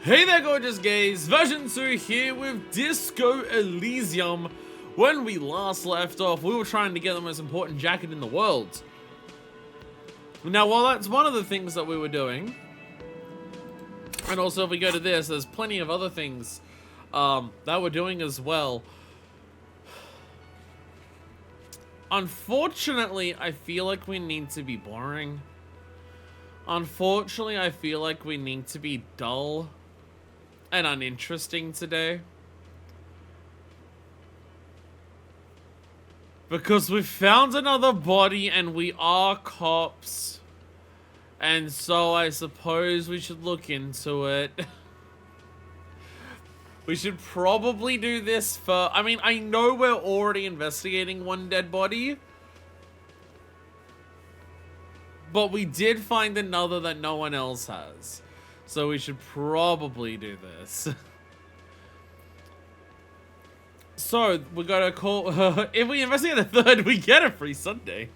Hey there gorgeous gays, version 2 here with Disco Elysium. When we last left off, we were trying to get the most important jacket in the world. Now while that's one of the things that we were doing, and also if we go to this, there's plenty of other things that we're doing as well. Unfortunately, I feel like we need to be boring. Unfortunately, I feel like we need to be dull and uninteresting today. Because we found another body and we are cops. And so I suppose we should look into it. We should probably do this for... I mean, I know we're already investigating one dead body. But we did find another that no one else has. So we should probably do this. So, we gotta call... if we investigate a third, we get a free Sunday.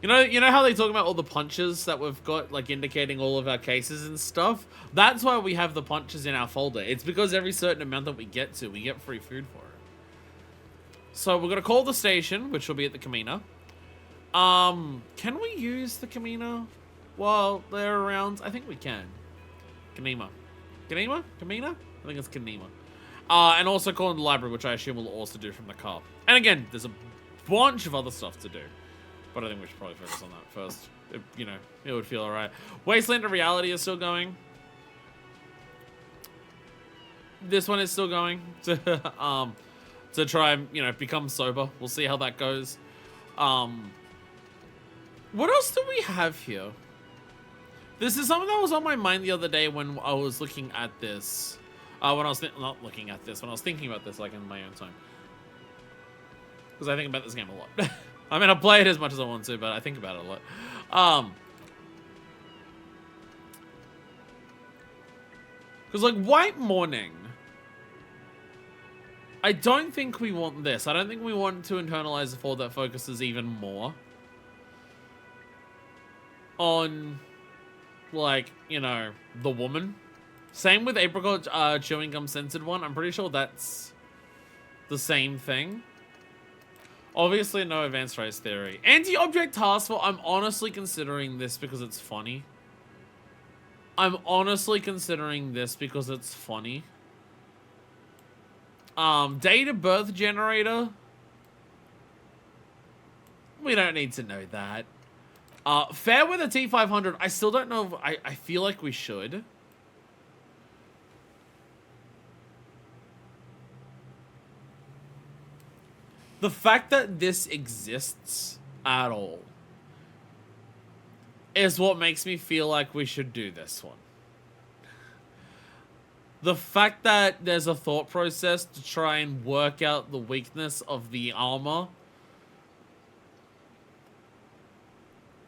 You know how they talk about all the punches that we've got, like, indicating all of our cases and stuff? That's why we have the punches in our folder. It's because every certain amount that we get to, we get free food for it. So, we're gonna call the station, which will be at the Camino. Can we use the Camino while they're around? I think we can. Kanema. Kanema? Camino? I think it's Kanema. And also calling the library, which I assume we'll also do from the car. And again, there's a bunch of other stuff to do. But I think we should probably focus on that first. It would feel alright. Wasteland to Reality is still going. This one is still going to try and, become sober. We'll see how that goes. What else do we have here? This is something that was on my mind the other day when I was looking at this. When I was not looking at this, when I was thinking about this, like, in my own time. Because I think about this game a lot. I mean, I play it as much as I want to, but I think about it a lot. Because, like, White Morning. I don't think we want this. I don't think we want to internalize the thought that focuses even more on, like, the woman. Same with Apricot Chewing Gum Scented one. I'm pretty sure that's the same thing. Obviously, no advanced race theory. Anti-object task force. I'm honestly considering this because it's funny. Date of birth generator. We don't need to know that. Fair with a T500. I still don't know if I feel like we should. The fact that this exists at all is what makes me feel like we should do this one. The fact that there's a thought process to try and work out the weakness of the armor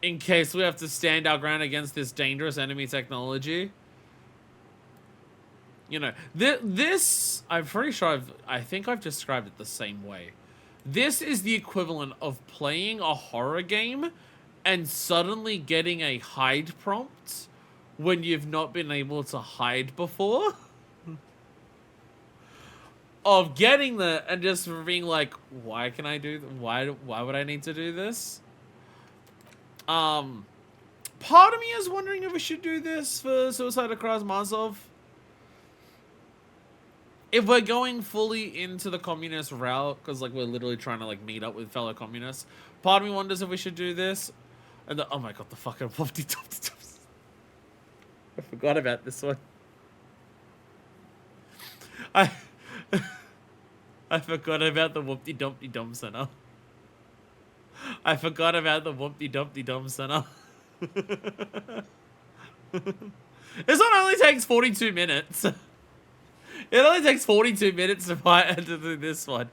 in case we have to stand our ground against this dangerous enemy technology. This, I'm pretty sure I think I've described it the same way. This is the equivalent of playing a horror game and suddenly getting a hide prompt when you've not been able to hide before. Of getting there and just being like, why can I do why would I need to do this? Part of me is wondering if we should do this for Suicide Across Marzov. If we're going fully into the communist route, because, like, we're literally trying to, like, meet up with fellow communists, part of me wonders if we should do this. And oh my god, the fucking Whoopty Dumpty Dumps. I forgot about this one. I forgot about the Whoopty Dumpty Dum Center. This one only takes 42 minutes. It only takes 42 minutes to do this one.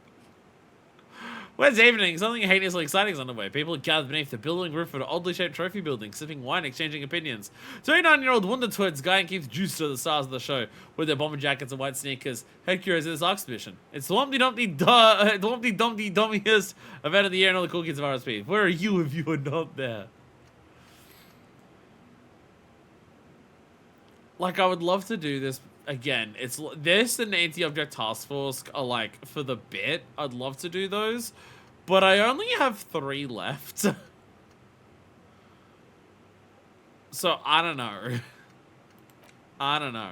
Wednesday evening, something heinously exciting is underway. People are gathered beneath the building roof of an oddly shaped trophy building, sipping wine, exchanging opinions. 29-year-old Wonder Twins, Guy and Keith Juice are the stars of the show, with their bomber jackets and white sneakers, head curious in this exhibition. It's the Lumpty Dumpty Dummiest event of the year and all the cool kids of RSP. Where are you if you are not there? Like, I would love to do this again. It's this and Anti-Object Task Force are like for the bit. I'd love to do those, but I only have 3 left. So I don't know. I don't know.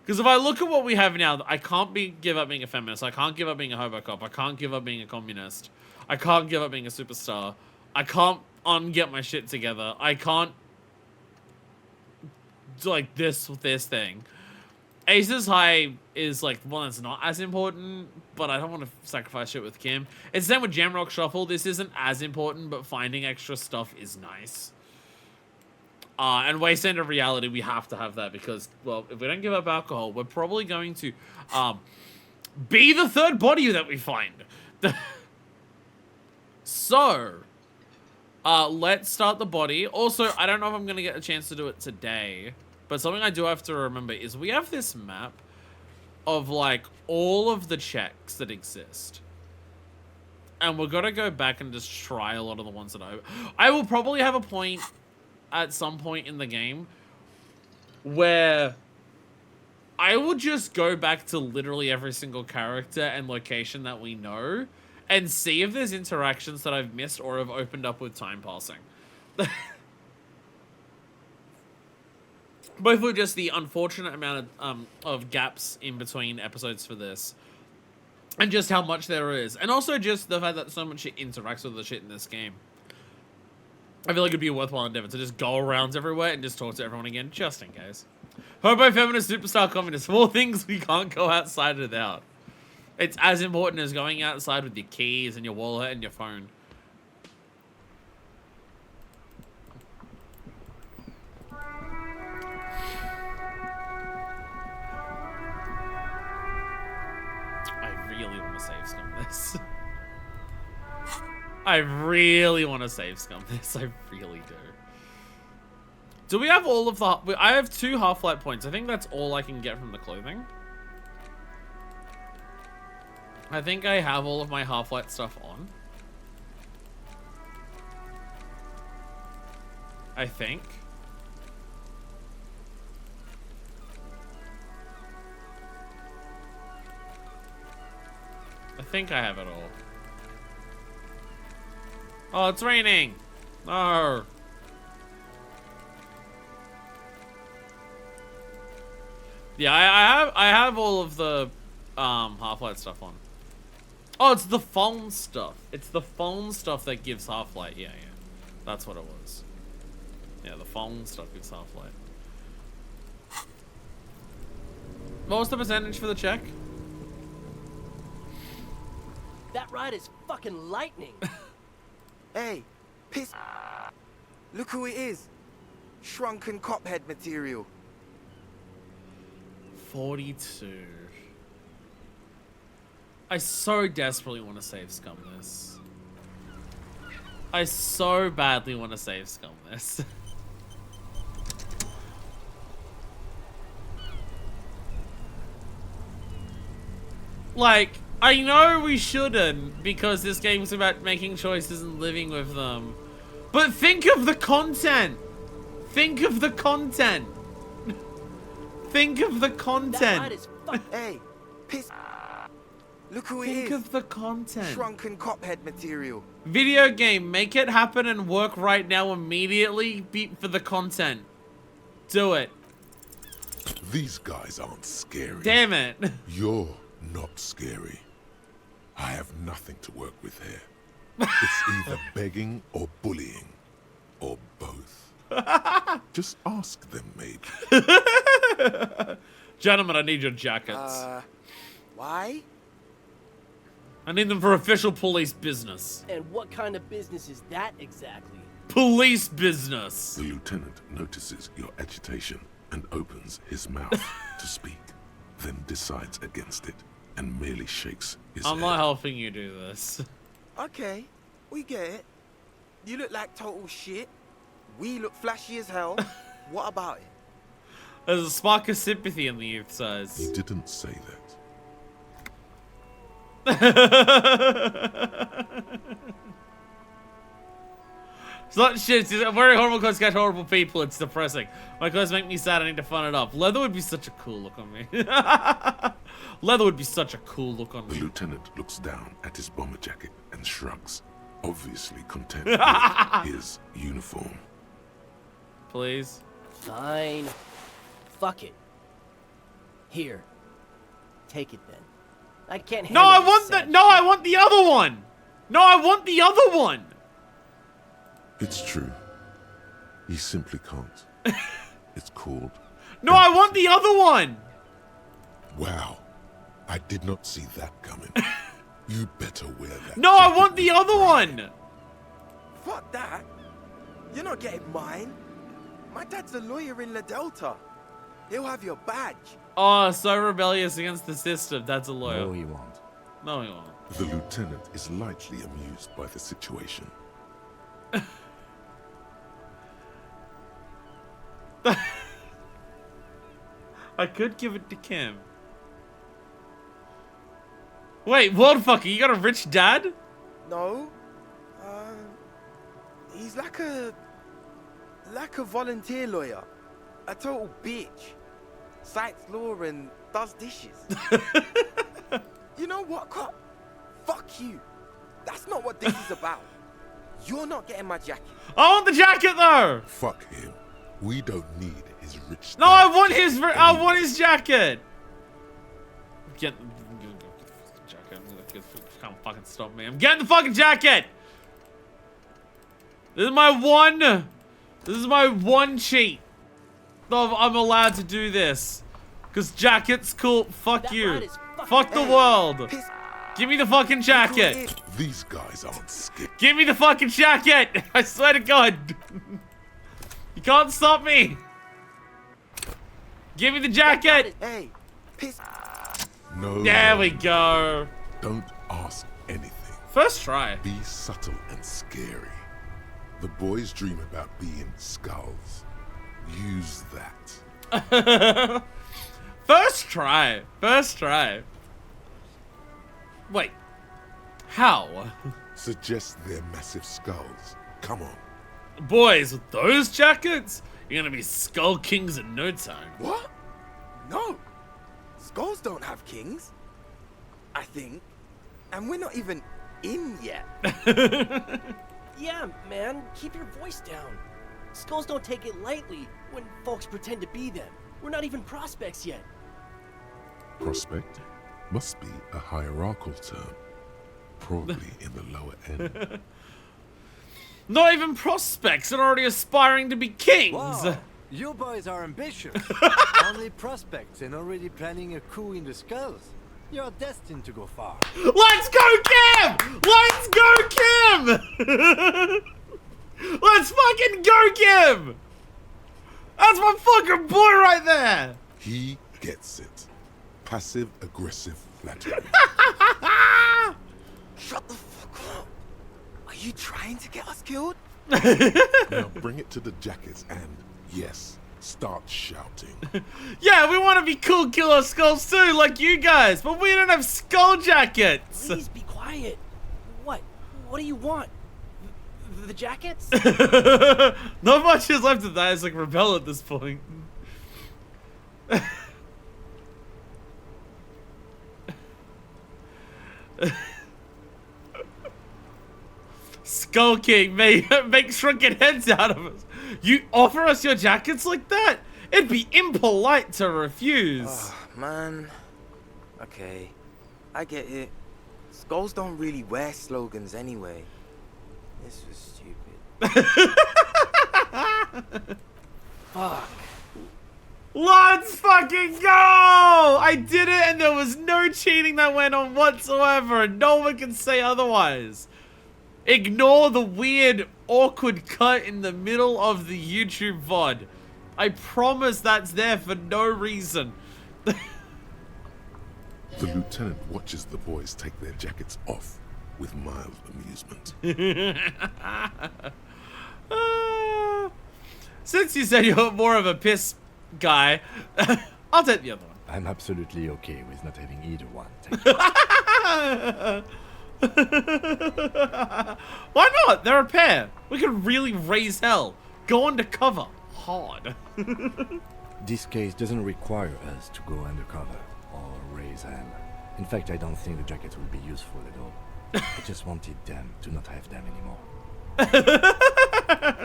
Because if I look at what we have now, I can't give up being a feminist. I can't give up being a hobocop. I can't give up being a communist. I can't give up being a superstar. I can't get my shit together. I can't do like this thing. Aces High is like one that's not as important, but I don't want to sacrifice shit with Kim. It's the same with Jamrock Shuffle. This isn't as important, but finding extra stuff is nice. And Wasteland of Reality, we have to have that because, well, if we don't give up alcohol, we're probably going to be the 3rd body that we find. So, let's start the body. Also, I don't know if I'm going to get a chance to do it today, but something I do have to remember is we have this map of, like, all of the checks that exist. And we're going to go back and just try a lot of the ones that I will probably have a point at some point in the game where I will just go back to literally every single character and location that we know and see if there's interactions that I've missed or have opened up with time passing. Both were just the unfortunate amount of gaps in between episodes for this. And just how much there is. And also just the fact that so much shit interacts with the shit in this game. I feel like it'd be a worthwhile endeavor to just go around everywhere and just talk to everyone again, just in case. Hobo, feminist, superstar, communist. 4 things we can't go outside without. It's as important as going outside with your keys and your wallet and your phone. I really want to save scum this. I really want to save scum this. I really do. Do we have all of the... I have 2 Half-Light points. I think that's all I can get from the clothing. I think I have all of my Half-Light stuff on. I think. I think I have it all. Oh, it's raining. No. Yeah, I have all of the Half-Light stuff on. Oh, it's the phone stuff. It's the phone stuff that gives Half-Light. Yeah. That's what it was. Yeah, the phone stuff gives Half-Light. What was the percentage for the check? That ride is fucking lightning. Hey, piss. Look who it is. Shrunken cophead material. 42. I so desperately want to save scum this. I so badly want to save scum this. Like, I know we shouldn't, because this game's about making choices and living with them. But think of the content! Think of the content! Think of the content! Hey, piss. Look who it is. Think of the content. Shrunken cophead material. Video game, make it happen and work right now immediately. Beat for the content. Do it. These guys aren't scary. Damn it. You're not scary. I have nothing to work with here. It's either begging or bullying, or both. Just ask them, maybe. Gentlemen, I need your jackets. Why? I need them for official police business. And what kind of business is that exactly? Police business. The lieutenant notices your agitation and opens his mouth to speak, then decides against it and merely shakes his head. I'm not helping you do this. Okay, we get it. You look like total shit. We look flashy as hell. What about it? There's a spark of sympathy in the youth's eyes. He didn't say that. It's not shit. It's very horrible clothes catch horrible people. It's depressing. My clothes make me sad. I need to fun it up. Leather would be such a cool look on me. Leather would be such a cool look on The me. lieutenant looks down at his bomber jacket and shrugs, obviously content with his uniform. Please. Fine. Fuck it. Here. Take it then. I can't No, handle I this want sad that. No, I shit. want the other one. No, I want the other one. It's true. He simply can't. It's called... No, I want the other one. Wow. I did not see that coming. You better wear that. No, I jacket want the with other pride. one. Fuck that. You're not getting mine. My dad's a lawyer in La Delta. He'll have your badge. Oh, so rebellious against the system. That's a No, lawyer. he won't. No, he won't. The lieutenant is lightly amused by the situation. I could give it to Kim. Wait, Worldfucker, you got a rich dad? No. He's like a volunteer lawyer. A total bitch. Cites law and does dishes. You know what, cop? Fuck you. That's not what this is about. You're not getting my jacket. I want the jacket though. Fuck him. We don't need his rich... No, I want his. I want his jacket. Get the jacket. Can't fucking stop me. I'm getting the fucking jacket. This is my one. This is my one cheat. I'm allowed to do this. Cause jacket's cool. Fuck That you. ride is fucking Fuck the Hey, world. piss- Give me the fucking jacket. These guys aren't scared. Give me the fucking jacket. I swear to God. You can't stop me. Give me the jacket. Hey, piss. No. There no, we go. Don't ask anything. First try. Be subtle and scary. The boys dream about being skulls. Use that. First try. First try. Wait. How? Suggest they're massive skulls. Come on. Boys, with those jackets, you're gonna be Skull Kings in no time. What? No. Skulls don't have kings. I think. And we're not even in yet. Yeah, man, keep your voice down. Skulls don't take it lightly when folks pretend to be them. We're not even prospects yet. Prospect must be a hierarchical term. Probably in the lower end. Not even prospects are already aspiring to be kings. Wow, you boys are ambitious. Only prospects and already planning a coup in the skulls. You're destined to go far. Let's go, Kim! Let's go, Kim! Let's fucking go, Kim! That's my fucking boy right there! He gets it. Passive aggressive flattery. Shut the fuck up. Are you trying to get us killed? Now bring it to the jackets and, yes, start shouting. Yeah, we want to be cool killer skulls too, like you guys, but we don't have skull jackets! Please be quiet. What? What do you want? The jackets? Not much is left of that, it's like rebel at this point. Skull King make shrunken heads out of us. You offer us your jackets like that? It'd be impolite to refuse. Oh, man. Okay. I get it. Skulls don't really wear slogans anyway. This was stupid. Fuck. Let's fucking go! I did it and there was no cheating that went on whatsoever. No one can say otherwise. Ignore the weird, awkward cut in the middle of the YouTube VOD. I promise that's there for no reason. The lieutenant watches the boys take their jackets off with mild amusement. Since you said you're more of a piss guy, I'll take the other one. I'm absolutely okay with not having either one. Thank you. Why not? They're a pair. We can really raise hell. Go undercover. Hard. This case doesn't require us to go undercover or raise hell. In fact, I don't think the jackets will be useful at all. I just wanted them to not have them anymore.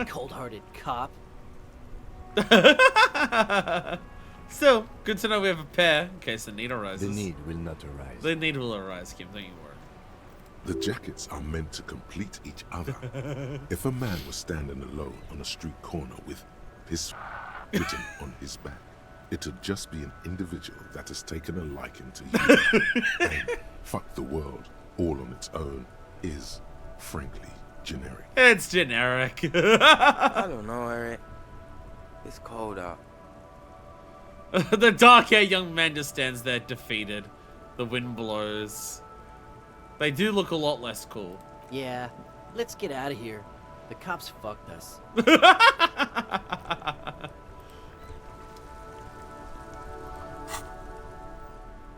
Cold-hearted cop. Still, good to know we have a pair in case the need arises. The need will not arise. The need will arise, Kim. Don't you worry. The jackets are meant to complete each other. If a man was standing alone on a street corner with his written on his back, it'd just be an individual that has taken a liking to you. And fuck the world, all on its own, is, frankly, generic. It's generic. I don't know, Eric. It's cold out. The dark-haired young man just stands there defeated. The wind blows. They do look a lot less cool. Yeah, let's get out of here. The cops fucked us.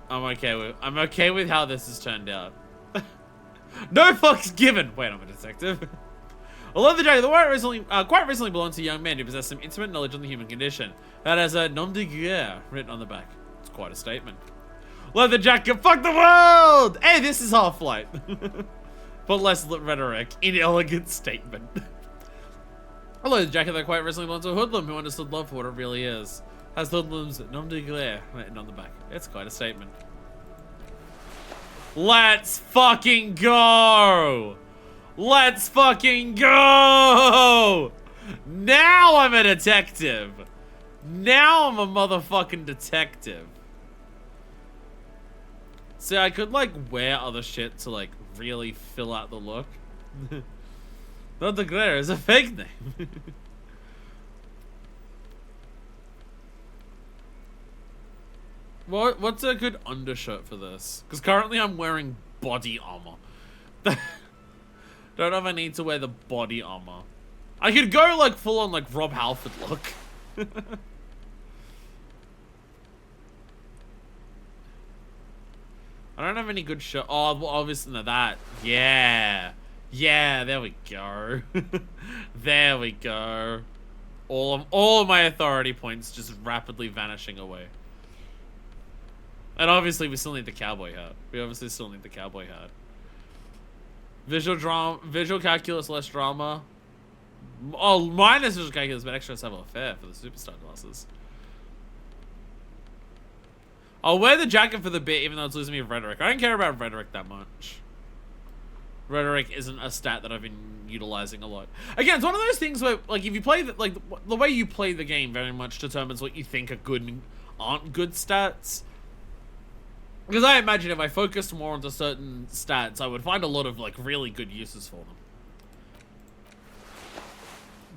I'm okay with how this has turned out. No fucks given. Wait, I'm a detective. Although the jacket quite recently belonged to a young man who possessed some intimate knowledge on the human condition. That has a nom de guerre written on the back. It's quite a statement. Leather jacket, fuck the world! Hey, this is Half-Life. But less rhetoric. Inelegant statement. Hello, the jacket that quite recently belonged to a hoodlum who understood love for what it really is. Has the hoodlum's nom de guerre written on the back. It's quite a statement. Let's fucking go! Let's fucking go! Now I'm a detective. Now I'm a motherfucking detective. See, I could, like, wear other shit to, like, really fill out the look. Not the glare is a fake name. What's a good undershirt for this? Because currently I'm wearing body armor. Don't know if I need to wear the body armor. I could go, like, full-on, like, Rob Halford look. I don't have any good shirt. Oh, well, obviously, no, that. Yeah. Yeah, there we go. There we go. All of my authority points just rapidly vanishing away. And obviously, we still need the cowboy hat. We obviously still need the cowboy hat. Visual calculus, less drama. Oh, minus visual calculus, but extra level affair for the superstar glasses. I'll wear the jacket for the bit, even though it's losing me rhetoric. I don't care about rhetoric that much. Rhetoric isn't a stat that I've been utilizing a lot. Again, it's one of those things where, like, if you play the way you play the game very much determines what you think are good and aren't good stats. Because I imagine if I focused more onto certain stats, I would find a lot of, like, really good uses for them.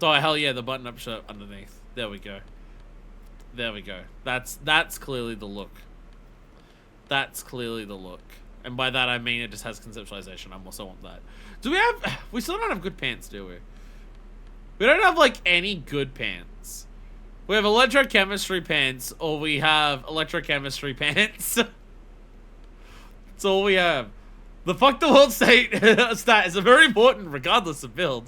Oh, hell yeah, the button-up shirt underneath. There we go. There we go. That's clearly the look. That's clearly the look. And by that, I mean it just has conceptualization. I also want that. Do we have... We still don't have good pants, do we? We don't have, like, any good pants. We have electrochemistry pants, or we have electrochemistry pants. That's all we have. The fuck the world state stat is very important regardless of build.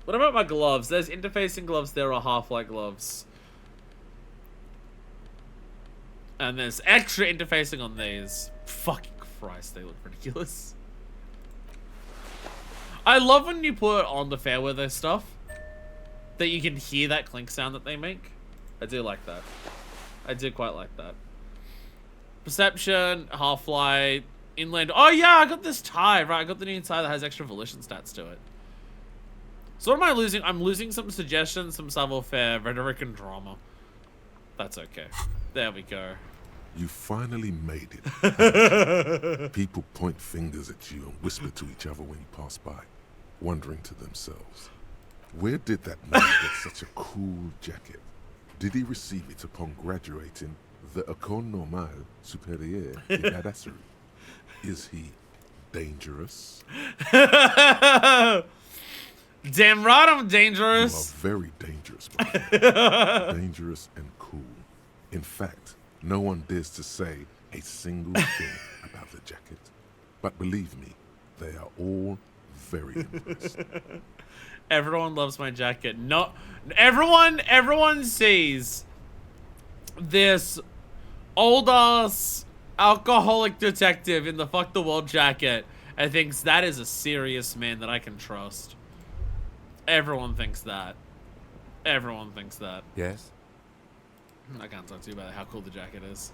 What about my gloves? There's interfacing gloves, there are Half-Life gloves. And there's extra interfacing on these. Fucking Christ, they look ridiculous. I love when you put on the Fairweather stuff, that you can hear that clink sound that they make. I do like that. I do quite like that. Perception, Half-Life, Inland. Oh yeah, I got this tie, right? I got the new tie that has extra volition stats to it. So what am I losing? I'm losing some suggestions, some savoir-faire, rhetoric, and drama. That's okay. There we go. You finally made it. People point fingers at you and whisper to each other when you pass by, wondering to themselves, where did that man get such a cool jacket? Did he receive it upon graduating the École Normale Supérieure de Badasserie? Is he dangerous? Damn right I'm You dangerous. are very dangerous, my friend. Dangerous and cool. In fact, no one dares to say a single thing about the jacket. But believe me, they are all very impressed. Everyone loves my jacket. No, everyone sees this old ass alcoholic detective in the fuck the world jacket and thinks that is a serious man that I can trust. Everyone thinks that. Everyone thinks that. Yes? I can't talk to you about how cool the jacket is.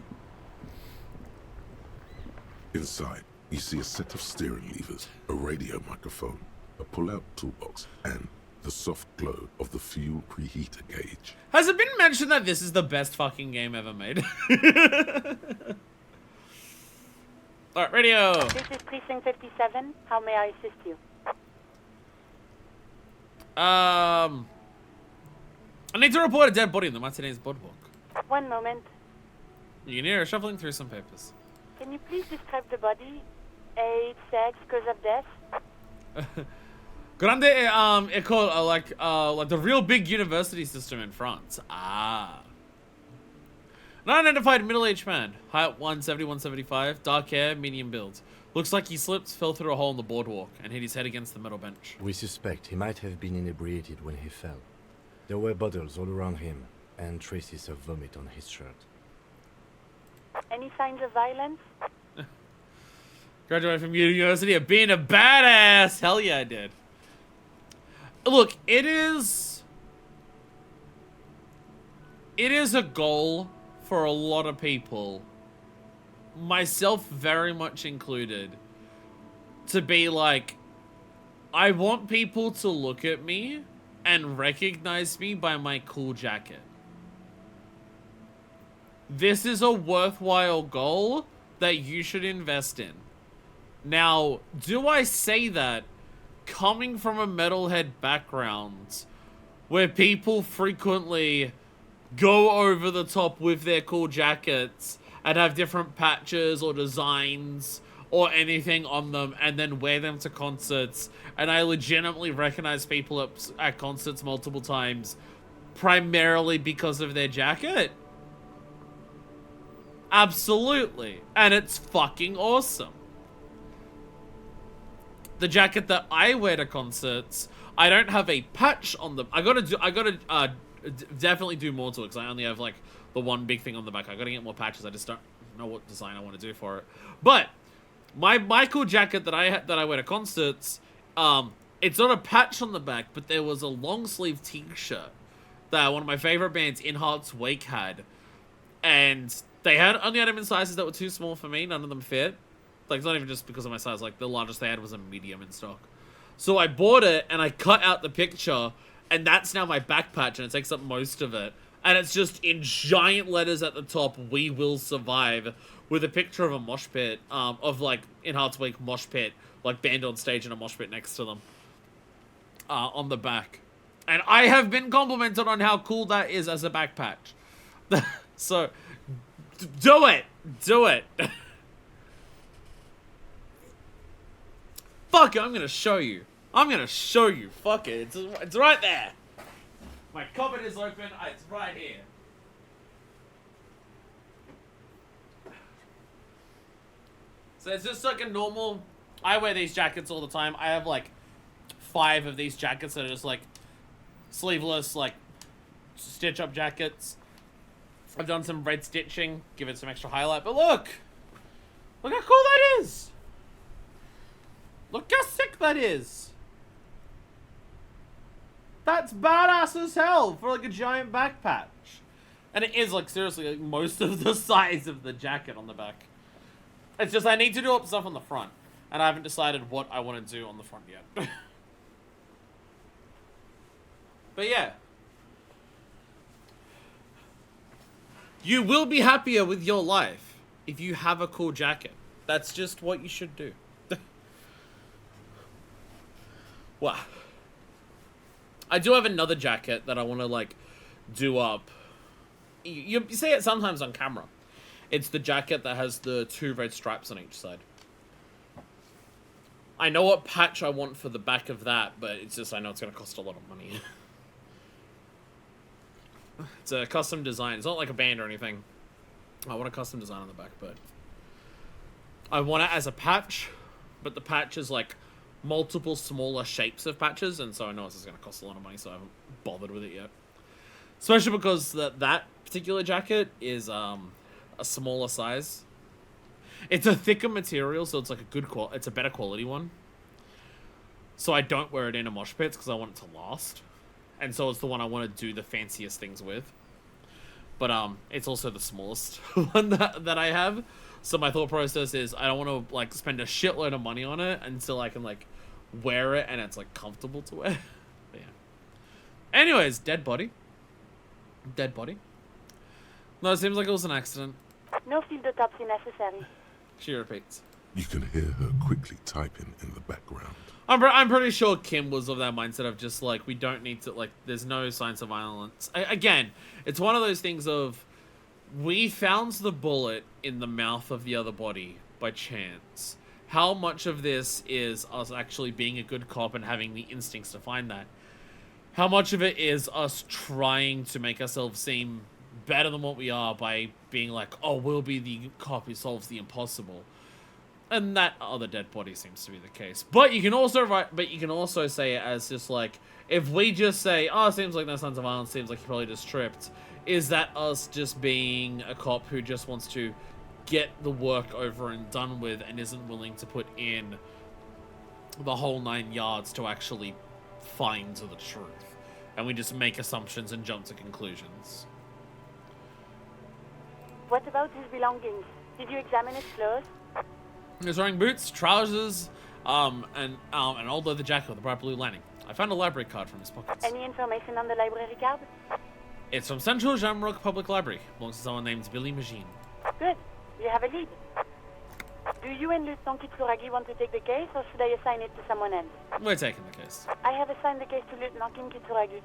Inside, you see a set of steering levers, a radio microphone, a pull-out toolbox, and the soft glow of the fuel preheater gauge. Has it been mentioned that this is the best fucking game ever made? Alright, radio! This is Precinct 57. How may I assist you? I need to report a dead body in the Martinez boardwalk. One moment. You can hear her shuffling through some papers. Can you please describe the body? Age, sex, cause of death? Grande, it called like the real big university system in France. Ah. An unidentified middle-aged man, height 170, 175, dark hair, medium build. Looks like he slipped, fell through a hole in the boardwalk, and hit his head against the metal bench. We suspect he might have been inebriated when he fell. There were bottles all around him, and traces of vomit on his shirt. Any signs of violence? Graduated from university of being a badass. Hell yeah, I did. Look, it is a goal for a lot of people, myself very much included, to be like, I want people to look at me and recognize me by my cool jacket. This is a worthwhile goal that you should invest in. Now, do I say that coming from a metalhead background where people frequently go over the top with their cool jackets and have different patches or designs or anything on them and then wear them to concerts, and I legitimately recognize people at concerts multiple times primarily because of their jacket? Absolutely. And it's fucking awesome. The jacket that I wear to concerts, I don't have a patch on them. I gotta definitely do more to it because I only have like the one big thing on the back. I gotta get more patches. I just don't know what design I want to do for it. But my cool jacket that I wear to concerts, it's not a patch on the back, but there was a long sleeve t-shirt that one of my favorite bands, In Heart's Wake, had, and they only had them in sizes that were too small for me. None of them fit. Like, it's not even just because of my size. Like, the largest they had was a medium in stock. So I bought it, and I cut out the picture, and that's now my back patch, and it takes up most of it. And it's just in giant letters at the top, "We will survive," with a picture of a mosh pit, of, like, In Heart's Wake mosh pit, like, band on stage and a mosh pit next to them, on the back. And I have been complimented on how cool that is as a back patch. So, do it! Do it! Fuck it, I'm gonna show you. I'm gonna show you. Fuck it. It's right there. My cupboard is open. It's right here. So it's just like a normal... I wear these jackets all the time. I have like 5 of these jackets that are just like sleeveless, like stitch-up jackets. I've done some red stitching, give it some extra highlight. But look! Look how cool that is! Look how sick that is! That's badass as hell for like a giant back patch. And it is like seriously like most of the size of the jacket on the back. It's just I need to do up stuff on the front. And I haven't decided what I want to do on the front yet. But yeah. You will be happier with your life if you have a cool jacket. That's just what you should do. Wow. I do have another jacket that I want to, like, do up. You see it sometimes on camera. It's the jacket that has the 2 red stripes on each side. I know what patch I want for the back of that, but it's just I know it's going to cost a lot of money. It's a custom design. It's not like a band or anything. I want a custom design on the back, but I want it as a patch, but the patch is like multiple smaller shapes of patches, and so I know it's going to cost a lot of money, so I haven't bothered with it yet. Especially because that particular jacket is a smaller size. It's a thicker material, so it's like it's a better quality one. So I don't wear it in a mosh pits because I want it to last. And so it's the one I want to do the fanciest things with. But it's also the smallest one that I have. So my thought process is I don't want to like spend a shitload of money on it until I can like wear it and it's like comfortable to wear. But yeah. Anyways, dead body. Dead body. No, it seems like it was an accident. No field autopsy necessary. She repeats. You can hear her quickly typing in the background. I'm pretty sure Kim was of that mindset of just like, we don't need to, like, there's no signs of violence. Again, it's one of those things of, we found the bullet in the mouth of the other body by chance. How much of this is us actually being a good cop and having the instincts to find that? How much of it is us trying to make ourselves seem better than what we are by being like, oh, we'll be the cop who solves the impossible? And that other dead body seems to be the case. But you can also say it as just like, if we just say, oh, it seems like no signs of violence, seems like he probably just tripped, is that us just being a cop who just wants to get the work over and done with and isn't willing to put in the whole 9 yards to actually find the truth? And we just make assumptions and jump to conclusions. What about his belongings? Did you examine his clothes? He was wearing boots, trousers, and an old leather jacket with a bright blue lining. I found a library card from his pockets. Any information on the library card? It's from Central Jamrock Public Library. Belongs to someone named Billy Magine. Good. You have a lead. Do you and Lieutenant Kitsuragi want to take the case, or should I assign it to someone else? We're taking the case. I have assigned the case to Lieutenant Kitsuragi.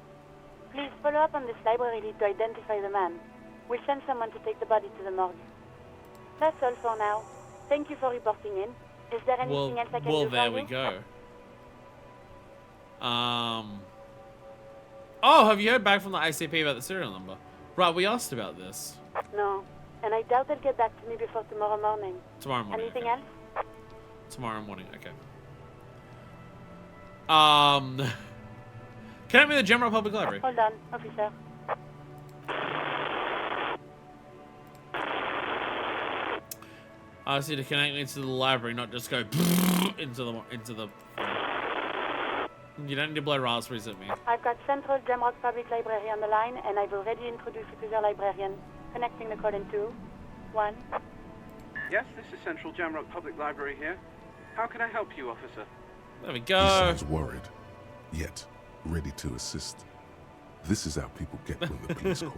Please follow up on this library lead to identify the man. We'll send someone to take the body to the morgue. That's all for now. Thank you for reporting in. Is there anything else I can do for you? Well, there we go. Oh, have you heard back from the ICP about the serial number? Right, we asked about this. No, and I doubt they'll get back to me before tomorrow morning. Tomorrow morning. Anything okay. else? Tomorrow morning, okay. Connect me to the Jamrock Public Library. Hold on, officer. I asked you to connect me to the library, not just go into the. You don't need to blow raspberries at me. I've got Central Jamrock Public Library on the line, and I've already introduced you to their librarian. Connecting the call in 2, 1. Yes, this is Central Jamrock Public Library here. How can I help you, officer? There we He go. sounds worried, yet ready to assist. This is how people get when the police call.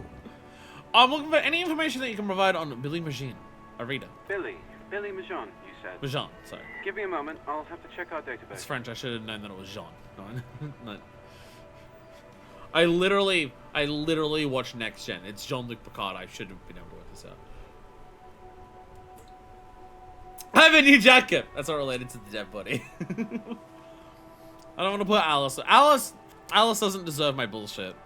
I'm looking for any information that you can provide on Billy Magine, a reader. Billy Majon, you said. Majan, sorry. Give me a moment, I'll have to check our database. It's French. I should have known that it was Jean. No. I literally watched Next Gen. It's Jean-Luc Picard. I should have been able to work this out. I have a new jacket. That's not related to the dead body. I don't want to put Alice. Alice doesn't deserve my bullshit.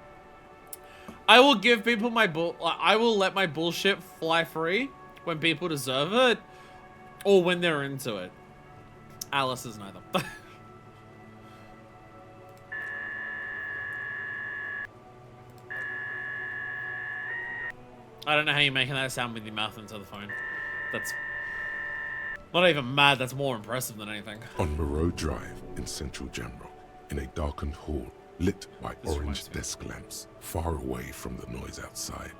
I will give people my I will let my bullshit fly free when people deserve it, or when they're into it. Alice is neither. I don't know how you're making that sound with your mouth into the phone. That's not even mad, that's more impressive than anything. On Moreau Drive in Central Jamrock, in a darkened hall lit by orange desk lamps, far away from the noise outside,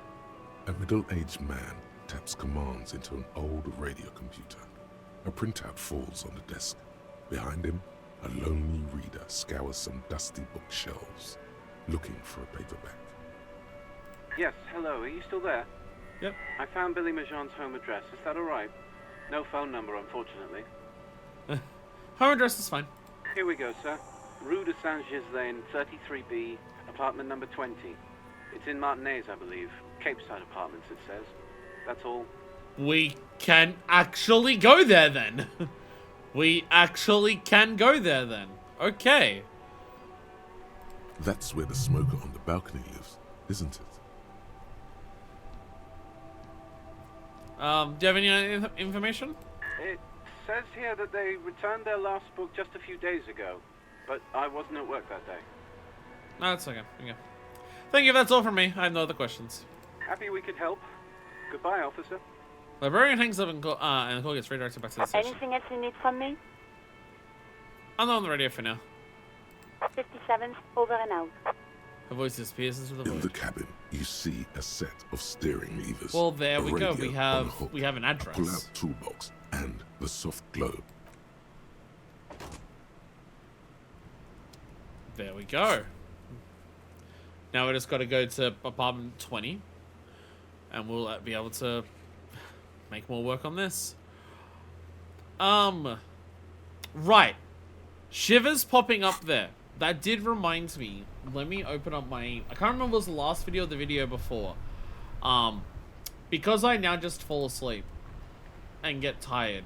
a middle-aged man taps commands into an old radio computer. A printout falls on the desk. Behind him, a lonely reader scours some dusty bookshelves, looking for a paperback. Yes, hello, are you still there? Yep. I found Billy Majon's home address, is that alright? No phone number, unfortunately. Home address is fine. Here we go, sir. Rue de Saint-Ghislain, 33B, apartment number 20. It's in Martinez, I believe. Capeside Apartments, it says. That's all. We can actually go there then. We actually can go there then. Okay. That's where the smoker on the balcony lives, isn't it? Do you have any information? It says here that they returned their last book just a few days ago, but I wasn't at work that day. No, that's okay. Okay. Thank you. That's all from me. I have no other questions. Happy we could help. Goodbye, officer. Librarian hangs up and the call gets redirected back to the station. Anything else you need from me? I'm not on the radio for now. 57, over and out. Her voice disappears into the In the void. cabin, you see a set of steering levers. Well, there a we go. radio We on a have hook, an a pull-out address. toolbox, and the soft globe. There we go. Now we just got to go to apartment 20, and we'll be able to make more work on this. Right. Shivers popping up there. That did remind me. Let me open up my... I can't remember if it was the last video or the video before. Because I now just fall asleep and get tired.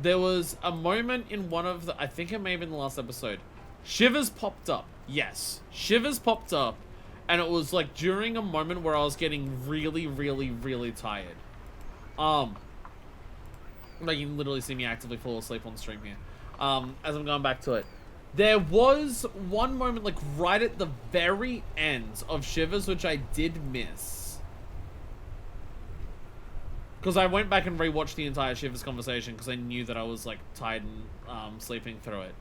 There was a moment in one of the... I think it may have been the last episode. Shivers popped up. Yes. Shivers popped up. And it was like during a moment where I was getting really, really, really tired. Like you can literally see me actively fall asleep on stream here. As I'm going back to it. There was one moment like right at the very end of Shivers which I did miss. Because I went back and rewatched the entire Shivers conversation because I knew that I was like tired and sleeping through it.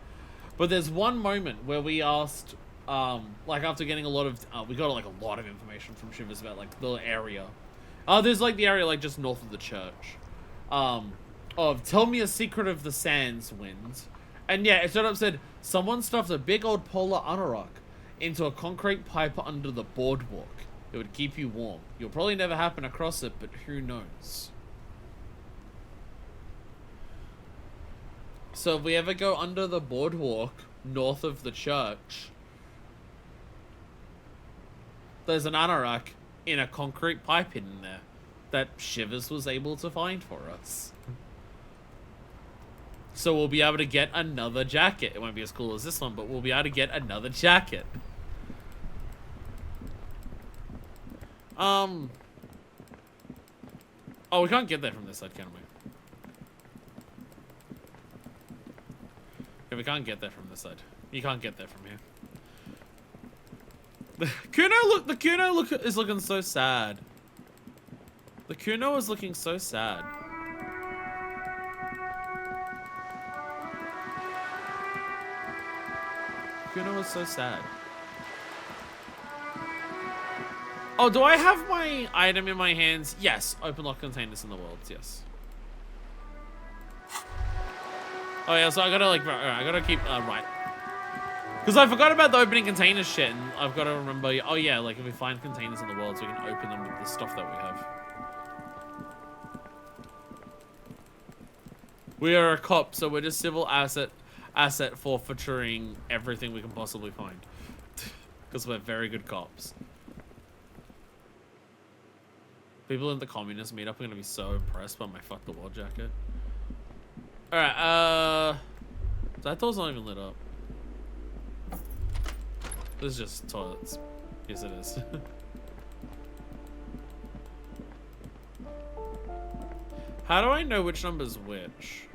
But there's one moment where we asked, like after getting a lot of, we got like a lot of information from Shivers about like the area. There's like the area like just north of the church. Of tell me a secret of the sands, wind. And yeah, it straight up said, someone stuffed a big old polar anorak into a concrete pipe under the boardwalk. It would keep you warm. You'll probably never happen across it, but who knows? So if we ever go under the boardwalk, north of the church, there's an anorak in a concrete pipe hidden there that Shivers was able to find for us. So we'll be able to get another jacket. It won't be as cool as this one, but we'll be able to get another jacket. Oh, we can't get there from this side, can we? Yeah, we can't get there from this side. You can't get there from here. The Kuno look is looking so sad. The Kuno is looking so sad. Kuno was so sad. Oh, do I have my item in my hands? Yes. Open lock containers in the world. Yes. Oh yeah, so I gotta like, I gotta keep right. Because I forgot about the opening containers shit, and I've got to remember. Oh yeah, like if we find containers in the world, so we can open them with the stuff that we have. We are a cop, so we're just civil asset forfeituring everything we can possibly find. Because we're very good cops. People in the communist meetup are going to be so impressed by my fuck the world jacket. Alright, that door's not even lit up. This is just toilets. Yes, it is. How do I know which number's which?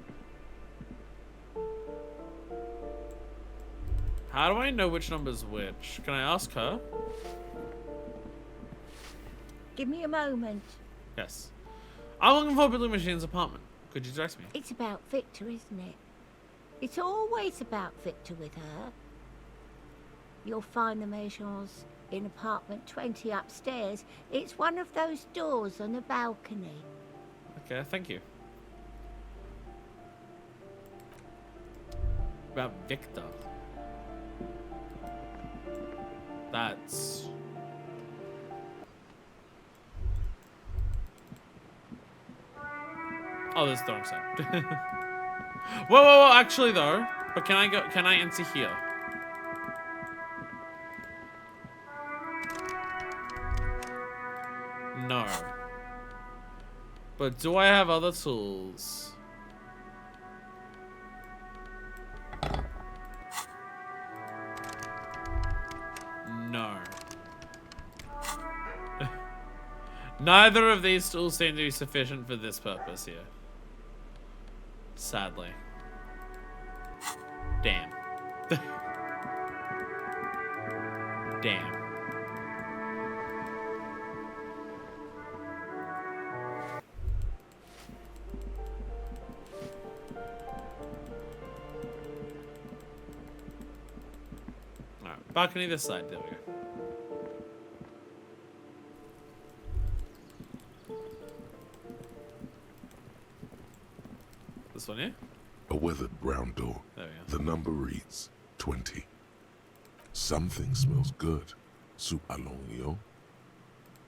How do I know which number's which? Can I ask her? Give me a moment. Yes. I'm looking for Billy Machine's apartment. Could you direct me? It's about Victor, isn't it? It's always about Victor with her. You'll find the Maisons in apartment 20 upstairs. It's one of those doors on the balcony. Okay, thank you. About Victor. That's... Oh, this is the wrong side. Whoa, actually though. But can I enter here? No. But do I have other tools? No. Neither of these tools seem to be sufficient for this purpose here. Sadly. Damn. Damn. Alright, balcony this side. There we go. This one here? A weathered brown door. There we go. The number reads 20. Something smells good. Soup along yo.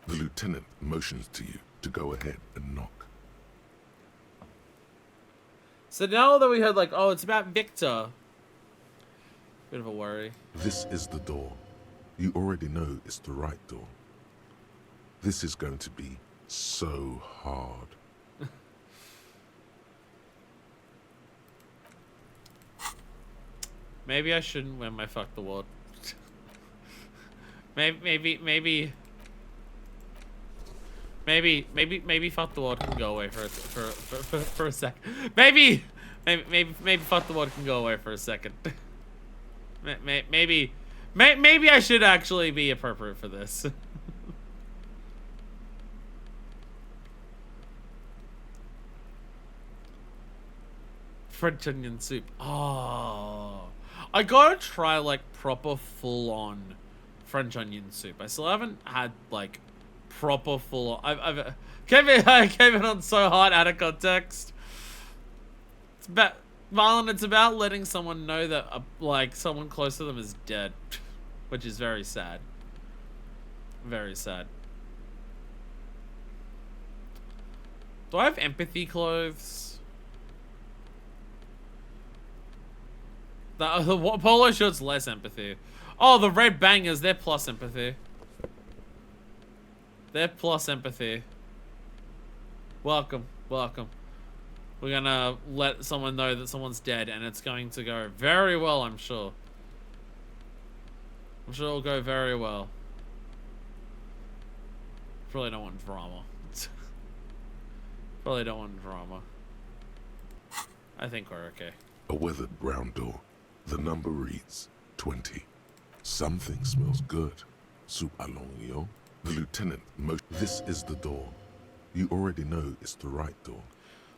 The lieutenant motions to you to go ahead and knock. So now that we heard like, oh, it's about Victor. Bit of a worry. This is the door. You already know it's the right door. This is going to be so hard. Maybe I shouldn't wear my fuck the world. maybe fuck the world can go away for a sec. Maybe fuck the world can go away for a second. Maybe I should actually be appropriate for this. French onion soup. Oh, I gotta try like proper full-on French onion soup. I still haven't had like proper full-on. I came in on so hard out of context. It's about Marlon. It's about letting someone know that like someone close to them is dead, which is very sad. Very sad. Do I have empathy clothes? The polo shirt's less empathy. Oh, the red bangers, they're plus empathy. They're plus empathy. Welcome, welcome. We're gonna let someone know that someone's dead, and it's going to go very well, I'm sure. I'm sure it'll go very well. Probably don't want drama. Probably don't want drama. I think we're okay. A weathered brown door. The number reads 20. Something smells good. Soup along yo. The lieutenant This is the door. You already know it's the right door.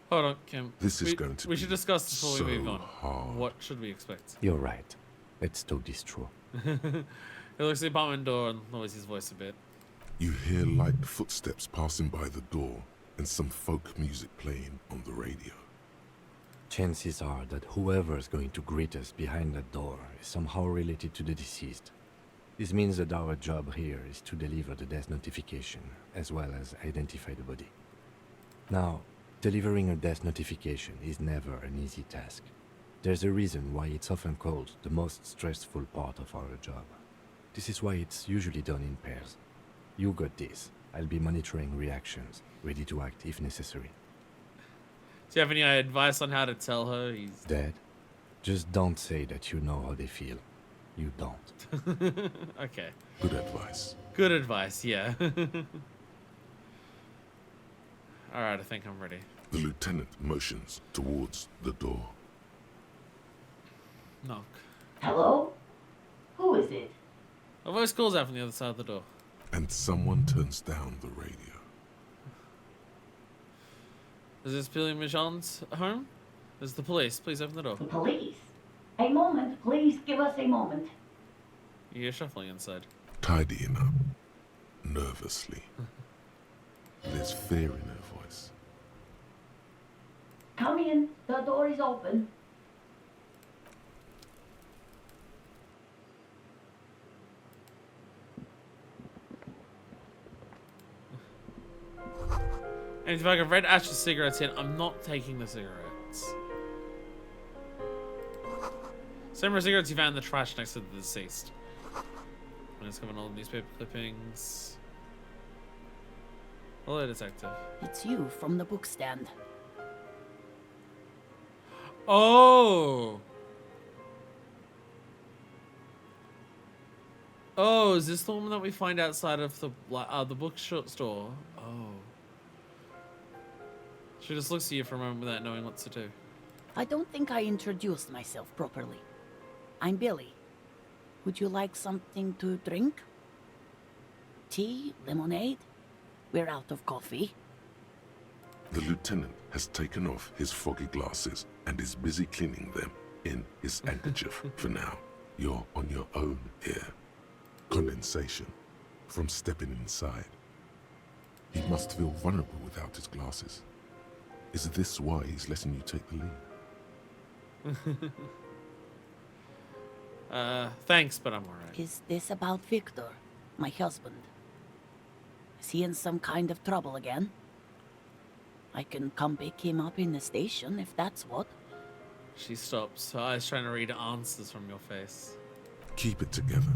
Hold on, Kim. This is going to We be should discuss before so we move on. hard. What should we expect? You're right. Let's talk this through. He looks at the apartment door and lowers his voice a bit. You hear light footsteps passing by the door and some folk music playing on the radio. Chances are that whoever is going to greet us behind that door is somehow related to the deceased. This means that our job here is to deliver the death notification, as well as identify the body. Now, delivering a death notification is never an easy task. There's a reason why it's often called the most stressful part of our job. This is why it's usually done in pairs. You got this. I'll be monitoring reactions, ready to act if necessary. Do you have any advice on how to tell her he's Dead? Just don't say that you know how they feel. You don't. okay? Good advice. Good advice, yeah. Alright, I think I'm ready. The lieutenant motions towards the door. Knock. Hello? Who is it? A voice calls out from the other side of the door. And someone turns down the radio. Is this Billy Mijon's home? This is the police. Please open the door. The police? A moment, please give us a moment. You hear shuffling inside. Tidying up. Nervously. There's fear in her voice. Come in, the door is open. And if I can red ash the cigarettes in, I'm not taking the cigarettes. Same cigarettes you found in the trash next to the deceased. I'm just covering all the newspaper clippings. Hello, detective. It's you from the book stand. Oh! Oh, is this the woman that we find outside of the bookstore? Oh. She just looks at you for a moment without knowing what to do. I don't think I introduced myself properly. I'm Billy. Would you like something to drink? Tea? Lemonade? We're out of coffee. The lieutenant has taken off his foggy glasses and is busy cleaning them in his handkerchief for now. You're on your own here. Condensation from stepping inside. He must feel vulnerable without his glasses. Is this why he's letting you take the lead? Thanks, but I'm alright. Is this about Victor, my husband? Is he in some kind of trouble again? I can come pick him up in the station if that's what. She stops, her eyes trying to read answers from your face. Keep it together.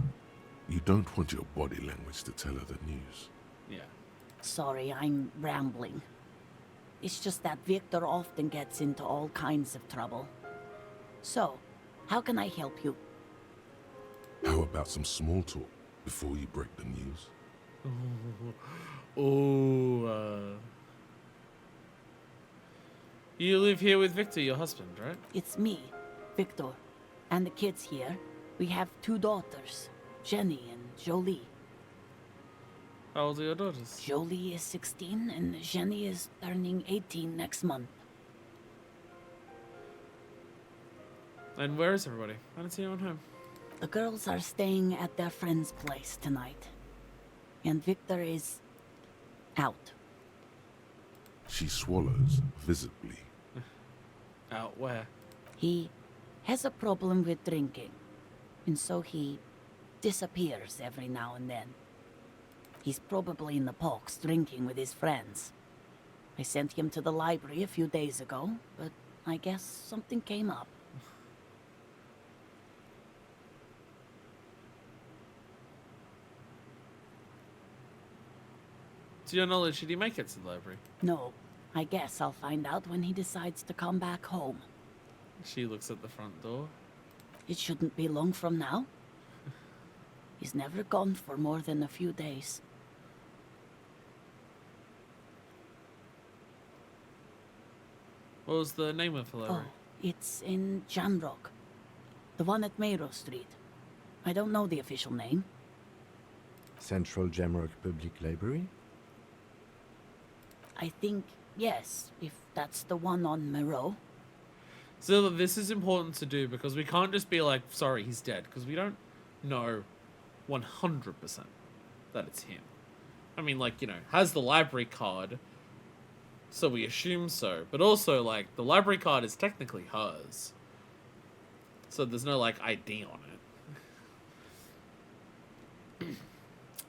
You don't want your body language to tell her the news. Yeah. Sorry, I'm rambling. It's just that Victor often gets into all kinds of trouble. So, how can I help you? How about some small talk before you break the news? You live here with Victor, your husband, right? It's me, Victor, and the kids here. We have 2 daughters, Jenny and Jolie. How old are your daughters? Jolie is 16 and Jenny is turning 18 next month. And where is everybody? I don't see anyone home. The girls are staying at their friend's place tonight. And Victor is out. She swallows visibly. Out where? He has a problem with drinking, and so he disappears every now and then. He's probably in the parks drinking with his friends. I sent him to the library a few days ago, but I guess something came up. To your knowledge, did he make it to the library? No, I guess I'll find out when he decides to come back home. She looks at the front door. It shouldn't be long from now. He's never gone for more than a few days. What was the name of the library? Oh, it's in Jamrock. The one at Mayro Street. I don't know the official name. Central Jamrock Public Library? I think, yes, if that's the one on Mayro. So this is important to do because we can't just be like, sorry, he's dead, because we don't know 100% that it's him. I mean, like, you know, has the library card, so we assume so. But also, like, the library card is technically hers. So there's no, like, ID on it.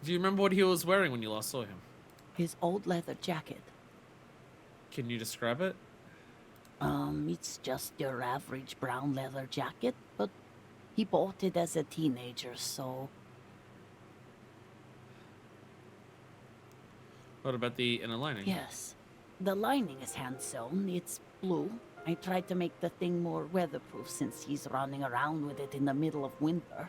Do you remember what he was wearing when you last saw him? His old leather jacket. Can you describe it? It's just your average brown leather jacket, but he bought it as a teenager, so... What about the inner lining? Yes. The lining is hand-sewn. It's blue. I tried to make the thing more weatherproof since he's running around with it in the middle of winter.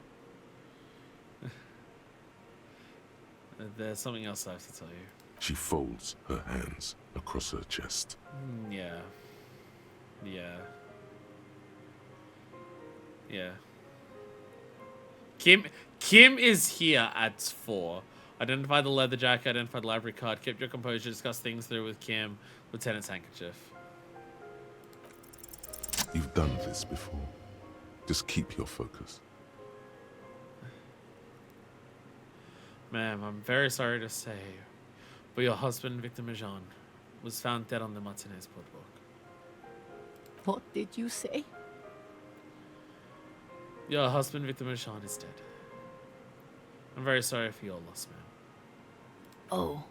There's something else I have to tell you. She folds her hands across her chest. Yeah. Yeah. Yeah. Kim is here at 4. Identify the leather jacket, identify the library card, keep your composure, discuss things through with Kim, Lieutenant's handkerchief. You've done this before. Just keep your focus. Ma'am, I'm very sorry to say, but your husband, Victor Majan, was found dead on the Martinez boardwalk. What did you say? Your husband, Victor Majan, is dead. I'm very sorry for your loss, ma'am. Oh.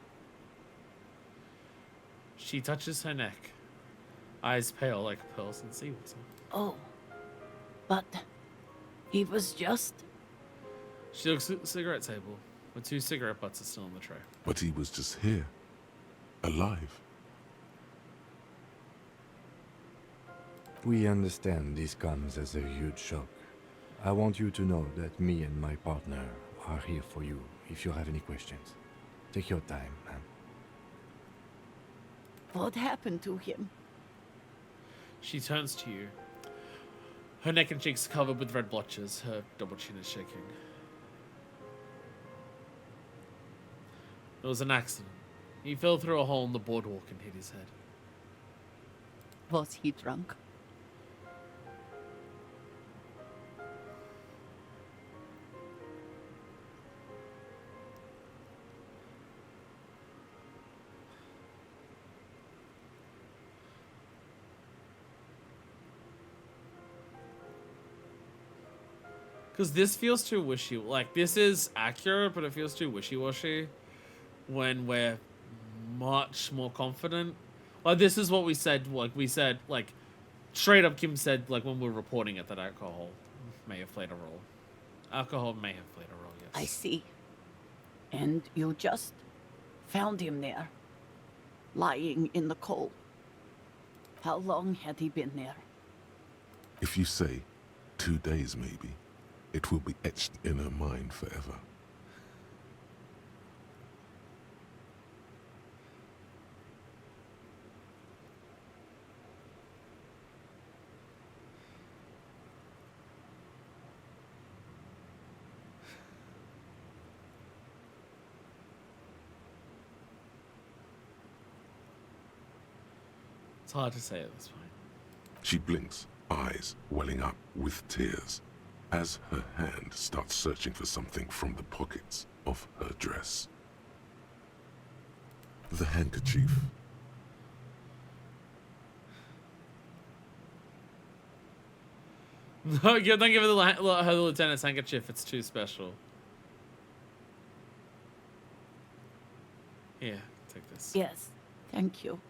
She touches her neck, eyes pale like pearls in seawater. Oh. But he was just... She looks at the cigarette table, where 2 cigarette butts are still on the tray. But he was just here. Alive. We understand this comes as a huge shock. I want you to know that me and my partner are here for you if you have any questions. Take your time, ma'am. What happened to him? She turns to you. Her neck and cheeks covered with red blotches. Her double chin is shaking. It was an accident. He fell through a hole in the boardwalk and hit his head. Was he drunk? Because this feels too wishy. Like, this is accurate, but it feels too wishy-washy when we're much more confident. Like, this is what we said. Like, straight up, Kim said, like, when we were reporting it, that alcohol may have played a role. Alcohol may have played a role, yes. I see. And you just found him there, lying in the cold. How long had he been there? If you say 2 days, maybe, it will be etched in her mind forever. It's hard to say at this point. She blinks, eyes welling up with tears, as her hand starts searching for something from the pockets of her dress. The handkerchief. No, don't give her the lieutenant's handkerchief. It's too special. Here, take this. Yes, thank you.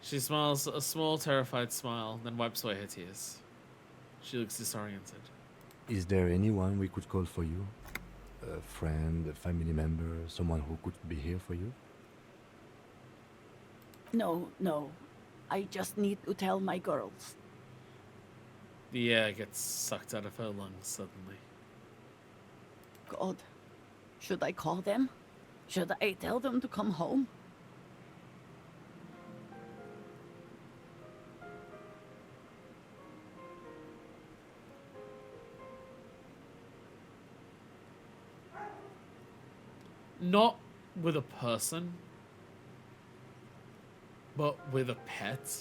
She smiles a small, terrified smile, then wipes away her tears. She looks disoriented. Is there anyone we could call for you? A friend, a family member, someone who could be here for you? No, no. I just need to tell my girls. The air gets sucked out of her lungs suddenly. God. Should I call them? Should I tell them to come home? Not with a person, but with a pet.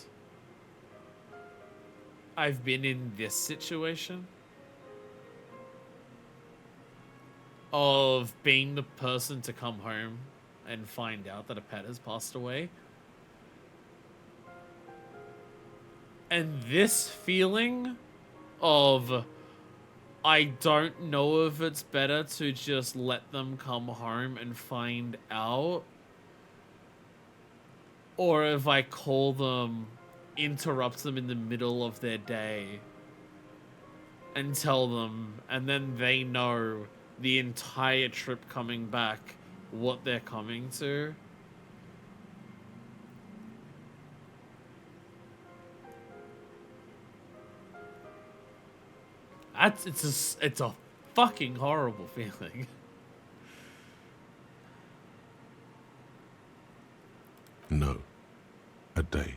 I've been in this situation of being the person to come home and find out that a pet has passed away. And this feeling of, I don't know if it's better to just let them come home and find out, or if I call them, interrupt them in the middle of their day and tell them, and then they know the entire trip coming back what they're coming to. It's a fucking horrible feeling. No. A day.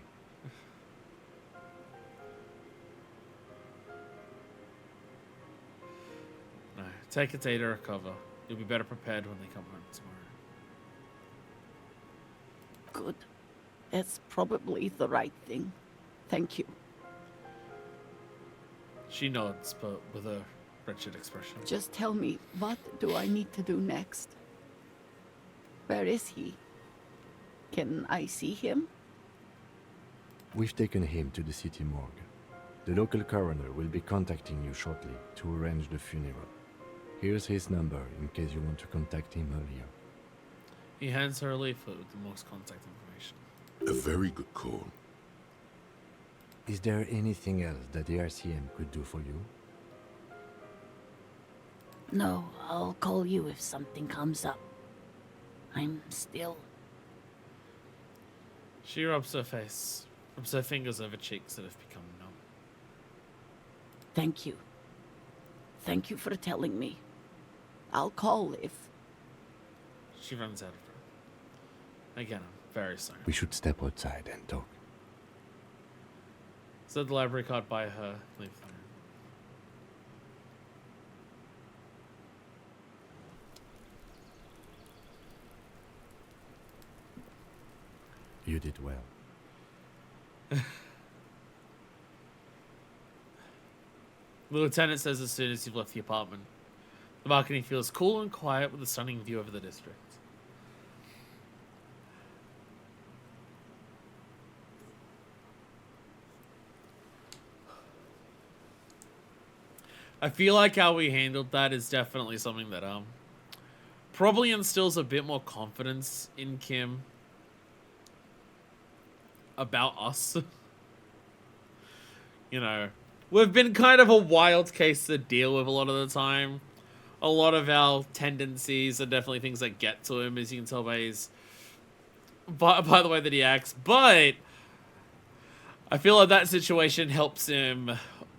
No, take a day to recover. You'll be better prepared when they come home tomorrow. Good. That's probably the right thing. Thank you. She nods, but with a wretched expression. Just tell me, what do I need to do next? Where is he? Can I see him? We've taken him to the city morgue. The local coroner will be contacting you shortly to arrange the funeral. Here's his number in case you want to contact him earlier. He hands her a leaflet with the most contact information. A very good call. Is there anything else that the RCM could do for you? No, I'll call you if something comes up. I'm still... She rubs her face, rubs her fingers over cheeks that have become numb. Thank you. Thank you for telling me. I'll call if... She runs out of breath. Again, I'm very sorry. We should step outside and talk. So the library card by her. Leave there. You did well. The lieutenant says as soon as you've left the apartment. The balcony feels cool and quiet with a stunning view over the district. I feel like how we handled that is definitely something that probably instills a bit more confidence in Kim about us. You know, we've been kind of a wild case to deal with a lot of the time. A lot of our tendencies are definitely things that get to him, as you can tell by his by the way that he acts. But I feel like that situation helps him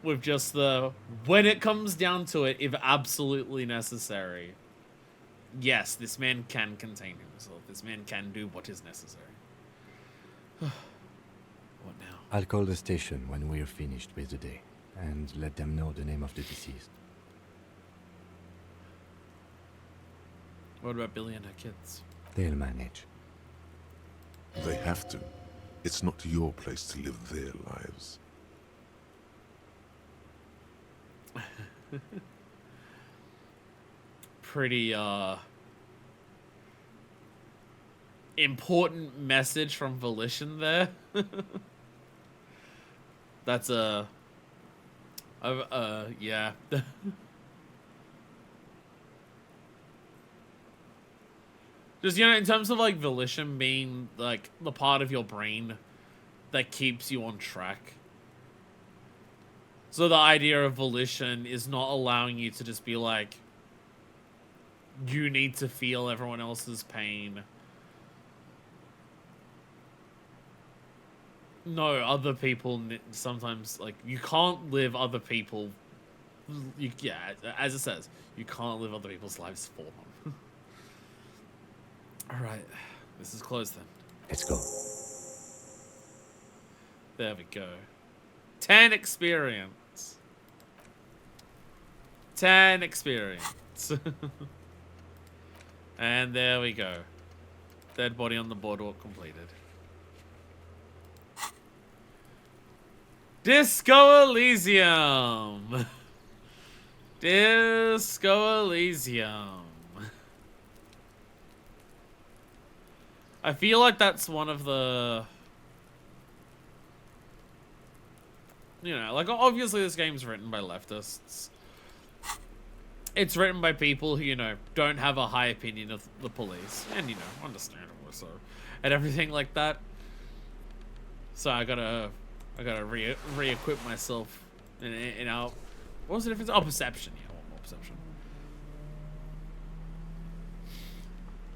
with just the, when it comes down to it, if absolutely necessary, yes, this man can contain himself. This man can do what is necessary. What now? I'll call the station when we're finished with the day, and let them know the name of the deceased. What about Billy and her kids? They'll manage. They have to. It's not your place to live their lives. Pretty important message from Volition there. That's yeah. Just, you know, in terms of like Volition being like the part of your brain that keeps you on track. So the idea of Volition is not allowing you to just be like, you need to feel everyone else's pain. No, other people sometimes, like, you can't live other people. Yeah, as it says, you can't live other people's lives for them. Alright, this is closed then. Let's go. There we go. 10 experience. 10 experience. And there we go. Dead body on the boardwalk completed. Disco Elysium. Disco Elysium. I feel like that's one of the... You know, like, obviously this game's written by leftists. It's written by people who, you know, don't have a high opinion of the police. And, you know, understandable, so... And everything like that. So I gotta re-equip myself in our... What was the difference? Oh, perception. Yeah, one more perception.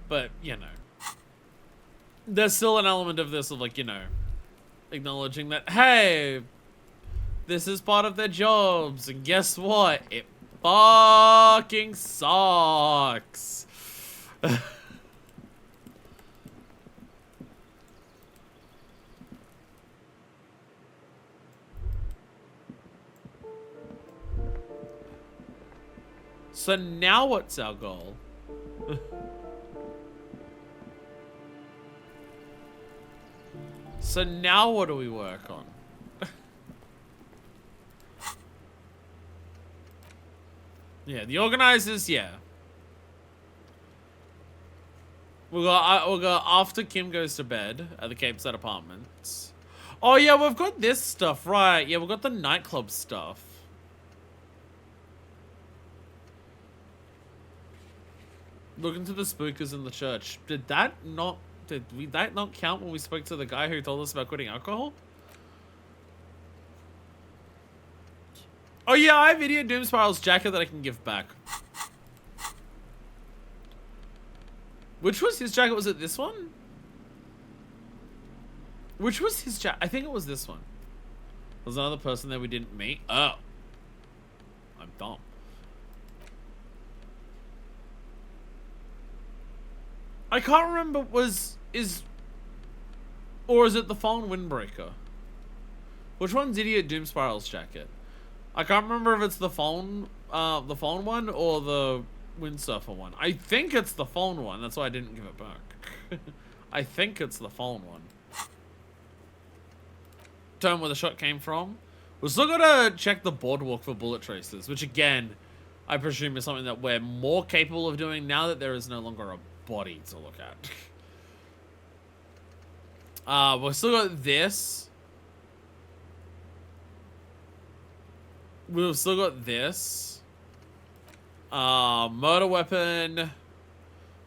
But, you know... There's still an element of this of, like, you know... Acknowledging that, hey... This is part of their jobs, and guess what? It fucking sucks. So now what's our goal? So now what do we work on? Yeah, the organizers, yeah. We'll go after Kim goes to bed at the Cape Side Apartments. Oh yeah, we've got this stuff, right? Yeah, we've got the nightclub stuff. Look into the spookers in the church. Did that not count when we spoke to the guy who told us about quitting alcohol? Oh yeah, I have Idiot Doom Spiral's jacket that I can give back. Which was his jacket? Was it this one? Which was his jacket? I think it was this one. There's another person there we didn't meet. Oh. I'm dumb. I can't remember, is Or is it the fallen windbreaker? Which one's Idiot Doom Spiral's jacket? I can't remember if it's the fallen one or the windsurfer one. I think it's the fallen one. That's why I didn't give it back. I think it's the fallen one. Turn where the shot came from. We're still gotta check the boardwalk for bullet tracers, which again, I presume is something that we're more capable of doing now that there is no longer a body to look at. We've still got this. We've still got this. Murder weapon.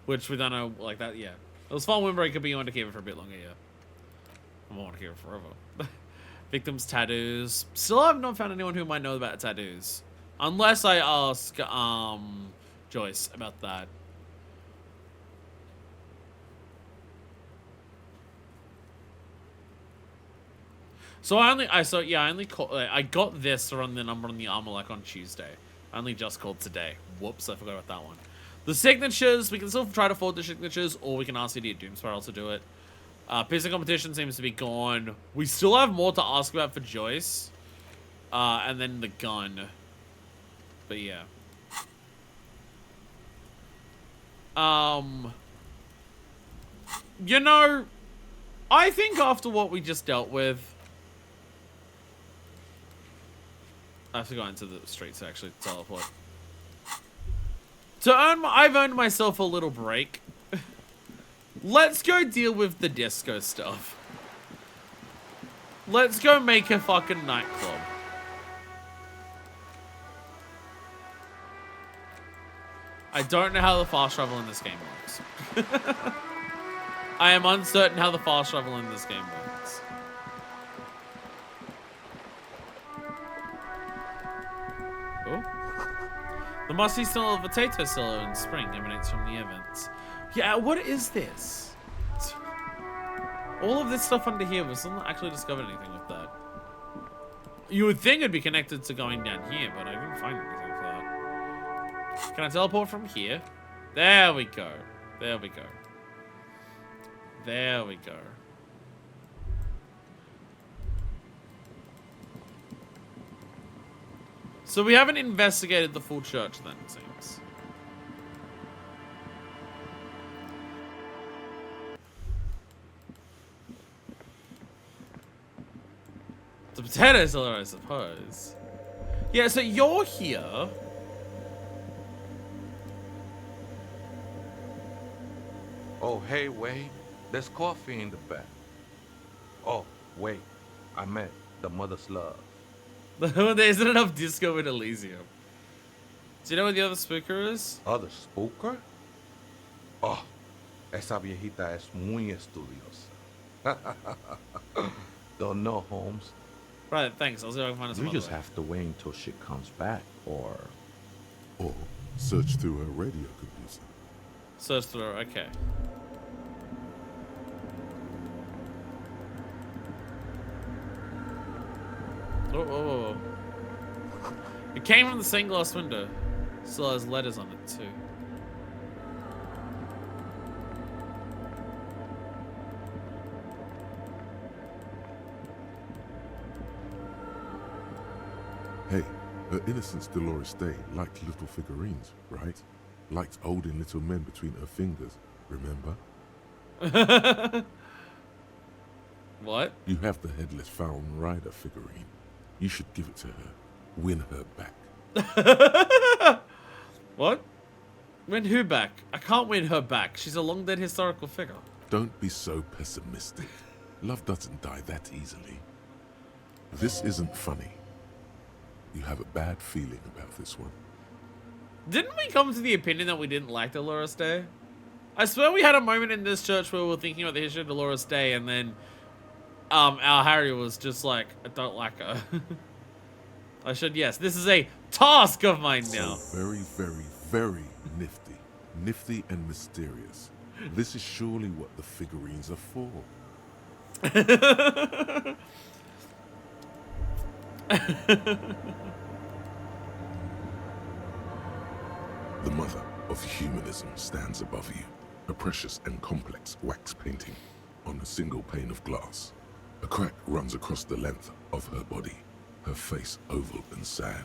Which we don't know, like that, yeah. It was fun windbreaker, but you want to keep it for a bit longer, yeah. I want to keep it forever. Victims' tattoos. Still have not found anyone who might know about tattoos. Unless I ask, Joyce about that. So I got this to run the number on the armor like on Tuesday. I only just called today. Whoops, I forgot about that one. The signatures, we can still try to forward the signatures, or we can ask Idiot Doom Spiral to do it. Piercing competition seems to be gone. We still have more to ask about for Joyce. And then the gun. But yeah. You know, I think after what we just dealt with, I have to go into the streets to actually teleport. I've earned myself a little break. Let's go deal with the disco stuff. Let's go make a fucking nightclub. I don't know how the fast travel in this game works. I am uncertain how the fast travel in this game works. Oh. The musty smell of potato silo in spring emanates from the events. Yeah, what is this? All of this stuff under here, we still not actually discovered anything with that. You would think it'd be connected to going down here, but I didn't find anything for that. Can I teleport from here? There we go. There we go. There we go. So we haven't investigated the full church then, it seems. The potato seller, I suppose. Yeah, so you're here. Oh, hey, wait. There's coffee in the back. Oh, wait. I meant the mother's love. There isn't enough disco in Elysium. Do you know what the other spooker is? ¿Other spooker? Oh, esa viejita es muy estudiosa. Don't know, Holmes. Right, thanks. I'll see if I can find some You other just way. have to wait until she comes back, or search through her radio computer. Search through, okay. Oh. It came from the stained glass window. Still has letters on it, too. Hey, her Innocence Dolores Day liked little figurines, right? Liked holding little men between her fingers, remember? What? You have the Headless Found Rider figurine. You should give it to her. Win her back. What? Win who back? I can't win her back. She's a long dead historical figure. Don't be so pessimistic. Love doesn't die that easily. This isn't funny. You have a bad feeling about this one. Didn't we come to the opinion that we didn't like Dolores Day? I swear we had a moment in this church where we were thinking about the history of Dolores Day, and then our Harry was just like, I don't like her. Yes, this is a task of mine now. So very, very, very nifty. Nifty and mysterious. This is surely what the figurines are for. The mother of humanism stands above you, a precious and complex wax painting. on a single pane of glass. A crack runs across the length of her body, her face oval and sad.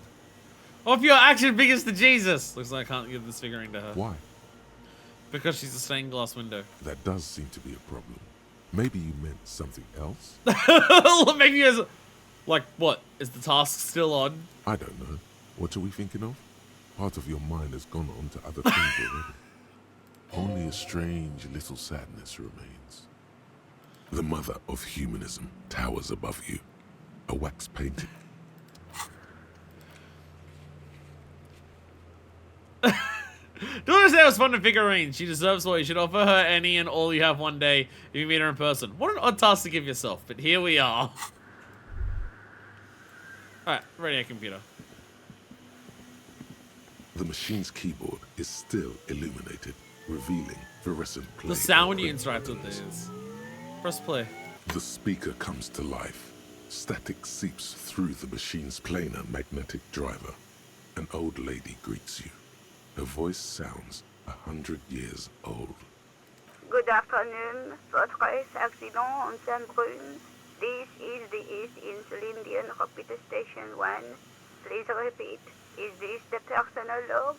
Off your action figures to Jesus! Looks like I can't give this figurine to her. Why? Because she's a stained glass window. That does seem to be a problem. Maybe you meant something else? Maybe it's... Like, what? Is the task still on? I don't know. What are we thinking of? Part of your mind has gone on to other things already. Only a strange little sadness remains. The mother of humanism towers above you. A wax painting. Don't understand what's fun to figurine. She deserves all. You should offer her any and all you have one day if you meet her in person. What an odd task to give yourself, but here we are. Alright, radio computer. The machine's keyboard is still illuminated, revealing fluorescent play. The sound when you interact with these. Press play. The speaker comes to life. Static seeps through the machine's planar magnetic driver. An old lady greets you. Her voice sounds 100 years old. Good afternoon. Votre accident on Saint-Brune. This is the East Insulindian Repeater Station 1. Please repeat. Is this the personal log?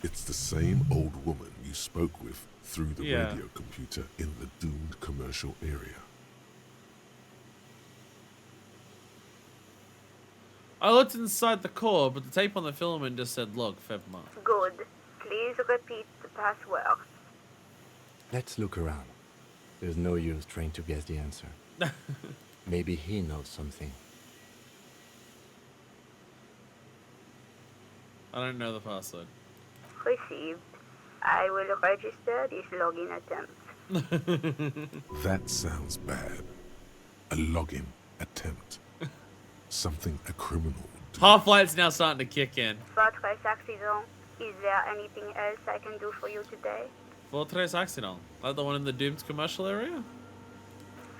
It's the same old woman you spoke with through the Yeah. radio computer in the doomed commercial area. I looked inside the core, but the tape on the filament just said log Feb March. Good. Please repeat the password. Let's look around. There's no use trying to guess the answer. Maybe he knows something. I don't know the password. Received. I will register this login attempt. That sounds bad. A login attempt. Something a criminal would do. Half-Light's now starting to kick in. Votre accident. Is there anything else I can do for you today? Fortress Accident. Like the one in the doomed commercial area?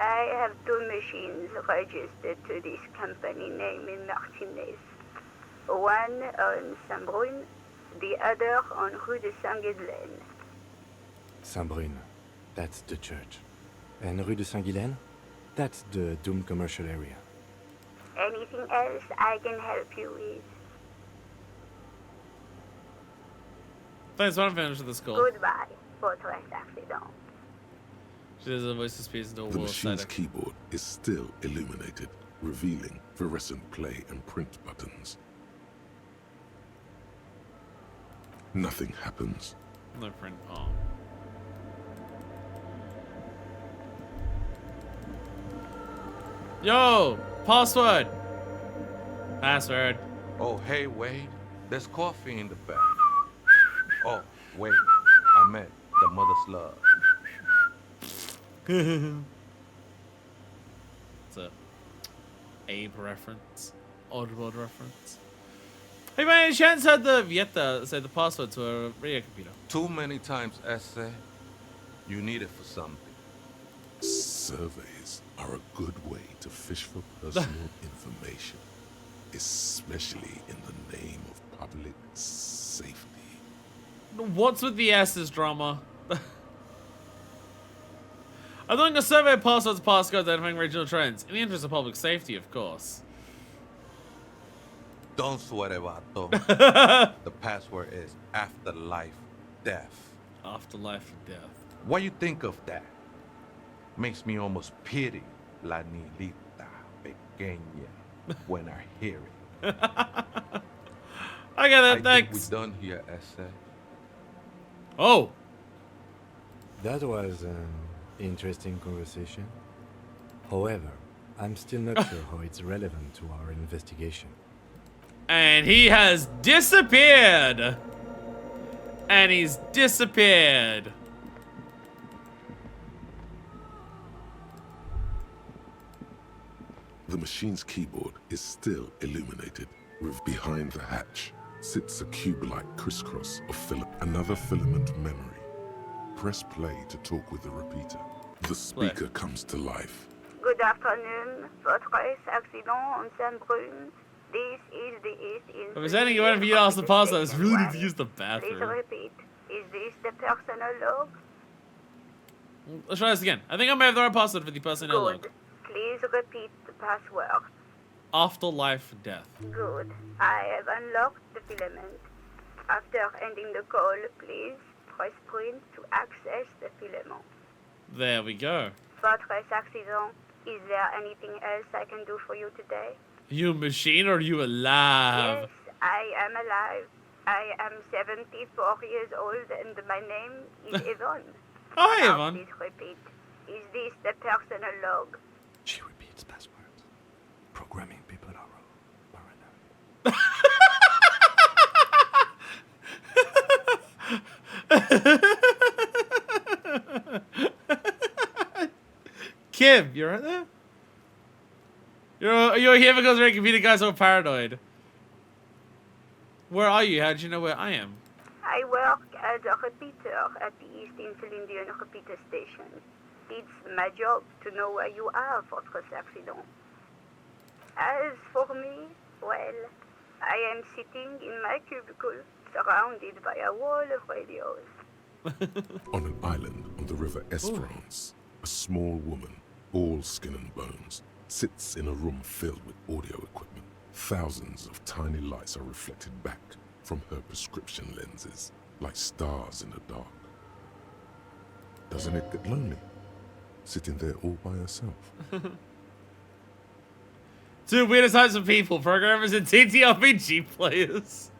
I have 2 machines registered to this company name in Martinez. One on Saint-Brune, the other on Rue de Saint-Ghislaine. Saint-Brune, that's the church. And Rue de Saint-Ghislaine, that's the doomed commercial area. Anything else I can help you with? Thanks for finishing this call. Goodbye, Votre accident. She does a voice to into a The wall machine's static. keyboard is still illuminated, revealing fluorescent play and print buttons. Nothing happens. No print. Oh. Yo! Password! Password. Oh, hey, Wade. There's coffee in the back. Oh, wait. I meant the mother's love. It's a Abe reference. Oddworld reference. Hey, by any chance had the Vieta say the password to a radio computer? Too many times, essay. You need it for something. Surveys are a good way to fish for personal information, especially in the name of public safety. What's with the S's, drama? I'm doing a survey of passwords, passcodes, identifying regional trends. In the interest of public safety, of course. Don't sweat it, vato. The password is afterlife death. Afterlife of death. What you think of that? Makes me almost pity la niñita pequeña when I hear it. I get I it, thanks. think we're done here, essay. Oh! That was an interesting conversation. However, I'm still not sure how it's relevant to our investigation. And he has disappeared! And he's disappeared. The machine's keyboard is still illuminated. Behind the hatch sits a cube-like crisscross of another filament memory. Press play to talk with the repeater. The speaker comes to life. Good afternoon. Votre accident on Saint-Brune. This is the East If there's anything you want for you to ask the password, it's really need to use the Please bathroom. repeat. Is this the personal log? Let's try this again. I think I may have the right password for the personnel log. Good. Please repeat the password. Afterlife death. Good. I have unlocked the filament. After ending the call, please press print to access the filament. There we go. Fortress Accident, is there anything else I can do for you today? You machine or you alive? Yes, I am alive. I am 74 years old and my name is Yvonne. Hi, Now Yvonne. please repeat. Is this the personal log? She repeats passwords. Programming people are Kim, you right there? You're here because your computer guys are paranoid. Where are you? How did you know where I am? I work as a repeater at the East Insulindian repeater station. It's my job to know where you are, Fortress Accident. As for me, well, I am sitting in my cubicle, surrounded by a wall of radios. On an island on the river Esperance, a small woman, all skin and bones, sits in a room filled with audio equipment. Thousands of tiny lights are reflected back from her prescription lenses, like stars in the dark. Doesn't it get lonely, sitting there all by herself? Two weirdest types of people, programmers and TTRPG players.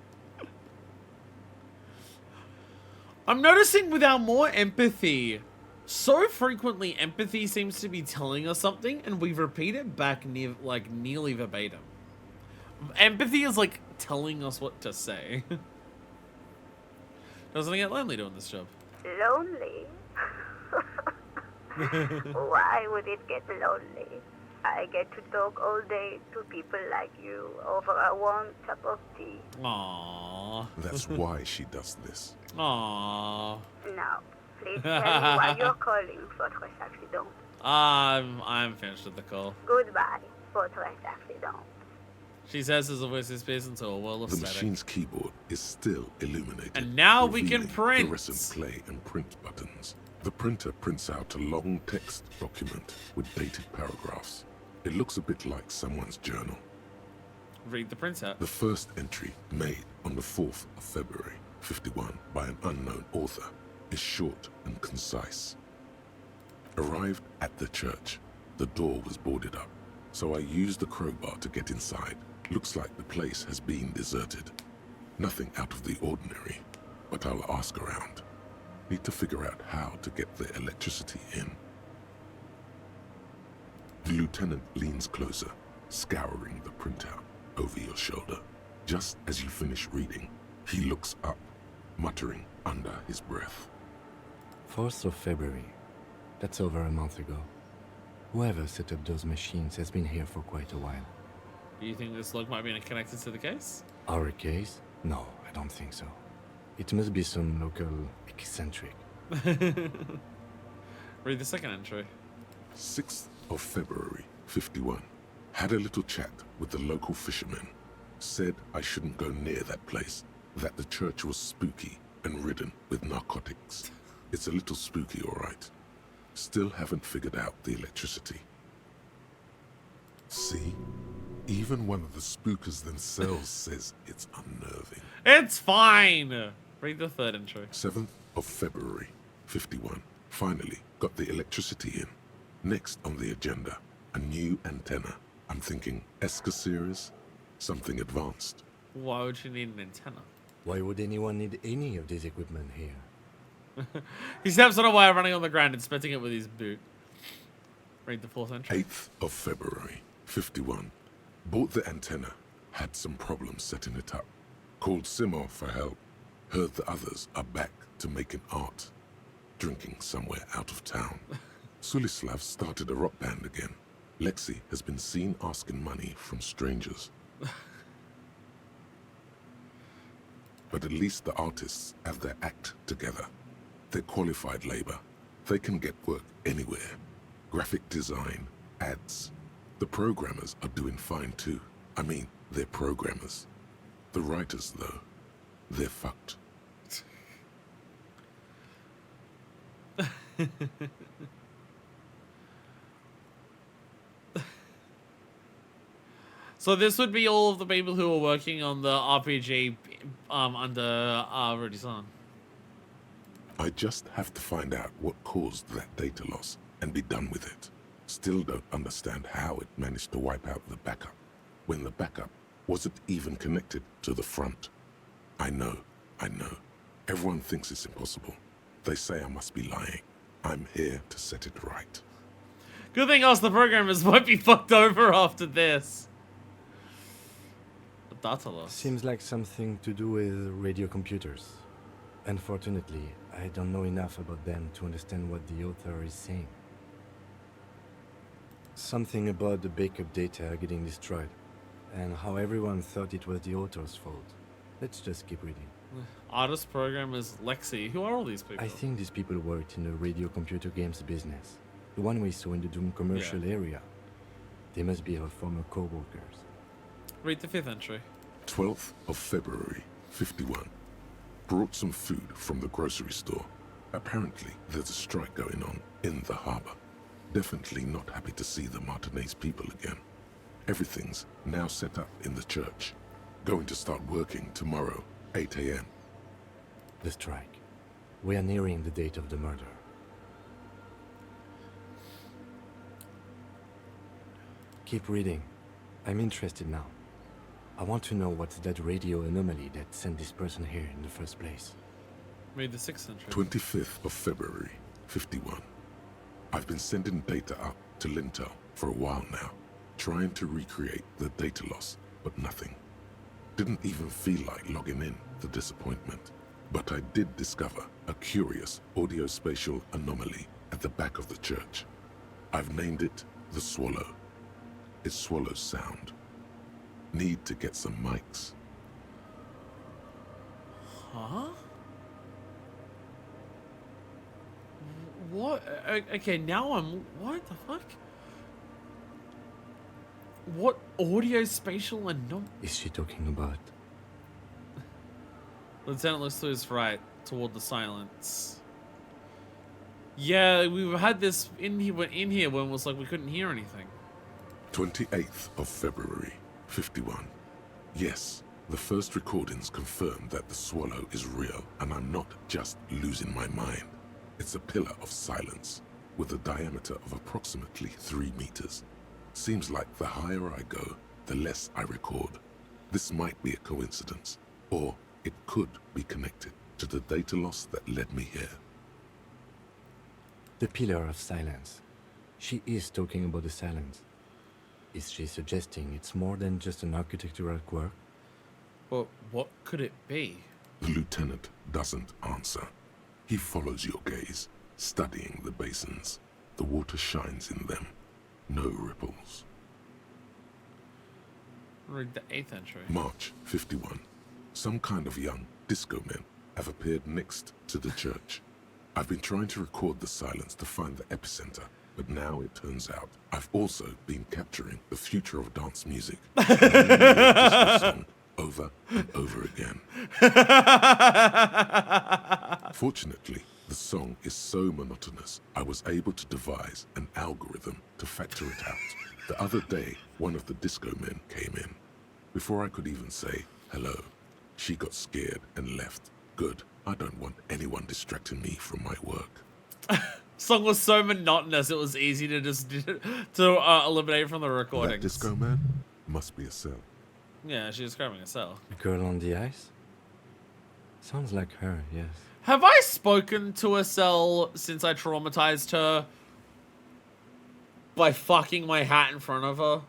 I'm noticing with our more empathy, so frequently empathy seems to be telling us something and we repeat it back nearly verbatim. Empathy is like telling us what to say. Doesn't it get lonely doing this job? Lonely? Why would it get lonely? I get to talk all day to people like you over a warm cup of tea. Aww. That's why she does this. Aww. Now, please tell me why you're calling Fortress Accident. I'm finished with the call. Goodbye, Fortress Accident. She says as a voice is pierced into a world of The static. machine's keyboard is still illuminated. And now we can revealing print. fluorescent play and print buttons. The printer prints out a long text document with dated paragraphs. It looks a bit like someone's journal. Read the printout. The first entry, made on the 4th of February, 51, by an unknown author, is short and concise. Arrived at the church, the door was boarded up, so I used the crowbar to get inside. Looks like the place has been deserted. Nothing out of the ordinary, but I'll ask around. Need to figure out how to get the electricity in. The lieutenant leans closer, scouring the printout over your shoulder. Just as you finish reading, he looks up, muttering under his breath. 4th of February. That's over a month ago. Whoever set up those machines has been here for quite a while. Do you think this log might be connected to the case? Our case? No, I don't think so. It must be some local eccentric. Read the second entry. 6th of February, 51. Had a little chat with the local fishermen. Said I shouldn't go near that place, that the church was spooky and ridden with narcotics. It's a little spooky, all right. Still haven't figured out the electricity. See? Even one of the spookers themselves says it's unnerving. It's fine! Read the third entry. 7th of February, 51. Finally got the electricity in. Next on the agenda, a new antenna. I'm thinking ESCA series, something advanced. Why would you need an antenna? Why would anyone need any of this equipment here? He steps on a wire running on the ground, inspecting it with his boot. Read the fourth entry. 8th of February, 51. Bought the antenna, had some problems setting it up. Called Simo for help. Heard the others are back to making art. Drinking somewhere out of town. Sulislav started a rock band again. Lexi has been seen asking money from strangers. But at least the artists have their act together. They're qualified labor. They can get work anywhere. Graphic design, ads. The programmers are doing fine too. I mean, they're programmers. The writers, though, they're fucked. So this would be all of the people who are working on the RPG under Rudy-san. I just have to find out what caused that data loss and be done with it. Still don't understand how it managed to wipe out the backup, when the backup wasn't even connected to the front. I know. Everyone thinks it's impossible. They say I must be lying. I'm here to set it right. Good thing us, the programmers, might be fucked over after this. Data loss. Seems like something to do with radio computers. Unfortunately, I don't know enough about them to understand what the author is saying. Something about the backup data getting destroyed, and how everyone thought it was the author's fault. Let's just keep reading. Artist, programmers, Lexi. Who are all these people? I think these people worked in the radio computer games business. The one we saw in the Doom commercial area. They must be our former co-workers. Read the 5th entry. 12th of February, 51. Brought some food from the grocery store. Apparently, there's a strike going on in the harbor. Definitely not happy to see the Martinez people again. Everything's now set up in the church. Going to start working tomorrow, 8 a.m. The strike. We are nearing the date of the murder. Keep reading. I'm interested now. I want to know what's that radio anomaly that sent this person here in the first place. Read the 6th entry. 25th of February, 51. I've been sending data up to Lintel for a while now, trying to recreate the data loss, but nothing. Didn't even feel like logging in, the disappointment. But I did discover a curious audio-spatial anomaly at the back of the church. I've named it the Swallow. It swallows sound. Need to get some mics. Huh? What? Okay, now I'm... What the fuck? What audio spatial anomaly? Is she talking about? Lieutenant looks to his right, toward the silence. Yeah, we've had this in here when it was like we couldn't hear anything. 28th of February, 51. Yes, the first recordings confirm that the Swallow is real, and I'm not just losing my mind. It's a pillar of silence, with a diameter of approximately 3 meters. Seems like the higher I go, the less I record. This might be a coincidence, or it could be connected to the data loss that led me here. The pillar of silence. She is talking about the silence. Is she suggesting it's more than just an architectural quirk? But what could it be? The lieutenant doesn't answer. He follows your gaze, studying the basins. The water shines in them. No ripples. Read the 8th entry. March 51. Some kind of young disco men have appeared next to the church. I've been trying to record the silence to find the epicenter, but now it turns out I've also been capturing the future of dance music. Song over and over again. Fortunately, the song is so monotonous, I was able to devise an algorithm to factor it out. The other day, one of the disco men came in. Before I could even say hello, she got scared and left. Good. I don't want anyone distracting me from my work. Song was so monotonous, it was easy to just eliminate from the recordings. That disco man must be a cell. Yeah, she was grabbing a cell. The girl on the ice? Sounds like her, yes. Have I spoken to a cell since I traumatized her by fucking my hat in front of her?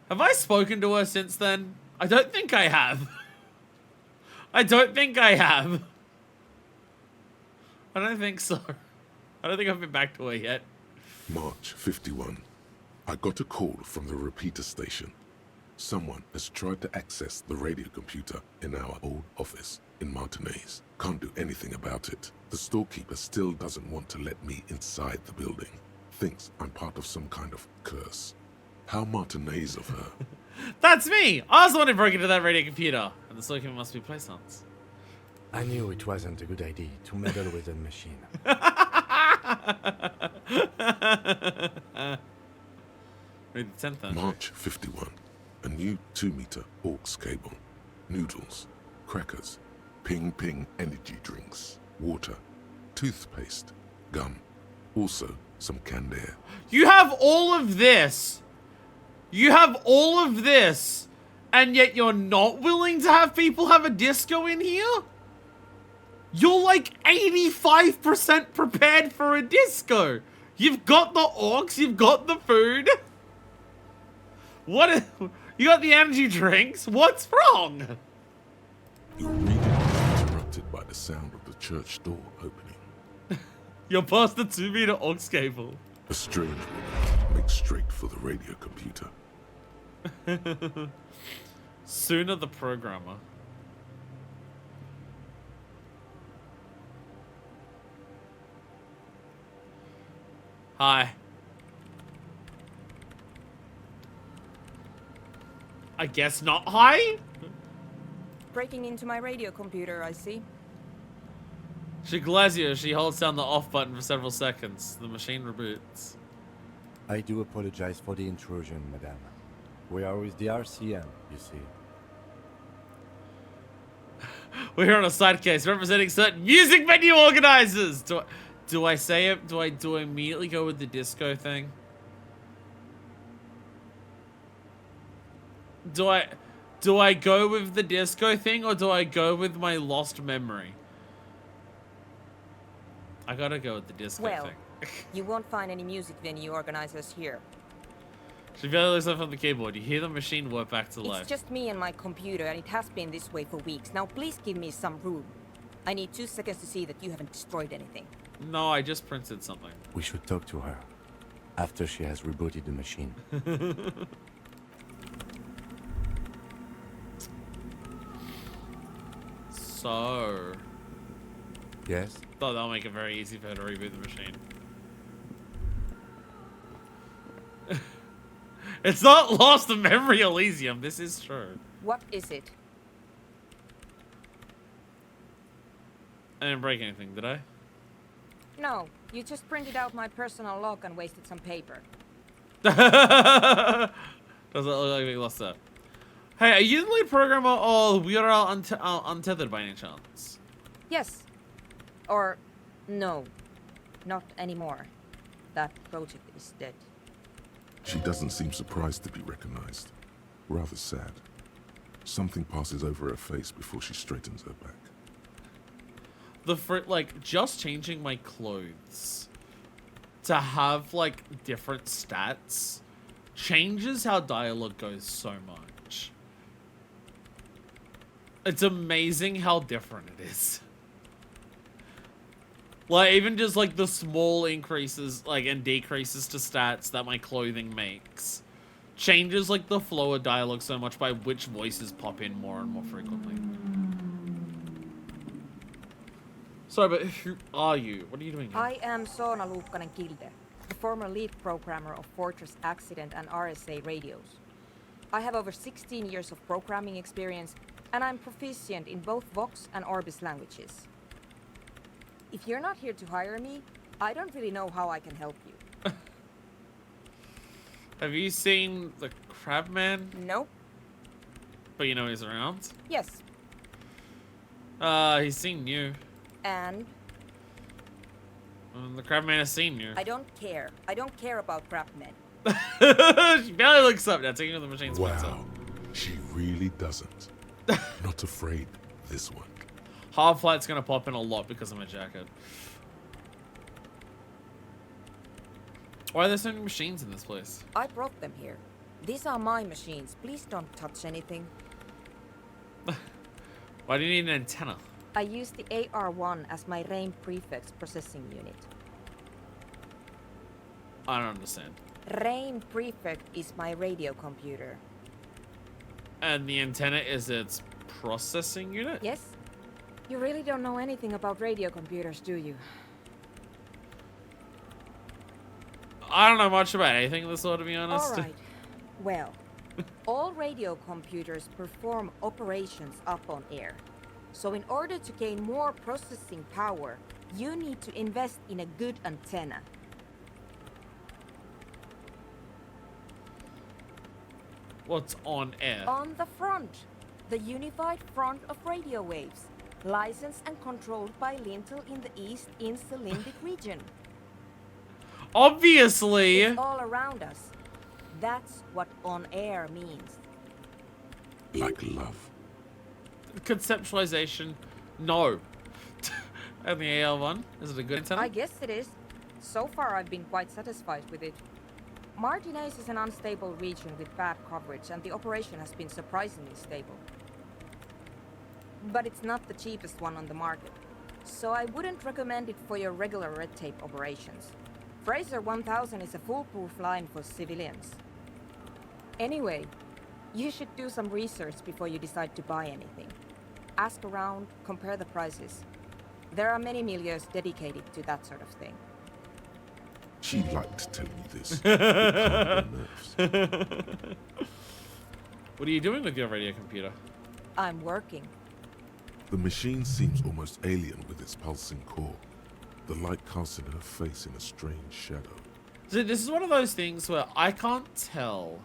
Have I spoken to her since then? I don't think I have. I don't think I have. I don't think so. I don't think I've been back to her yet. March 51. I got a call from the repeater station. Someone has tried to access the radio computer in our old office in Martinez. Can't do anything about it. The storekeeper still doesn't want to let me inside the building. Thinks I'm part of some kind of curse. How Martinez of her. That's me! I was the one who broke into that radio computer. And the storekeeper must be Playsons. I knew it wasn't a good idea to meddle with the machine. Read the 10th then. March 51. A new 2-meter aux cable. Noodles, crackers, ping energy drinks, water, toothpaste, gum. Also, some canned air. You have all of this. You have all of this. And yet you're not willing to have people have a disco in here? You're like 85% prepared for a disco. You've got the orcs, you've got the food. You got the energy drinks? What's wrong? Your reading is interrupted by the sound of the church door opening. You're past the 2-meter aux cable. A strange woman makes straight for the radio computer. Sooner the programmer. Hi. I guess not hi? Breaking into my radio computer, I see. She glares you as she holds down the off button for several seconds. The machine reboots. I do apologize for the intrusion, madame. We are with the RCM, you see. We're here on a side case representing certain music venue organizers. Do I say it? Do I immediately go with the disco thing? Do I go with the disco thing or do I go with my lost memory? I gotta go with the disco thing. You won't find any music venue organizers here. She barely looks up from the keyboard. You hear the machine work back to life. It's just me and my computer, and it has been this way for weeks. Now please give me some room. I need 2 seconds to see that you haven't destroyed anything. No, I just printed something. We should talk to her after she has rebooted the machine. So... Yes? Thought that'll make it very easy for her to reboot the machine. It's not lost the memory Elysium, this is true. What is it? I didn't break anything, did I? No, you just printed out my personal log and wasted some paper. Doesn't look like we lost that. Hey, are you the lead programmer or we are all untethered by any chance? Yes. Or, no. Not anymore. That project is dead. She doesn't seem surprised to be recognized. Rather sad. Something passes over her face before she straightens her back. Just changing my clothes to have, different stats changes how dialogue goes so much. It's amazing how different it is. Even just, the small increases, and decreases to stats that my clothing makes changes, the flow of dialogue so much by which voices pop in more and more frequently. Sorry, but who are you? What are you doing here? I am Soona Luukkanen-Kilde, the former lead programmer of Fortress Accident and RSA radios. I have over 16 years of programming experience, and I'm proficient in both Vox and Orbis languages. If you're not here to hire me, I don't really know how I can help you. Have you seen the Crabman? Nope. But you know he's around? Yes. He's seen you. And? The Crabman has seen you. I don't care. I don't care about Crabmen. She barely looks up now, taking the machine's points up. Wow, she really doesn't. Not afraid, this one. Half-Light's gonna pop in a lot because of my jacket. Why are there so many machines in this place? I brought them here. These are my machines. Please don't touch anything. Why do you need an antenna? I use the AR-1 as my RAIN prefix processing unit. I don't understand. RAIN prefect is my radio computer. And the antenna is its processing unit? Yes. You really don't know anything about radio computers, do you? I don't know much about anything of the sort, to be honest. All right. Well, all radio computers perform operations up on air. So in order to gain more processing power, you need to invest in a good antenna. What's on air? On the front, the unified front of radio waves, licensed and controlled by Lintel in the east in Celindic region. Obviously! It's all around us. That's what on air means. Like love. Conceptualization, no. And the AL1, is it a good antenna? I guess it is. So far I've been quite satisfied with it. Martinez is an unstable region with bad coverage and the operation has been surprisingly stable. But it's not the cheapest one on the market, so I wouldn't recommend it for your regular red tape operations. Fraser 1000 is a foolproof line for civilians. Anyway, you should do some research before you decide to buy anything. Ask around, compare the prices. There are many milieus dedicated to that sort of thing. She liked telling me this. It calmed her nerves. What are you doing with your radio computer? I'm working. The machine seems almost alien with its pulsing core. The light casting her face in a strange shadow. So this is one of those things where I can't tell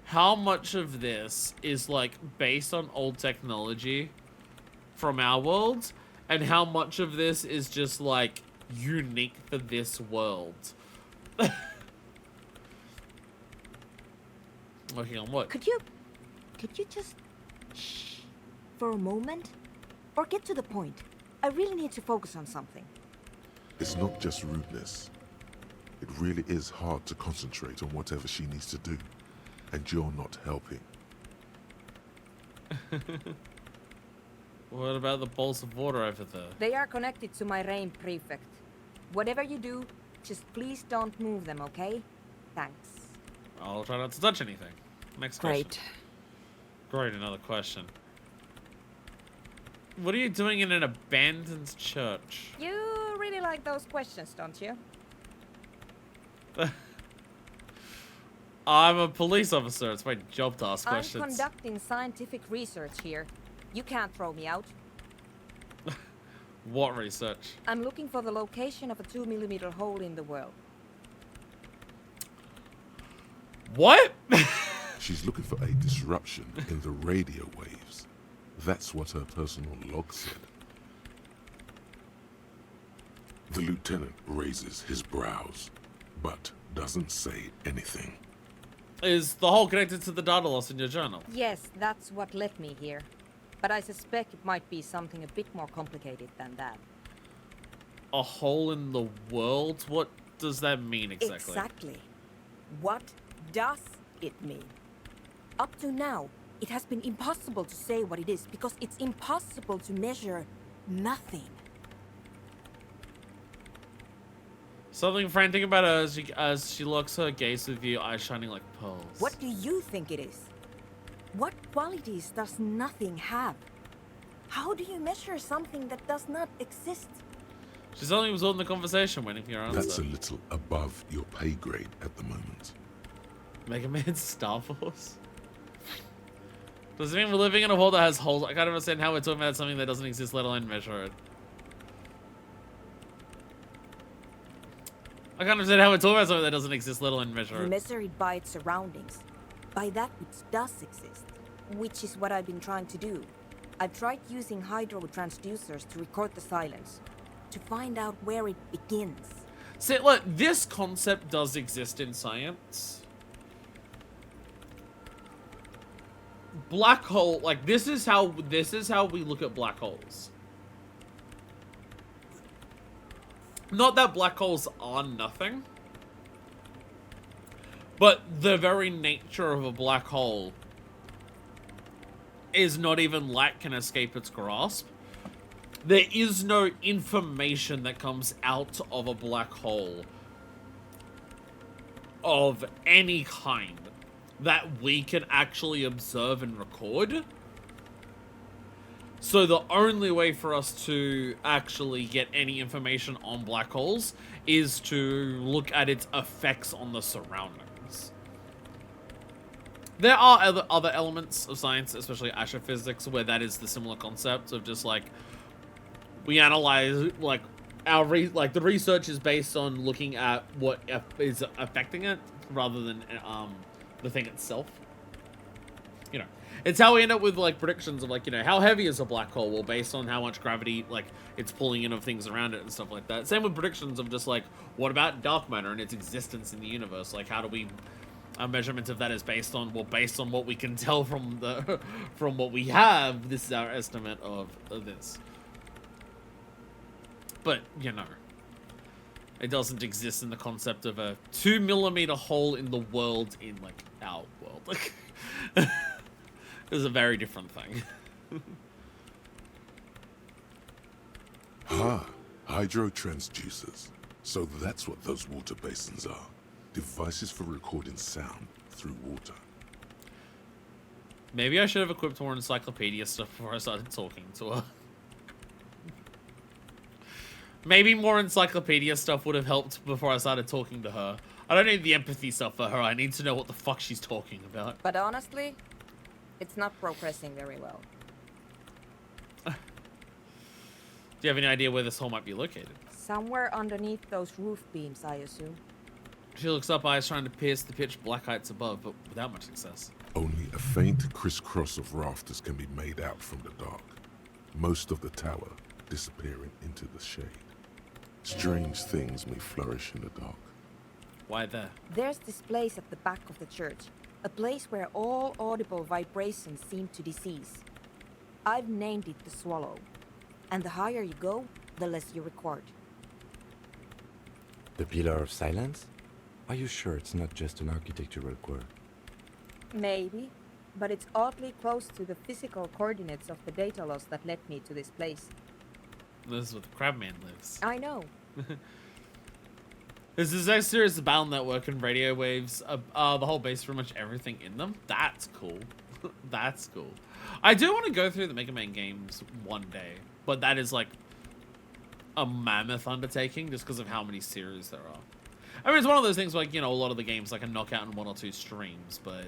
how much of this is like based on old technology from our world and how much of this is just like unique for this world. Working on what? Could you just shh for a moment? Or get to the point. I really need to focus on something. It's not just rudeness. It really is hard to concentrate on whatever she needs to do. And you're not helping. What about the bowls of water over there? They are connected to my rain prefect. Whatever you do, just please don't move them, okay? Thanks. I'll try not to touch anything. Next question. Great, another question. What are you doing in an abandoned church? You really like those questions, don't you? I'm a police officer. It's my job to ask questions. I'm conducting scientific research here. You can't throw me out. What research? I'm looking for the location of a 2mm hole in the world. What? She's looking for a disruption in the radio waves. That's what her personal log said. The lieutenant raises his brows, but doesn't say anything. Is the hole connected to the data loss in your journal? Yes, that's what led me here. But I suspect it might be something a bit more complicated than that. A hole in the world? What does that mean exactly? Exactly. What does it mean? Up to now, it has been impossible to say what it is because it's impossible to measure nothing. Something frantic about her as she locks her gaze with you, eyes shining like pearls. What do you think it is? What qualities does nothing have? How do you measure something that does not exist? She's only absorbing the conversation, waiting for your answer. That's a little above your pay grade at the moment. Mega Man Star Force? Does it mean we're living in a world that has holes? I can't understand how we're talking about something that doesn't exist, let alone measure it. I can't understand how we're talking about something that doesn't exist, let alone measure You it. measure it by its surroundings, by that which does exist, which is what I've been trying to do. I've tried using hydro transducers to record the silence, to find out where it begins. See, look, this concept does exist in science. Black hole, like this is how we look at black holes. Not that black holes are nothing, but the very nature of a black hole is not even light can escape its grasp. There is no information that comes out of a black hole of any kind that we can actually observe and record. So the only way for us to actually get any information on black holes is to look at its effects on the surroundings. There are other elements of science, especially astrophysics, where that is the similar concept of just like we analyze like the research is based on looking at what is affecting it rather than the thing itself. You know, it's how we end up with like predictions of like, you know, how heavy is a black hole? Well, based on how much gravity like it's pulling in of things around it and stuff like that. Same with predictions of just like, what about dark matter and its existence in the universe? Like, how do we our measurement of that is based on what we can tell from the from what we have. This is our estimate of this. But, you know, it doesn't exist in the concept of a 2mm hole in the world in, like, our world. Like, it's a very different thing. Hydrotransducers. So that's what those water basins are. Devices for recording sound through water. Maybe I should have equipped more encyclopedia stuff before I started talking to her. Maybe more encyclopedia stuff would have helped before I started talking to her. I don't need the empathy stuff for her. I need to know what the fuck she's talking about. But honestly, it's not progressing very well. Do you have any idea where this hole might be located? Somewhere underneath those roof beams, I assume. She looks up, eyes trying to pierce the pitch black heights above, but without much success. Only a faint crisscross of rafters can be made out from the dark. Most of the tower disappearing into the shade. Strange things may flourish in the dark. Why there? There's this place at the back of the church. A place where all audible vibrations seem to decease. I've named it the Swallow. And the higher you go, the less you record. The Pillar of Silence? Are you sure it's not just an architectural quirk? Maybe, but it's oddly close to the physical coordinates of the data loss that led me to this place. This is where the Crabman lives. I know. This is a serious battle network and radio waves. The whole base, pretty much everything in them. That's cool. That's cool. I do want to go through the Mega Man games one day, but that is like a mammoth undertaking just because of how many series there are. I mean, it's one of those things like, you know, a lot of the games like a knockout in 1 or 2 streams, but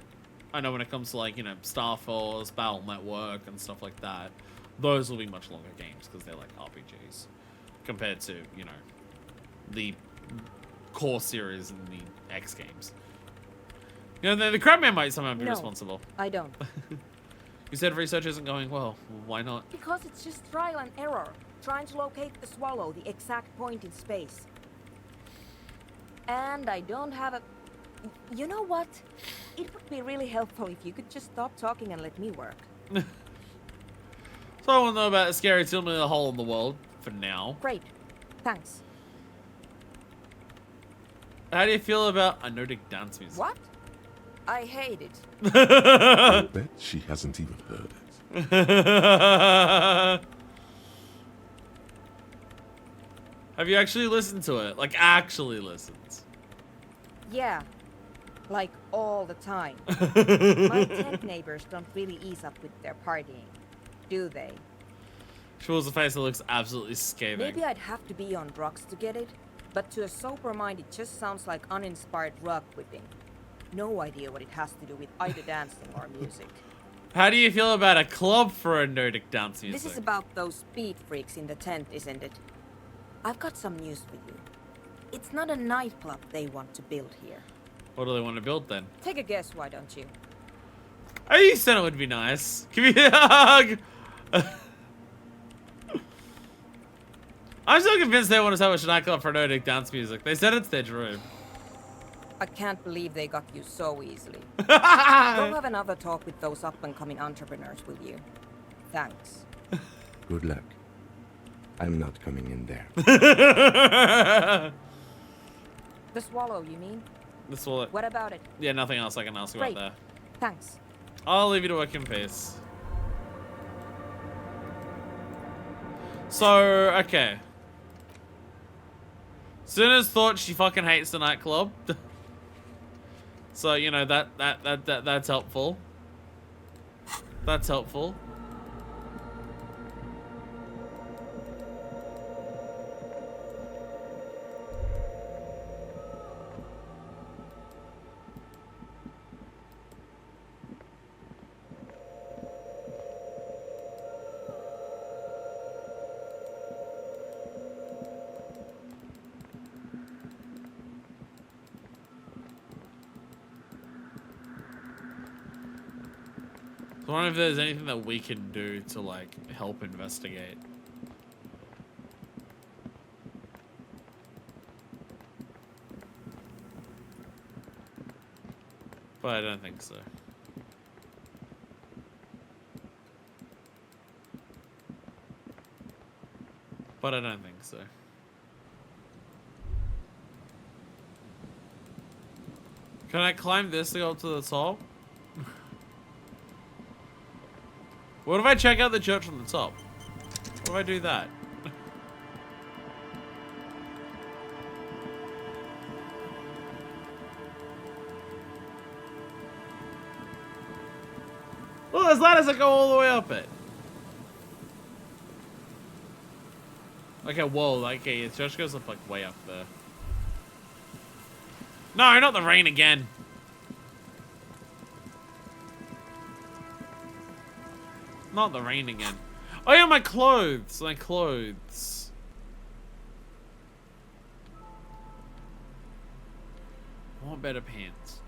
I know when it comes to like, you know, Star Force, Battle Network, and stuff like that, those will be much longer games because they're like RPGs compared to, you know, the core series and the X games. You know, the Crabman might somehow be responsible. I don't. You said research isn't going well. Why not? Because it's just trial and error. Trying to locate the Swallow, the exact point in space. And I don't have a... You know what? It would be really helpful if you could just stop talking and let me work. So I want to know about a scary 2mm hole in the world, for now. Great. Thanks. How do you feel about a Nordic dance music? What? I hate it. I bet she hasn't even heard it. Have you actually listened to it? Like, actually listened? Yeah. Like, all the time. My tent neighbors don't really ease up with their partying, do they? She pulls a face that looks absolutely scathing. Maybe I'd have to be on drugs to get it, but to a sober mind it just sounds like uninspired rug whipping. No idea what it has to do with either dancing or music. How do you feel about a club for a Nordic dance music? This is about those speed freaks in the tent, isn't it? I've got some news for you. It's not a nightclub they want to build here. What do they want to build then? Take a guess, why don't you? Oh, you said it would be nice. Give me a hug! I'm still convinced they want to establish a nightclub for Nordic dance music. They said it's their dream. I can't believe they got you so easily. Go have another talk with those up-and-coming entrepreneurs, will you? Thanks. Good luck. I'm not coming in there. The Swallow, you mean? The Swallow. What about it? Yeah, nothing else I can ask about there. Thanks. I'll leave you to work in peace. So, okay. Suna's thought she fucking hates the nightclub. So, you know, that's helpful. That's helpful. I wonder if there's anything that we can do to, like, help investigate. But I don't think so. But I don't think so. Can I climb this to go up to the top? What if I check out the church from the top? What if I do that? Well, there's ladders that go all the way up it. Okay, whoa, okay, the church goes up like way up there. No, not the rain again. Not the rain again. Oh yeah, my clothes. My clothes. I want better pants.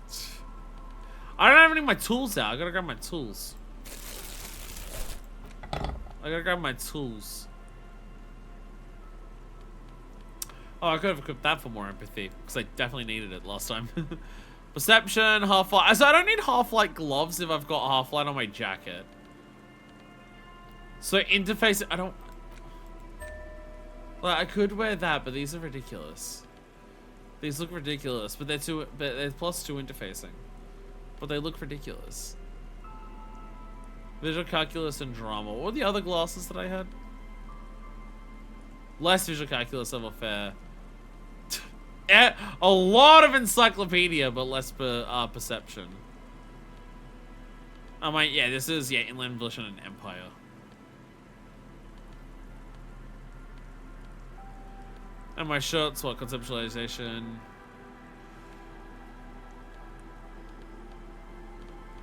I don't have any of my tools out. I gotta grab my tools. I gotta grab my tools. Oh, I could have equipped that for more empathy, because I definitely needed it last time. Perception, half-light. So I don't need half-light gloves if I've got half-light on my jacket. So interface, I don't... Like, I could wear that, but these are ridiculous. These look ridiculous, but they're +2 interfacing. But they look ridiculous. Visual calculus and drama. What were the other glasses that I had? Less visual calculus, level fair. A lot of encyclopedia, but less perception. I might, yeah, this is, yeah, Inland Volition and Empire. And my shirts, what, conceptualization.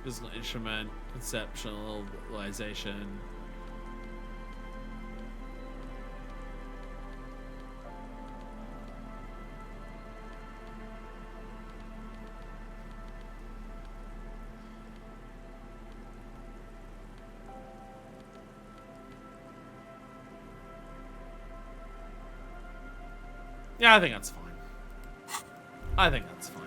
Physical instrument, conceptualization. Yeah, I think that's fine. I think that's fine.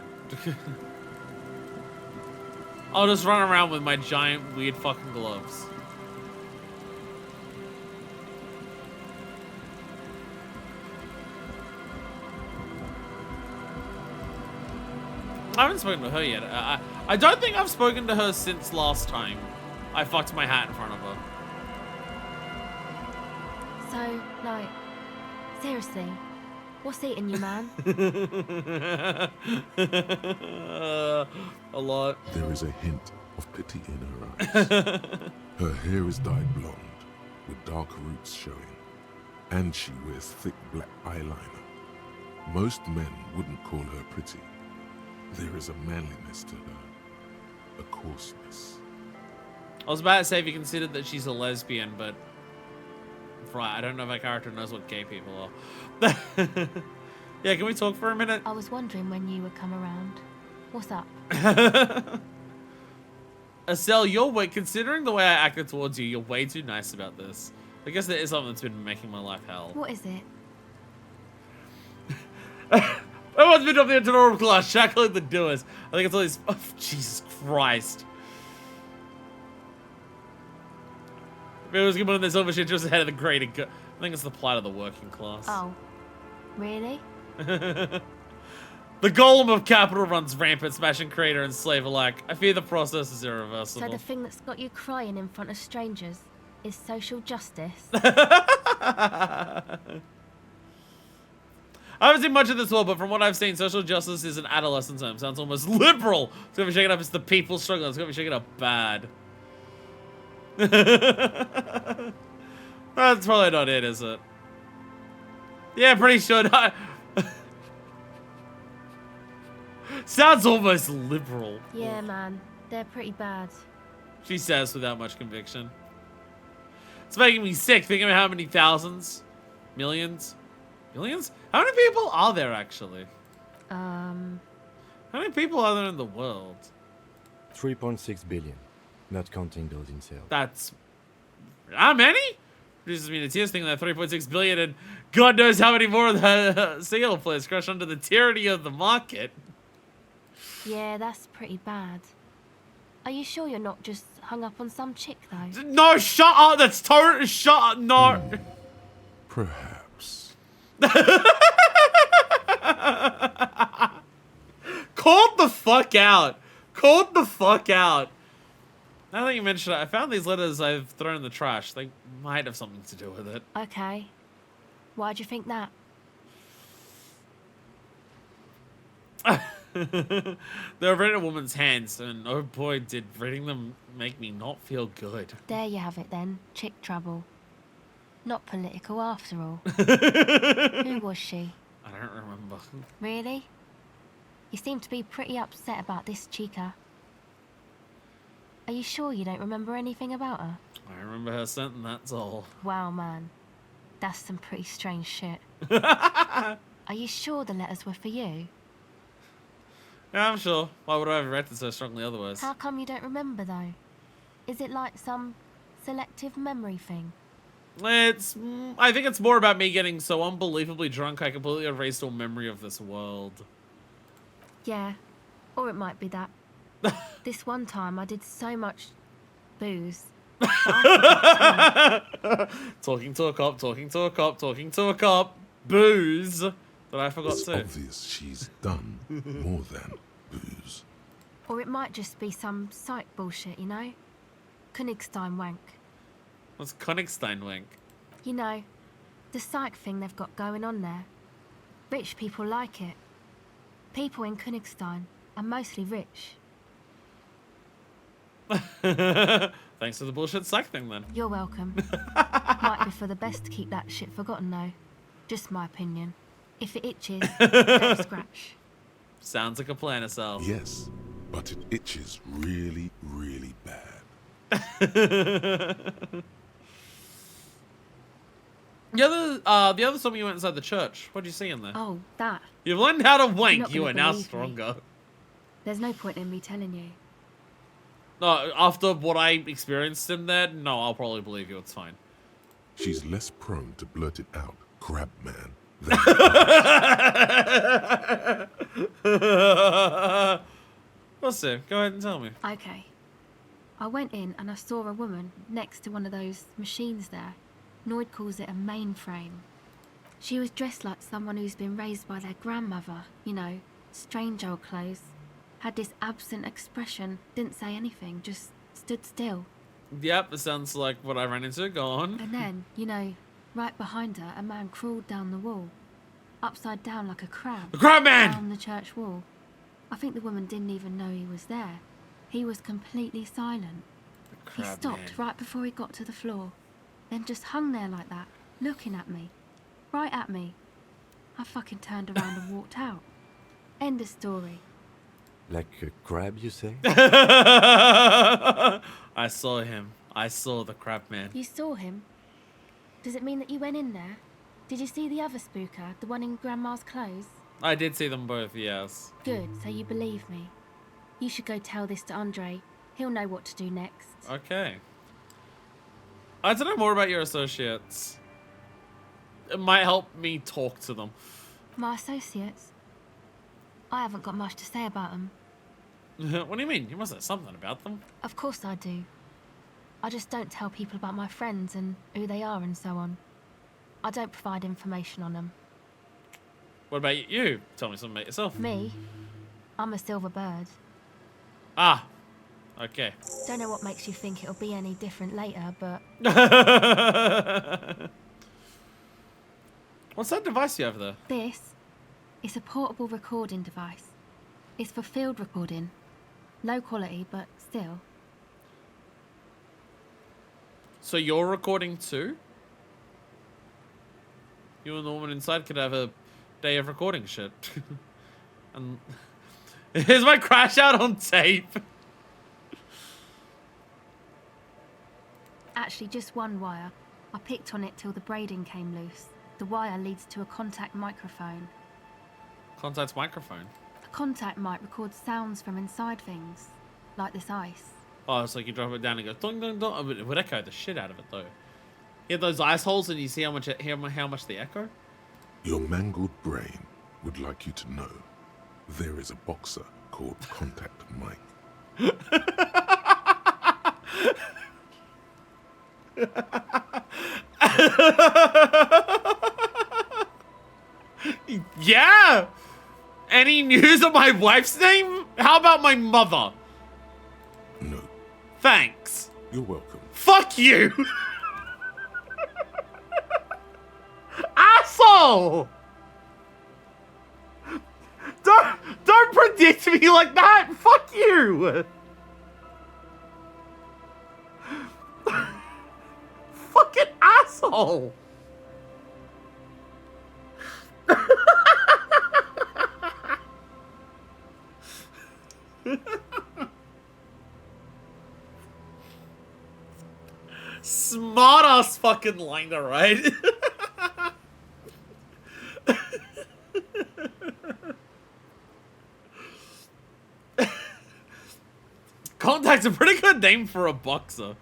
I'll just run around with my giant, weird fucking gloves. I haven't spoken to her yet. I don't think I've spoken to her since last time I fucked my hat in front of her. So, like, seriously, what's eating you, man? A lot. There is a hint of pity in her eyes. Her hair is dyed blonde, with dark roots showing, and she wears thick black eyeliner. Most men wouldn't call her pretty. There is a manliness to her, a coarseness. I was about to say if you considered that she's a lesbian, but right, I don't know if that character knows what gay people are. Yeah, can we talk for a minute? I was wondering when you would come around. What's up? Estelle, you're way, considering the way I acted towards you, you're way too nice about this. I guess there is something that's been making my life hell. What is it? Everyone's been up the tutorial class, shackling the doers. I think it's all these. Oh, Jesus Christ. If it was given on this over shit just ahead of the greater good. I think it's the plight of the working class. Oh, really? The golem of capital runs rampant, smashing creator and slave alike. I fear the process is irreversible. So the thing that's got you crying in front of strangers is social justice? I haven't seen much of this world, but from what I've seen, social justice is an adolescent term. Sounds almost liberal. It's gonna be shaken up. It's the people struggling. It's gonna be shaken up bad. That's probably not it, is it? Yeah, pretty sure not. Sounds almost liberal. Yeah, man. They're pretty bad. She says without much conviction. It's making me sick thinking about how many thousands, millions, millions? How many people are there actually? How many people are there in the world? 3.6 billion. Not counting those in sales. That's how many? Produces me the tears thinking that 3.6 billion and God knows how many more of the Seattle players crush under the tyranny of the market. Yeah, that's pretty bad. Are you sure you're not just hung up on some chick, though? No, shut up. That's totally shut up. No. Perhaps. Called the fuck out. Called the fuck out. Now that you mention it, I found these letters I've thrown in the trash. They might have something to do with it. Okay. Why'd you think that? They were written in a woman's hands, and oh boy, did reading them make me not feel good. There you have it then. Chick trouble. Not political after all. Who was she? I don't remember. Really? You seem to be pretty upset about this chica. Are you sure you don't remember anything about her? I remember her scent and that's all. Wow, man. That's some pretty strange shit. Are you sure the letters were for you? Yeah, I'm sure. Why would I have reacted so strongly otherwise? How come you don't remember, though? Is it like some selective memory thing? I think it's more about me getting so unbelievably drunk I completely erased all memory of this world. Yeah, or it might be that. This one time I did so much booze. Talking to a cop, talking to a cop, talking to a cop. Booze. That I forgot It's too. obvious she's done more than booze. Or it might just be some psych bullshit, you know? Königstein wank. What's Königstein wank? You know, the psych thing they've got going on there. Rich people like it. People in Königstein are mostly rich. Thanks for the bullshit psych thing then. You're welcome. Might be for the best to keep that shit forgotten though. Just my opinion. If it itches, let it scratch. Sounds like a plan, Asel. Yes, but it itches really, really bad. The other time you went inside the church, what'd you see in there? Oh, that. You've learned how to You're wank. not You gonna are now believe me. stronger. There's no point in me telling you. No, after what I experienced in there, no, I'll probably believe you. It's fine. She's less prone to blurt it out, crab man. We'll see. Go ahead and tell me. Okay. I went in and I saw a woman next to one of those machines there. Noid calls it a mainframe. She was dressed like someone who's been raised by their grandmother, you know, strange old clothes. Had this absent expression, didn't say anything, just stood still. Yep, it sounds like what I ran into. Go on. And then, you know, right behind her, a man crawled down the wall. Upside down like a crab. The crab man! Down the church wall. I think the woman didn't even know he was there. He was completely silent. He crab stopped man. right before he got to the floor. Then just hung there like that, looking at me. Right at me. I fucking turned around and walked out. End of story. Like a crab, you say? I saw him. I saw the crab man. You saw him? Does it mean that you went in there? Did you see the other spooker, the one in Grandma's clothes? I did see them both, yes. Good, so you believe me. You should go tell this to Andre. He'll know what to do next. Okay. I'd like to know more about your associates. It might help me talk to them. My associates? I haven't got much to say about them. What do you mean? You must have something about them. Of course I do. I just don't tell people about my friends and who they are and so on. I don't provide information on them. What about you? Tell me something about yourself. Me? I'm a silver bird. Ah. Okay. Don't know what makes you think it'll be any different later, but... What's that device you have there? This is a portable recording device. It's for field recording. Low quality, but still. So you're recording too? You and the woman inside could have a day of recording shit. And here's my crash out on tape. Actually, just one wire. I picked on it till the braiding came loose. The wire leads to a contact microphone. Contact microphone. A contact mic records sounds from inside things, like this ice. Oh, it's like you drop it down and go dong dong dong. It would echo the shit out of it though. You have those ice holes and you see how much they echo. Your mangled brain would like you to know there is a boxer called Contact Mike. Yeah! Any news on my wife's name? How about my mother? No. Thanks. You're welcome. Fuck you! Asshole! Don't predict me like that! Fuck you! Fucking asshole! Smart ass fucking liner, right? Contact's a pretty good name for a boxer.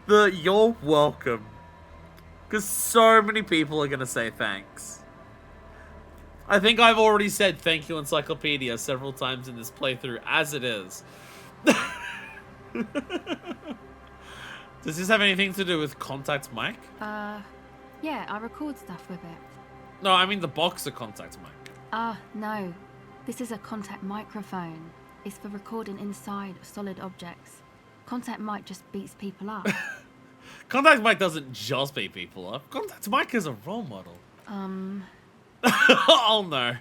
You're welcome. Because so many people are going to say thanks. I think I've already said thank you, Encyclopedia, several times in this playthrough, as it is. Does this have anything to do with Contact Mike? Yeah, I record stuff with it. No, I mean the boxer Contact Mike. No. This is a contact microphone. It's for recording inside solid objects. Contact Mike just beats people up. Contact Mike doesn't just beat people up. Contact Mike is a role model. Oh no.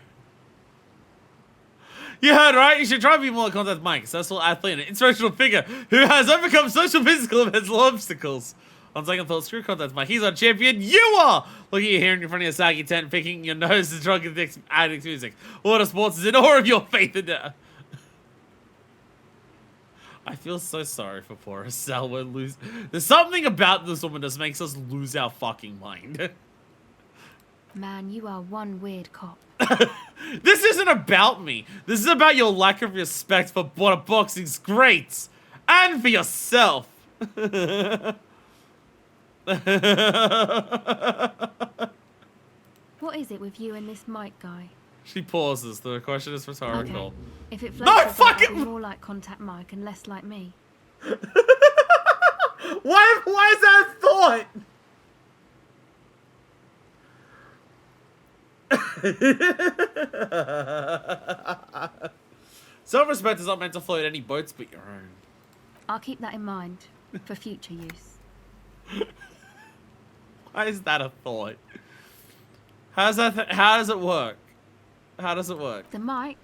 You heard, right? You should try to be more like Contact Mike, a successful athlete and an inspirational figure who has overcome social, physical, and mental obstacles. On second thought, screw Contact Mike. He's our champion. You are! Looking at you here in front of your saggy tent, picking your nose to drug addict music. Water sports is in awe of your faith in it. I feel so sorry for poor Estelle. There's something about this woman that makes us lose our fucking mind. Man, you are one weird cop. This isn't about me. This is about your lack of respect for what boxing's great. And for yourself. What is it with you and this Mike guy? She pauses. The question is rhetorical. Okay. If it No, floats fucking- it'll be more like Contact Mike and less like me. Why is that a thought? Self-respect is not meant to float any boats but your own. I'll keep that in mind for future use. Why is that a thought? How does it work? How does it work? The mic?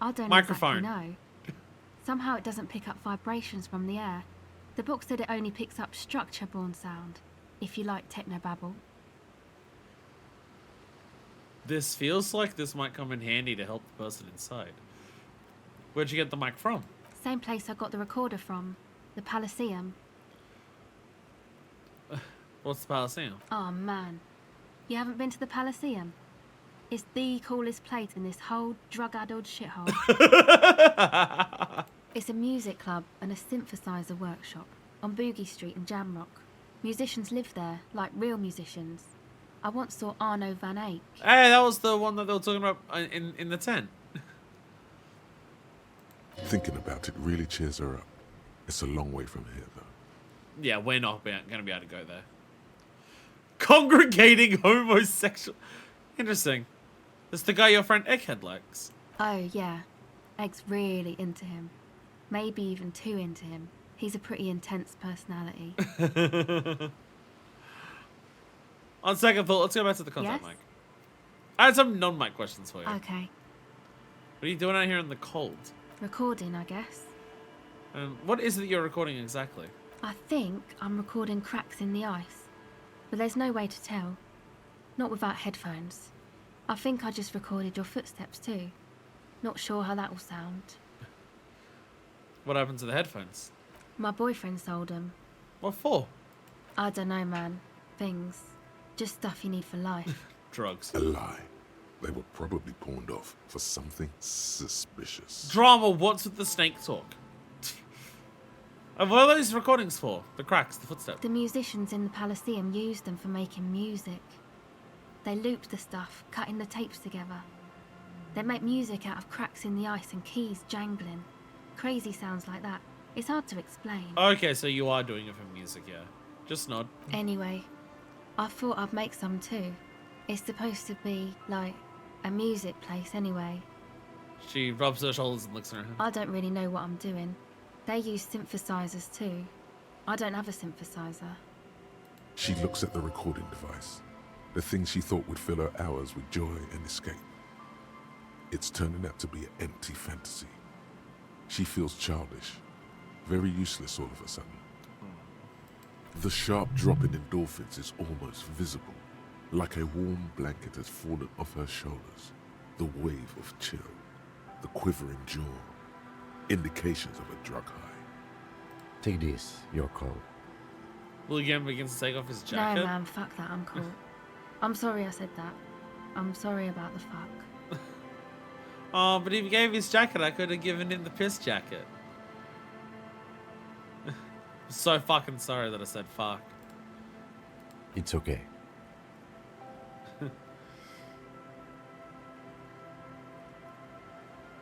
I don't Microphone. exactly know. Somehow it doesn't pick up vibrations from the air. The book said it only picks up structure-borne sound, if you like technobabble. This feels like this might come in handy to help the person inside. Where'd you get the mic from? Same place I got the recorder from, the Elysium. What's the Palaceum? Oh man, you haven't been to the Elysium? It's the coolest place in this whole drug-addled shithole. It's a music club and a synthesizer workshop on Boogie Street in Jamrock. Musicians live there, like real musicians. I once saw Arno van Eyck. Hey, that was the one that they were talking about in the tent. Thinking about it really cheers her up. It's a long way from here, though. Yeah, we're not going to be able to go there. Congregating homosexual. Interesting. That's the guy your friend Egghead likes. Oh yeah, Egg's really into him. Maybe even too into him. He's a pretty intense personality. On second thought, let's go back to the contact Yes? mic. I had some non-mic questions for you. Okay, What are you doing out here in the cold? recording I guess. What is it that you're recording exactly? I think I'm recording cracks in the ice. But there's no way to tell. Not without headphones. I think I just recorded your footsteps too. Not sure how that will sound. What happened to the headphones? My boyfriend sold them. What for? I don't know, man. Things. Just stuff you need for life. Drugs. A lie. They were probably pawned off for something suspicious. Drama, what's with the snake talk? And what are those recordings for? The cracks, the footsteps. The musicians in the Palaceum used them for making music. They looped the stuff, cutting the tapes together. They make music out of cracks in the ice and keys jangling. Crazy sounds like that. It's hard to explain. Okay, so you are doing it for music, yeah. Just nod. Anyway, I thought I'd make some too. It's supposed to be, like, a music place anyway. She rubs her shoulders and looks around. I don't really know what I'm doing. They use synthesizers too. I don't have a synthesizer. She looks at the recording device. The thing she thought would fill her hours with joy and escape. It's turning out to be an empty fantasy. She feels childish. Very useless all of a sudden. The sharp drop in endorphins is almost visible. Like a warm blanket has fallen off her shoulders. The wave of chill. The quivering jaw. Indications of a drug high. Take this, your call. William begins to take off his jacket. No, man, fuck that, I'm cool. I'm sorry I said that. I'm sorry about the fuck. Oh, but if he gave his jacket, I could have given him the piss jacket. I'm so fucking sorry that I said fuck. It's okay.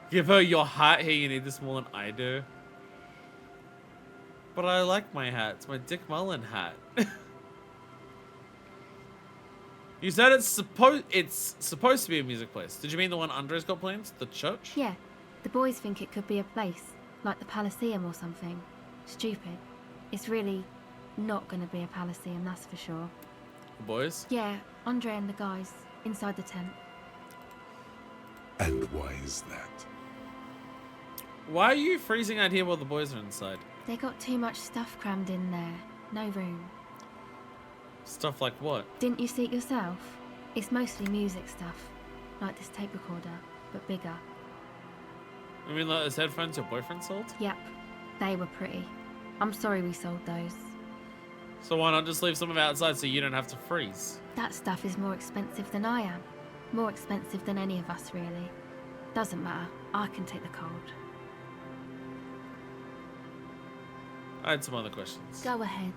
Give her your hat. Here, you need this more than I do. But I like my hat. It's my Dick Mullen hat. You said it's supposed to be a music place. Did you mean the one Andre's got plans? The church? Yeah, the boys think it could be a place, like the Palaceum or something. Stupid. It's really not gonna be a Palaceum, that's for sure. The boys? Yeah, Andre and the guys, inside the tent. And why is that? Why are you freezing out here while the boys are inside? They got too much stuff crammed in there. No room. Stuff like what? Didn't you see it yourself? It's mostly music stuff. Like this tape recorder, but bigger. You mean like those headphones your boyfriend sold? Yep. They were pretty. I'm sorry we sold those. So why not just leave some of it outside so you don't have to freeze? That stuff is more expensive than I am. More expensive than any of us, really. Doesn't matter. I can take the cold. I had some other questions. Go ahead.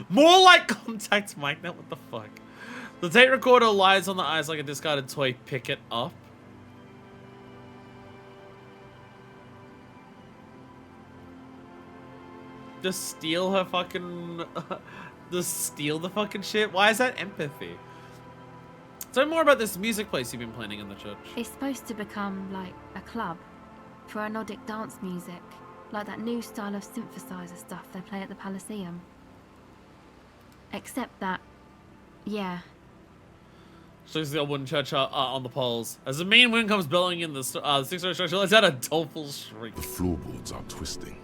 More like Contact Magnet, what the fuck? The tape recorder lies on the ice like a discarded toy. Pick it up. Just steal her fucking... just steal the fucking shit? Why is that empathy? Tell me more about this music place you've been planning in the church. It's supposed to become, like, a club for anodic dance music. Like that new style of synthesizer stuff they play at the Palaceum. Except that, yeah. She looks at the old wooden church on the poles. As the mean wind comes bellowing in the six-story structure, lets out a doleful shriek. The floorboards are twisting,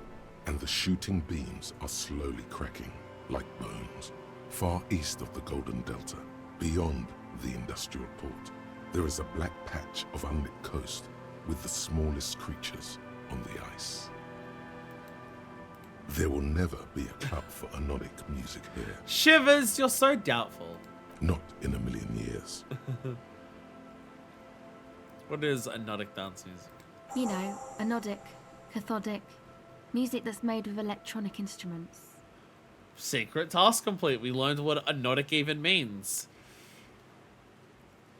and the shooting beams are slowly cracking, like bones. Far east of the Golden Delta, beyond the industrial port, there is a black patch of unlit coast with the smallest creatures on the ice. There will never be a club for anodic music here. Shivers, you're so doubtful. Not in a million years. What is anodic dance music? You know, anodic, cathodic, music that's made with electronic instruments. Secret task complete. We learned what anodic even means.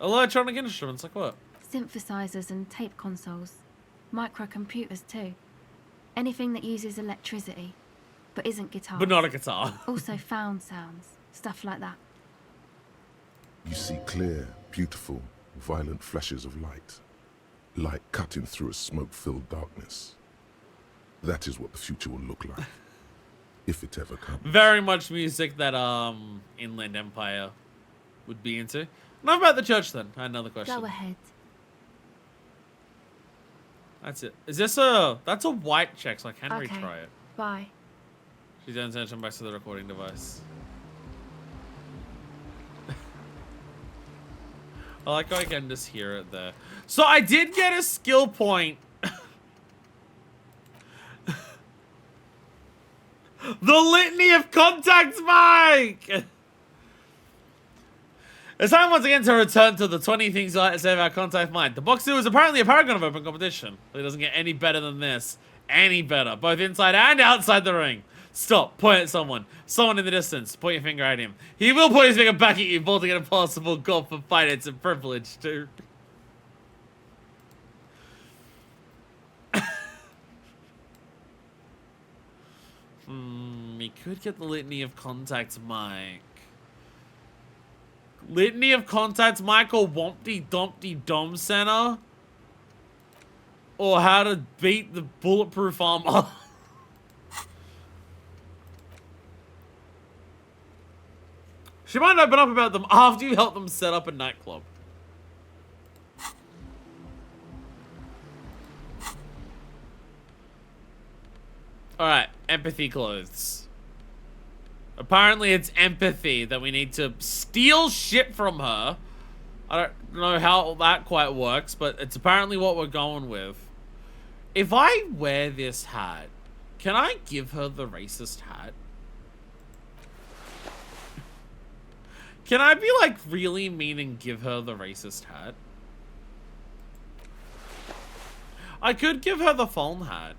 Electronic instruments, like what? Synthesizers and tape consoles. Microcomputers too. Anything that uses electricity, but isn't guitar. But not a guitar. Also found sounds, stuff like that. You see clear, beautiful, violent flashes of light. Light cutting through a smoke-filled darkness. That is what the future will look like. If it ever comes. Very much music that Inland Empire would be into. Enough about the church then. I had another question. Go ahead. That's it. Is this a... That's a white check, so I can Okay. retry it. Bye. She turns attention back to the recording device. I like how I can just hear it there. So I did get a skill point. The Litany of Contacts, Mike! It's time once again to return to the 20 things you like to say about Contact Mind. The Boxer is apparently a paragon of open competition. It doesn't get any better than this. Any better. Both inside and outside the ring. Stop. Point at someone. Someone in the distance. Point your finger at him. He will point his finger back at you, bolting an impossible goal for finance and privilege, too. We could get the Litany of Contacts, Mike. Litany of Contacts, Mike, or Wompty Dumpty Dom Center? Or how to beat the bulletproof armor. She might open up about them after you help them set up a nightclub. Alright, empathy clothes. Apparently it's empathy that we need to steal shit from her. I don't know how that quite works, but it's apparently what we're going with. If I wear this hat, can I give her the racist hat? Can I be like really mean and give her the racist hat? I could give her the phone hat.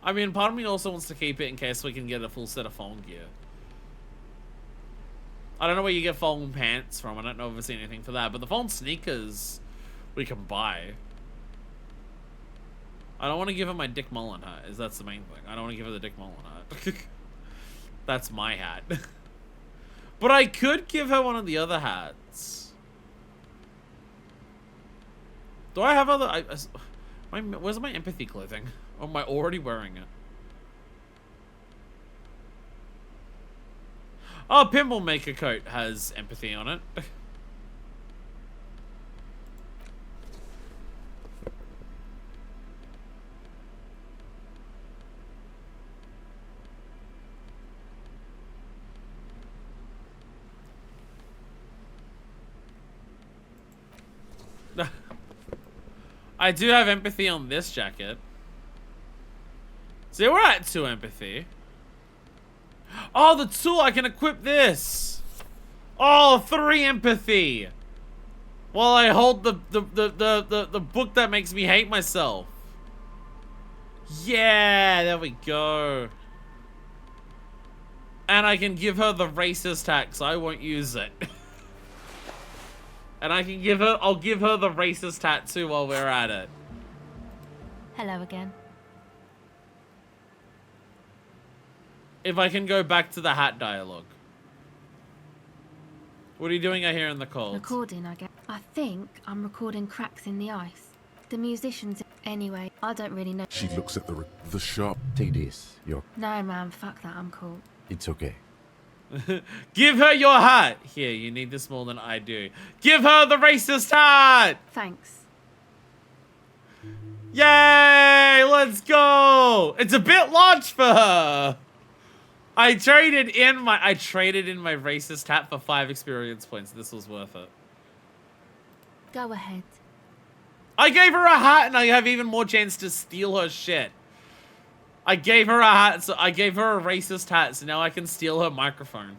I mean, part of me also wants to keep it in case we can get a full set of phone gear. I don't know where you get phone pants from. I don't know if I've seen anything for that. But the phone sneakers we can buy. I don't want to give her my Dick Mullen hat. That's the main thing. I don't want to give her the Dick Mullen hat. That's my hat. But I could give her one of the other hats. Do I have other... where's my empathy clothing? Or am I already wearing it? Oh, Pinball Maker coat has empathy on it. I do have empathy on this jacket. See, we're at 2 empathy. Oh, the tool! I can equip this! Oh, 3 empathy! While I hold the book that makes me hate myself. Yeah, there we go. And I can give her the racist hat, so I won't use it. And I can give her, I'll give her the racist hat too while we're at it. Hello again. If I can go back to the hat dialogue. What are you doing out here in the cold? Recording, I guess. I think I'm recording cracks in the ice. The musicians... Anyway, I don't really know. She looks at the sharp. Take this. No, man, fuck that. I'm cool. It's okay. Give her your hat! Here, you need this more than I do. Give her the racist hat! Thanks. Yay! Let's go! It's a bit large for her! I traded in my racist hat for 5 experience points. This was worth it. Go ahead. I gave her a hat and I have even more chance to steal her shit. I gave her a hat, so I gave her a racist hat, so now I can steal her microphone.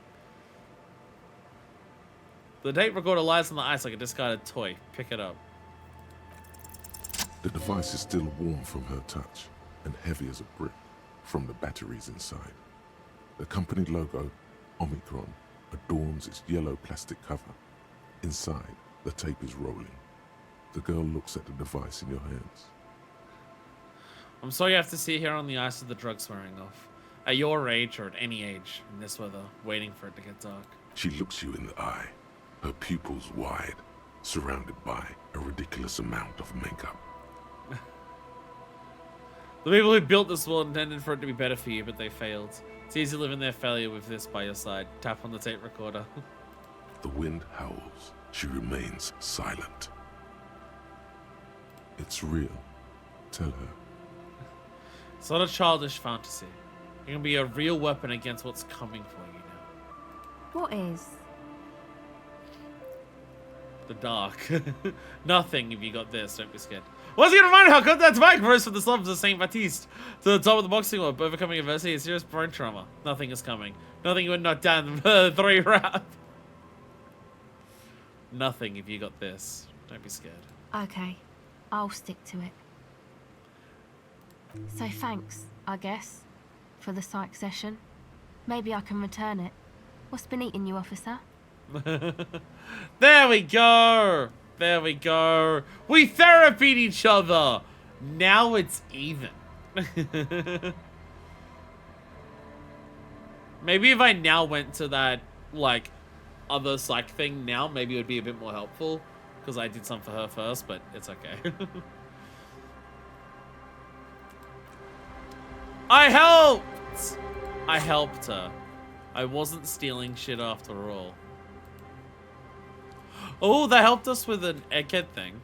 The tape recorder lies on the ice like a discarded toy. Pick it up. The device is still warm from her touch and heavy as a brick from the batteries inside. The company logo, Omicron, adorns its yellow plastic cover. Inside, the tape is rolling. The girl looks at the device in your hands. I'm sorry you have to sit here on the ice with the drugs wearing off. At your age, or at any age, in this weather, waiting for it to get dark. She looks you in the eye, her pupils wide, surrounded by a ridiculous amount of makeup. The people who built this world intended for it to be better for you, but they failed. It's easy living their failure with this by your side. Tap on the tape recorder. The wind howls. She remains silent. It's real. Tell her. It's not a childish fantasy. It can be a real weapon against what's coming for you now. What is? The dark. Nothing if you got this, don't be scared. Once again, reminder how Contact's Mike rose from the slums of St. Baptiste to the top of the boxing world, overcoming adversity and serious brain trauma. Nothing is coming. Nothing would knock down the 3 rounds. nothing if you got this. Don't be scared. Okay, I'll stick to it. So thanks, I guess, for the psych session. Maybe I can return it. What's been eating you, officer? There we go. There we go. We therapied each other. Now it's even. Maybe if I now went to that, like, other psych thing now, maybe it would be a bit more helpful. Because I did some for her first, but it's okay. I helped! I helped her. I wasn't stealing shit after all. Oh, that helped us with an egghead thing.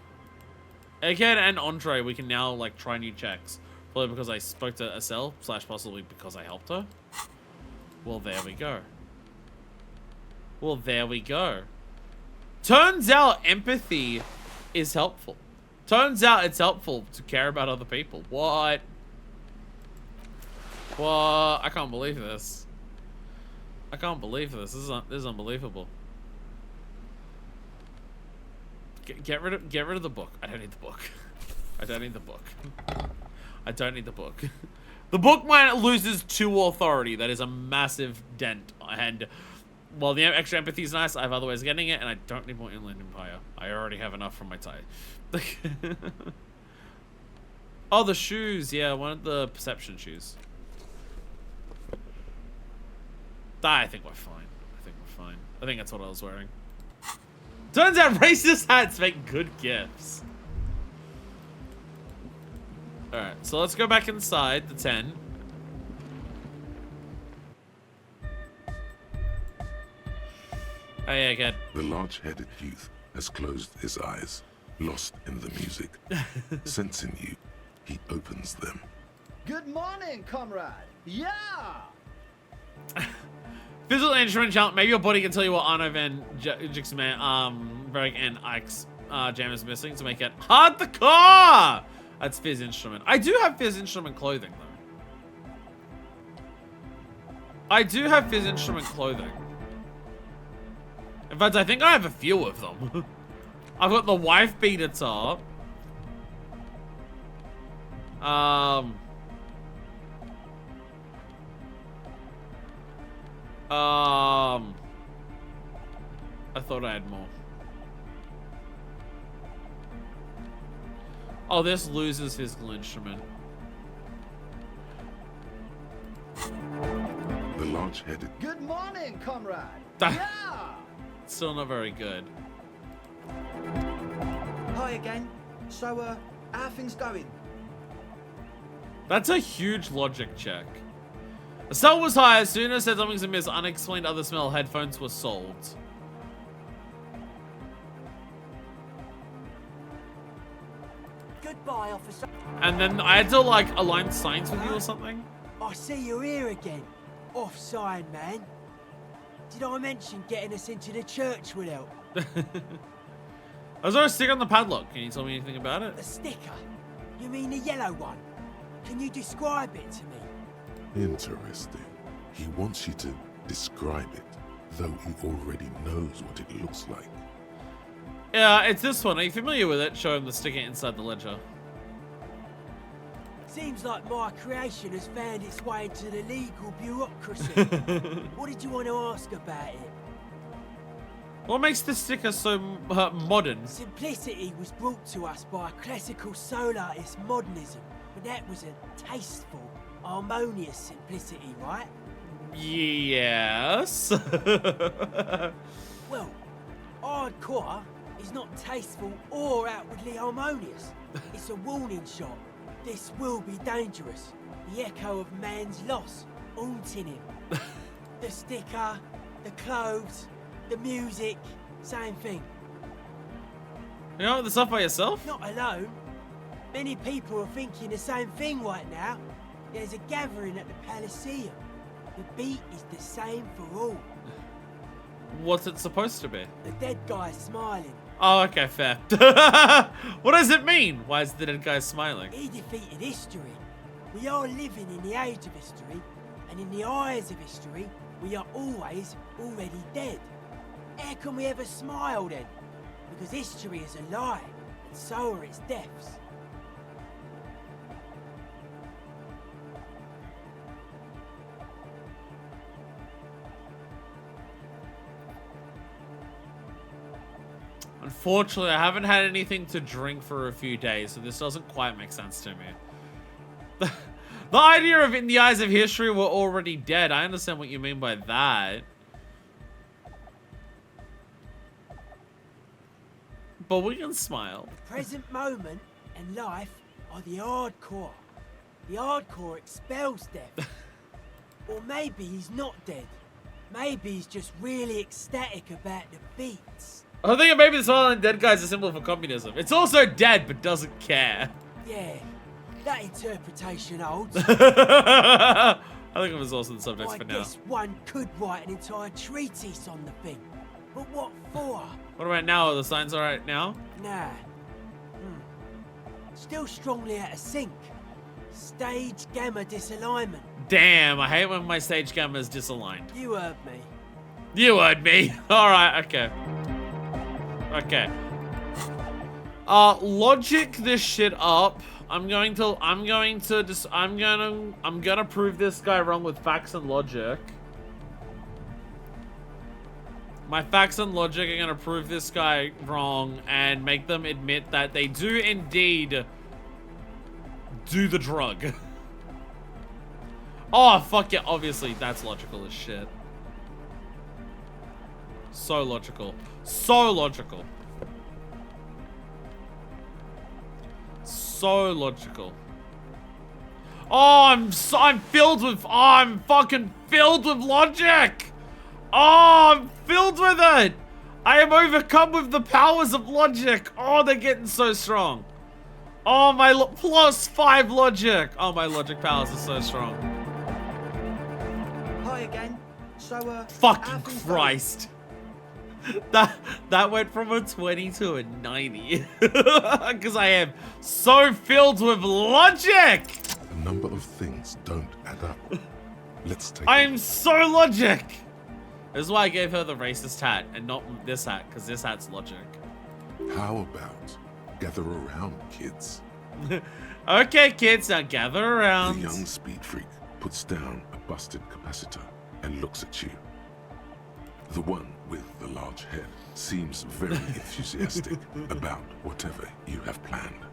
Egghead and Andre, we can now, like, try new checks. Probably because I spoke to Estelle, / possibly because I helped her. Well, there we go. Well, there we go. Turns out empathy is helpful. Turns out it's helpful to care about other people. What? What? I can't believe this. I can't believe this. This is unbelievable. Get rid of the book. I don't need the book. I don't need the book. I don't need the book. The book might loses 2 authority. That is a massive dent. And while the extra empathy is nice, I have other ways of getting it, and I don't need more Inland Empire. I already have enough from my tie. Oh, the shoes. Yeah, one of the perception shoes. I think we're fine. I think we're fine. I think that's what I was wearing. Turns out racist hats make good gifts. Alright, so let's go back inside the 10. Oh yeah, good. The large-headed youth has closed his eyes, lost in the music. Sensing you, he opens them. Good morning, comrade. Yeah! Physical instrument challenge. Maybe your body can tell you what Arno Van Jixman, Berg, and Ike's jam is missing to make it hard the car! That's Fizz instrument. I do have Fizz instrument clothing, though. I do have Fizz instrument clothing. In fact, I think I have a few of them. I've got the wife beater top. I thought I had more. Oh, this loses physical instrument. The large-headed. Good morning, comrade. Yeah! Still not very good. Hi again. So, how are things going? That's a huge logic check. The sell was high. As soon as said something's amiss, unexplained other smell, headphones were sold. Goodbye, officer. And then I had to, like, align signs with you or something? I see you're here again. Offside, man. Did I mention getting us into the church would help? I was going to stick on the padlock. Can you tell me anything about it? The sticker? You mean the yellow one? Can you describe it to me? Interesting. He wants you to describe it, though he already knows what it looks like. Yeah, it's this one. Are you familiar with it? Show him the sticker inside the ledger. Seems like my creation has found its way into the legal bureaucracy. What did you want to ask about it? What makes the sticker so modern? Simplicity was brought to us by classical soul artist modernism, but that was a tasteful, harmonious simplicity, right? Yes. Well, hardcore is not tasteful or outwardly harmonious. It's a warning shot. This will be dangerous. The echo of man's loss, haunting him. The sticker, the clothes, the music, same thing. You know the stuff by yourself? Not alone. Many people are thinking the same thing right now. There's a gathering at the Elysium. The beat is the same for all. What's it supposed to be? The dead guy smiling. Oh, okay, fair. What does it mean? Why is the dead guy smiling? He defeated history. We are living in the age of history, and in the eyes of history, we are always already dead. How can we ever smile then? Because history is a lie, and so are its deaths. Unfortunately, I haven't had anything to drink for a few days, so this doesn't quite make sense to me. The idea of in the eyes of history we're already dead. I understand what you mean by that. But we can smile. The present moment and life are the hardcore. The hardcore expels death. Or maybe he's not dead. Maybe he's just really ecstatic about the beats. I think maybe the silent dead guy's a symbol for communism. It's also dead, but doesn't care. Yeah, that interpretation holds. I think it was also the subject for now. I guess one could write an entire treatise on the thing. But what for? What about now? Are the signs alright now? Nah. Still strongly out of sync. Stage gamma disalignment. Damn, I hate when my stage gamma is disaligned. You heard me. You heard me. Alright, okay. Okay. Logic this shit up. I'm gonna prove this guy wrong with facts and logic. My facts and logic are gonna prove this guy wrong and make them admit that they do indeed do the drug. Oh, fuck yeah, obviously that's logical as shit. So logical. So logical. So logical. Oh, I'm fucking filled with logic. Oh, I'm filled with it. I am overcome with the powers of logic. Oh, they're getting so strong. Oh, my +5 logic. Oh, my logic powers are so strong. Hi again. So, fucking Christ. That went from a 20 to a 90. Because I am so filled with logic. A number of things don't add up. Let's take I am so logic. This is why I gave her the racist hat and not this hat, because this hat's logic. How about gather around, kids? Okay, kids, now gather around. The young speed freak puts down a busted capacitor and looks at you. The one with the large head seems very enthusiastic about whatever you have planned.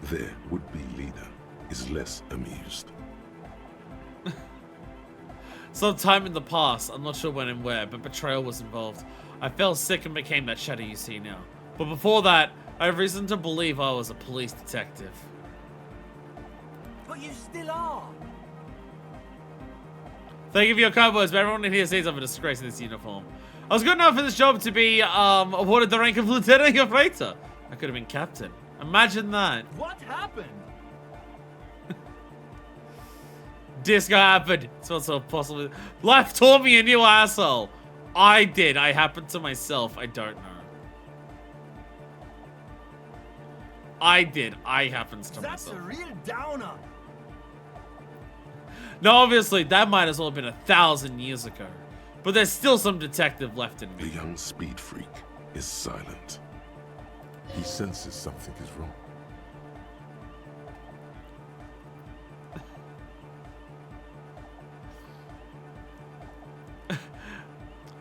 Their would-be leader is less amused. Sometime in the past, I'm not sure when and where, but betrayal was involved. I fell sick and became that shadow you see now. But before that, I have reason to believe I was a police detective. But you still are. Thank you for your kind words, but everyone in here sees I'm a disgrace in this uniform. I was good enough for this job to be awarded the rank of lieutenant of freighter. I could have been captain. Imagine that. What happened? Disco happened. It's not so possible. Life taught me a new asshole. I did. I happened to myself. I don't know. I did. I happens to That's myself. That's a real downer. No, obviously, that might as well have been 1,000 years ago. But there's still some detective left in me. The young speed freak is silent. He senses something is wrong.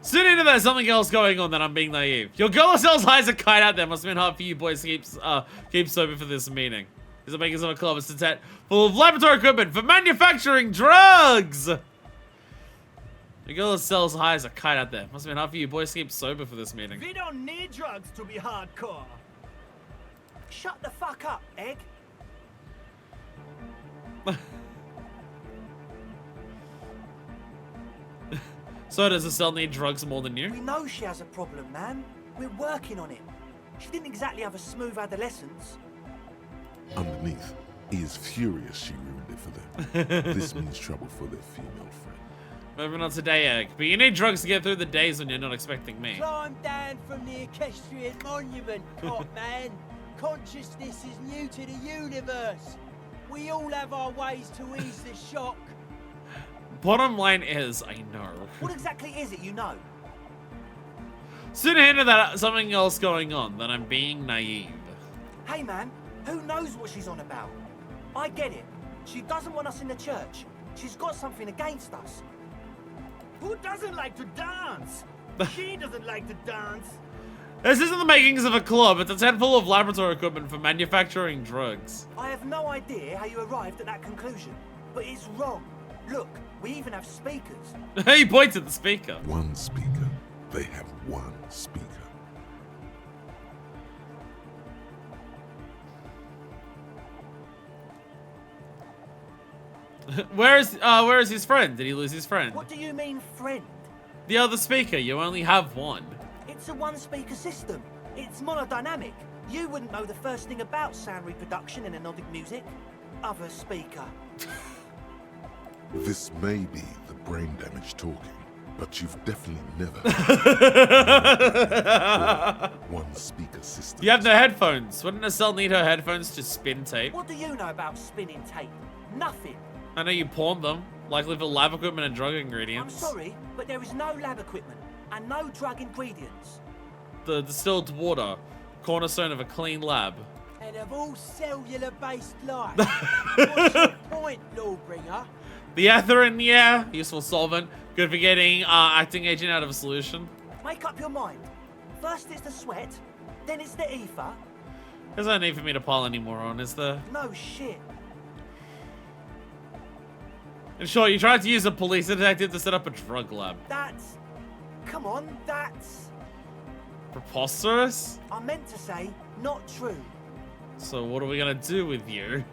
Soon into there's something else going on that I'm being naive. Your girl sells hides a kite out there. Must have been hard for you boys to keep sober for this meeting. Is it making some club? It's a set full of laboratory equipment for manufacturing drugs. Your girl sells high as a kite out there. Must have been hard for you boys to keep sober for this meeting. We don't need drugs to be hardcore. Shut the fuck up, Egg. So does Estelle need drugs more than you? We know she has a problem, man. We're working on it. She didn't exactly have a smooth adolescence. Underneath, he is furious she ruined it for them. This means trouble for their female friend. Moving on to day egg. But you need drugs to get through the days when you're not expecting me. Climb down from the equestrian monument, cop man. Consciousness is new to the universe. We all have our ways to ease the shock. Bottom line is, I know. What exactly is it you know? Soon hinted that something else going on, that I'm being naive. Hey man, who knows what she's on about? I get it. She doesn't want us in the church. She's got something against us. Who doesn't like to dance? She doesn't like to dance. This isn't the makings of a club, it's a tent full of laboratory equipment for manufacturing drugs. I have no idea how you arrived at that conclusion, but it's wrong. Look, we even have speakers. He points at the speaker. One speaker. They have one speaker. Where is his friend? Did he lose his friend? What do you mean, friend? The other speaker, you only have one. It's a one-speaker system. It's monodynamic. You wouldn't know the first thing about sound reproduction in anodic music. Other speaker. This may be the brain damage talking, but you've definitely never one speaker system. You have no headphones. Wouldn't Estelle need her headphones to spin tape? What do you know about spinning tape? Nothing. I know you pawned them, likely for lab equipment and drug I'm ingredients. sorry, but there is no lab equipment and no drug ingredients. The distilled water, cornerstone of a clean lab. And of all cellular-based life, what's your point, Lawbringer? The ether in the air, useful solvent, good for getting acting agent out of a solution. Make up your mind. First it's the sweat, then it's the ether. There's no need for me to pile any more on, is there? No shit. And sure, you tried to use a police detective to set up a drug lab. That's... Come on, that's... Preposterous? I meant to say, not true. So what are we gonna do with you?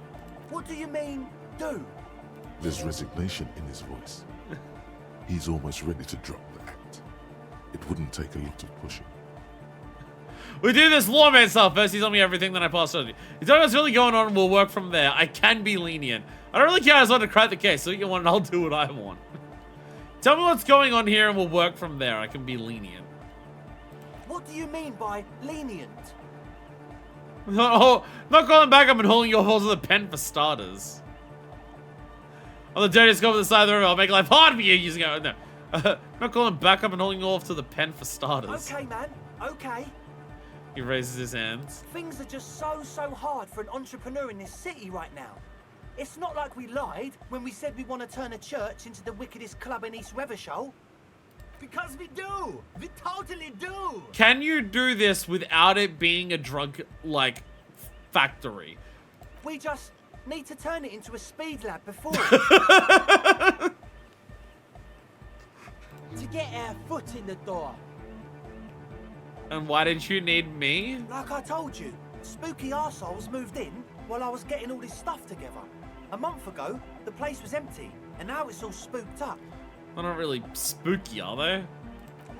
What do you mean, do? There's resignation in his voice. He's almost ready to drop the act. It wouldn't take a lot of pushing. We do this lawman stuff. First, he told me everything, then I passed on. He told me what's really going on, and we'll work from there. I can be lenient. I don't really care. I just want to crack the case. So what you want, and I'll do what I want. Tell me what's going on here, and we'll work from there. I can be lenient. What do you mean by lenient? No, not calling back up and holding your horse with a pen for starters. On the dirtiest go over the side of the river, I'll make life hard for you using it. No. Not calling back up and holding you off to the pen for starters. Okay, man. Okay. He raises his hands. Things are just so hard for an entrepreneur in this city right now. It's not like we lied when we said we want to turn a church into the wickedest club in East Revershoal. Because we do. We totally do. Can you do this without it being a drug, like, factory? We just need to turn it into a speed lab before. To get our foot in the door. And why did you need me? Like I told you, spooky arseholes moved in while I was getting all this stuff together. A month ago, the place was empty, and now it's all spooked up. They're not really spooky, are they?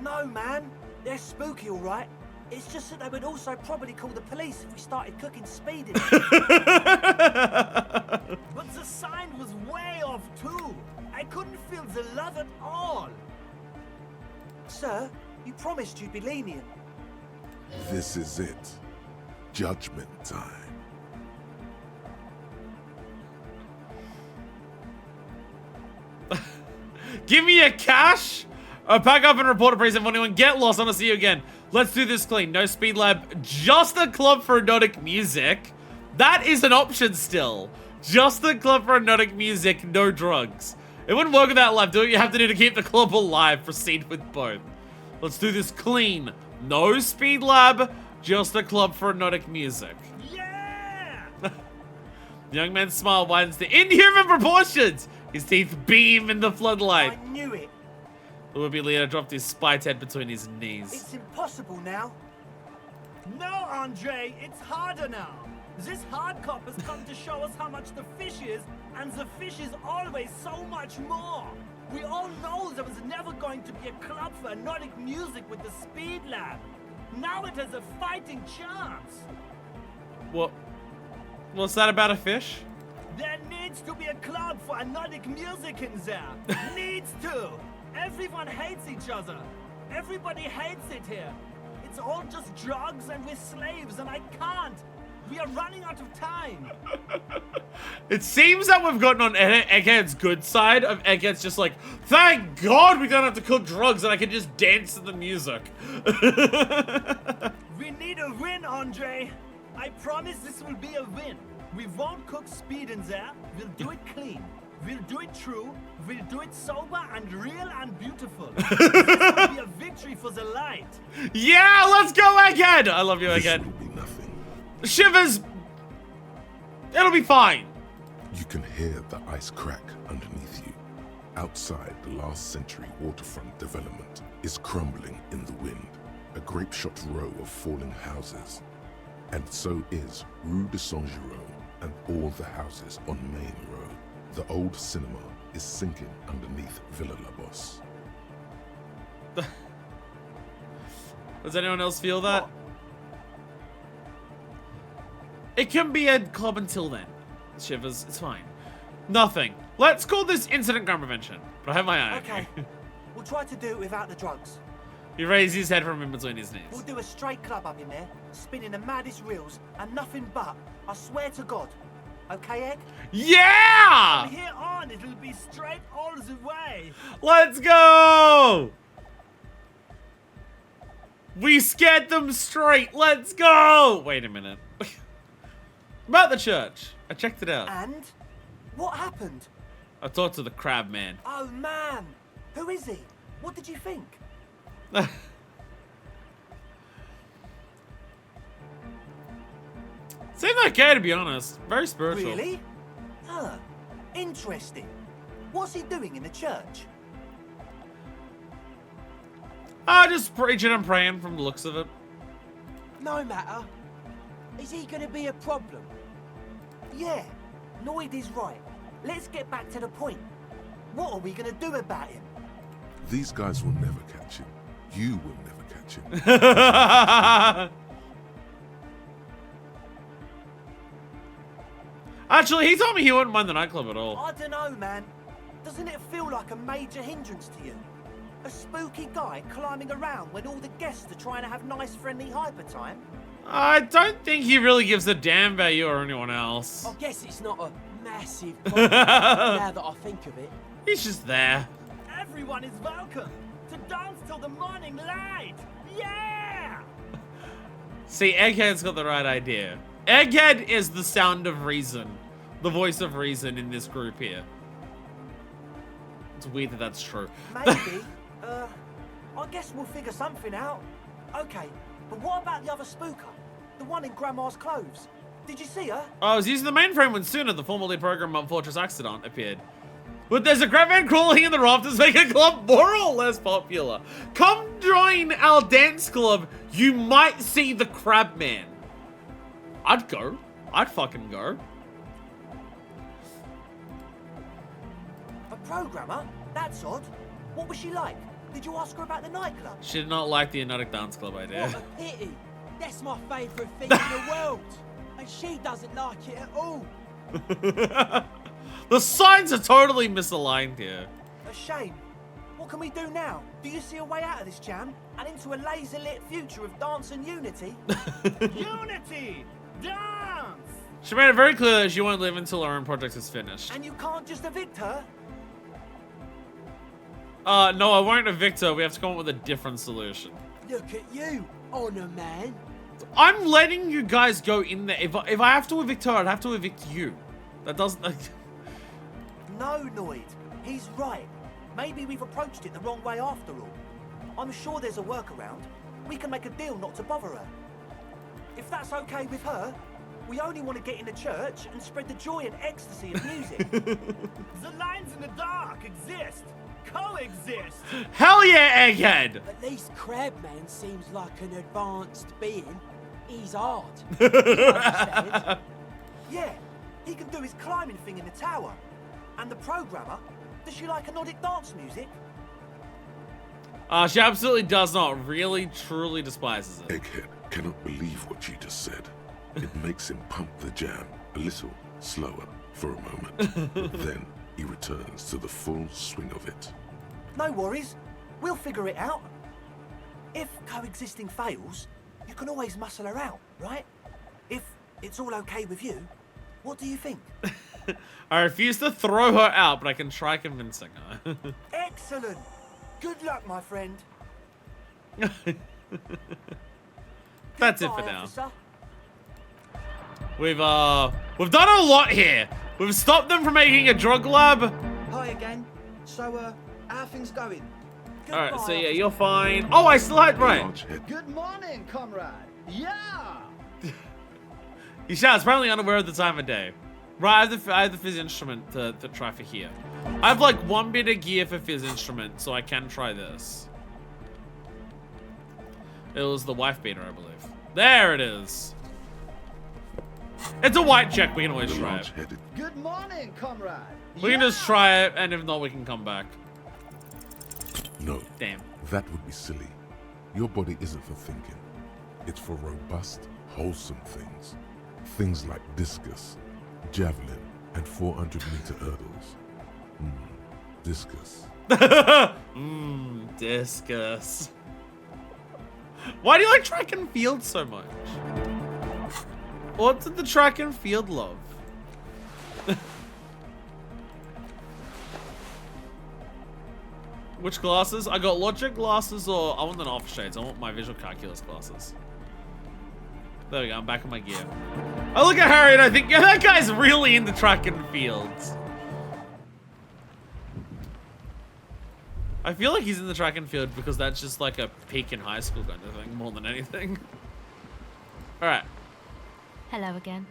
No, man. They're spooky, all right. It's just that they would also probably call the police if we started cooking speed in it. But the sign was way off, too. I couldn't feel the love at all. Sir, you promised you'd be lenient. This is it. Judgment time. Give me a cash! Pack up and report to precinct 21. Get lost. I want to see you again. Let's do this clean. No speed lab. Just a club for hypnotic music. That is an option still. Just a club for hypnotic music. No drugs. It wouldn't work without lab. Do what you have to do to keep the club alive. Proceed with both. Let's do this clean. No speed lab. Just a club for hypnotic music. Yeah! The young man's smile widens to inhuman proportions. His teeth beam in the floodlight. I knew it. The would-be leader dropped his spite head between his knees. It's impossible now. No, Andre, it's harder now. This hard cop has come to show us how much the fish is, and the fish is always so much more. We all know there was never going to be a club for hypnotic music with the Speed Lab. Now it has a fighting chance. What? What's that about a fish? There needs to be a club for hypnotic music in there. Needs to. Everyone hates each other. Everybody hates it here. It's all just drugs and we're slaves, and I can't We are running out of time. It seems that we've gotten on Egghead's good side of Egghead's just like, thank God we don't have to cook drugs and I can just dance to the music. We need a win, Andre. I promise this will be a win. We won't cook speed in there. We'll do it clean. We'll do it true. We'll do it sober and real and beautiful. This will be a victory for the light. Yeah, let's go, Egghead! I love you, This Egghead. will be nothing. Shivers! It'll be fine. You can hear the ice crack underneath you. Outside, the last century waterfront development is crumbling in the wind. A grape-shot row of falling houses. And so is Rue de Saint-Jérôme and all the houses on Main Road. The old cinema is sinking underneath Villa La Bosse. Does anyone else feel that? It can be a club until then. Shivers, it's fine. Nothing. Let's call this incident crime prevention. But I have my eye on Okay. you. We'll try to do it without the drugs. He raised his head from in between his knees. We'll do a straight club up in there, spinning the maddest reels, and nothing but, I swear to God. Okay, Egg? Yeah! From here on, it'll be straight all the way. Let's go! We scared them straight. Let's go! Wait a minute. About the church. I checked it out. And? What happened? I talked to the crab man. Oh, man. Who is he? What did you think? Seemed okay, to be honest. Very spiritual. Really? Huh. Interesting. What's he doing in the church? Just preaching and praying from the looks of it. No matter. Is he gonna be a problem? Yeah, Noid is right. Let's get back to the point. What are we gonna do about him? These guys will never catch him. You will never catch him. Actually, he told me he wouldn't mind the nightclub at all. I don't know, man. Doesn't it feel like a major hindrance to you? A spooky guy climbing around when all the guests are trying to have nice, friendly hyper time? I don't think he really gives a damn about you or anyone else. I guess it's not a massive problem now that I think of it. He's just there. Everyone is welcome to dance till the morning light. Yeah! See, Egghead's got the right idea. Egghead is the sound of reason. The voice of reason in this group here. It's weird that that's true. Maybe. I guess we'll figure something out. Okay, but what about the other spooker? The one in Grandma's clothes? Did you see her? I was using the mainframe when Sooner, the formerly programmed Fortress Accident, appeared. But there's a crab man crawling in the rafters, making a club more or less popular. Come join our dance club. You might see the crab man. I'd go. I'd fucking go. A programmer? That's odd. What was she like? Did you ask her about the nightclub? She did not like the Hypnotic Dance Club idea. What a pity. That's my favourite thing in the world. And she doesn't like it at all. The signs are totally misaligned here. A shame. What can we do now? Do you see a way out of this jam? And into a laser-lit future of dance and unity? Unity! Dance! She made it very clear that she won't live until her own project is finished. And you can't just evict her? No, I won't evict her. We have to come up with a different solution. Look at you, honor man. I'm letting you guys go in there. If I have to evict her, I'd have to evict you. That doesn't... No, Noid. He's right. Maybe we've approached it the wrong way after all. I'm sure there's a workaround. We can make a deal not to bother her. If that's okay with her, we only want to get in the church and spread the joy and ecstasy of music. The lines in the dark exist. Coexist. Hell yeah, Egghead! At least Crabman seems like an advanced being. He's hard. Yeah, he can do his climbing thing in the tower. And the programmer, does she like Hypnotic dance music? She absolutely does not. Really, truly despises it. Egghead cannot believe what you just said. It makes him pump the jam a little slower for a moment. But then he returns to the full swing of it. No worries. We'll figure it out. If coexisting fails, you can always muscle her out, right? If it's all okay with you. What do you think? I refuse to throw her out, but I can try convincing her. Excellent. Good luck, my friend. That's it Goodbye, for now. officer. We've done a lot here. We've stopped them from making a drug lab. Hi again. So, how are things going? Alright, so yeah, you're fine. Oh, I still had right. Good morning, comrade. Yeah. He shouts, apparently unaware of the time of day. Right, I have the fizz instrument to try for here. I have like 1 bit of gear for fizz instrument, so I can try this. It was the wife beater, I believe. There it is. It's a white check, we can always try it. Good morning, comrade. We can just try it, and if not, we can come back. No. Damn. That would be silly. Your body isn't for thinking. It's for robust, wholesome things. Things like discus, javelin, and 400-meter hurdles. Discus. Discus. Why do you like track and field so much? What did the track and field love? Which glasses? I got logic glasses, or I want the off shades. I want my visual calculus glasses. There we go, I'm back in my gear. I look at Harry and I think, yeah, that guy's really into track and fields. I feel like he's in the track and field because that's just like a peak in high school kind of thing, more than anything. Alright. Hello again.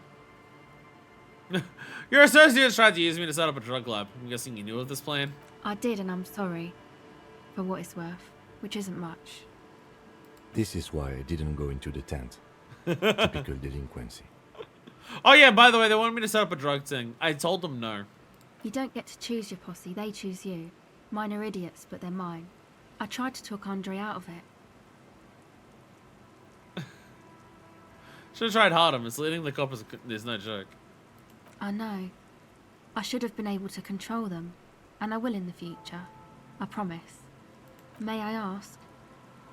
Your associates tried to use me to set up a drug lab. I'm guessing you knew of this plan? I did, and I'm sorry. For what it's worth, which isn't much. This is why I didn't go into the tent. Typical delinquency. Oh yeah, by the way, they wanted me to set up a drug thing. I told them no. You don't get to choose your posse, they choose you. Mine are idiots, but they're mine. I tried to talk Andre out of it. Should have tried harder. Misleading the cop is no joke. I know. I should have been able to control them. And I will in the future. I promise. May I ask,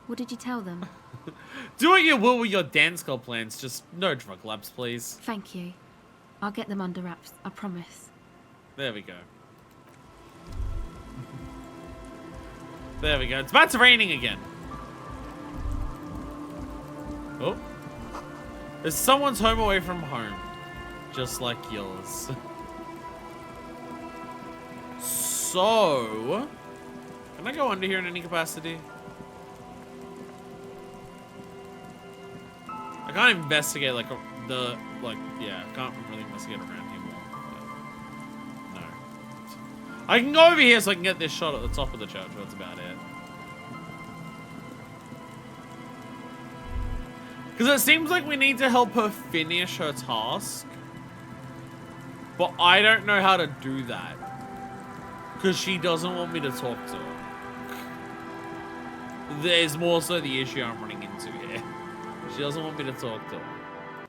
what did you tell them? Do what you will with your dance club plans. Just no drug labs, please. Thank you. I'll get them under wraps, I promise. There we go. There we go. It's about to raining again. Oh. There's someone's home away from home. Just like yours. So... Can I go under here in any capacity? I can't investigate like yeah, I can't really investigate around anymore. No. I can go over here so I can get this shot at the top of the church, but that's about it. Because it seems like we need to help her finish her task. But I don't know how to do that. Because she doesn't want me to talk to her. There's more so the issue I'm running into here. She doesn't want me to talk to her.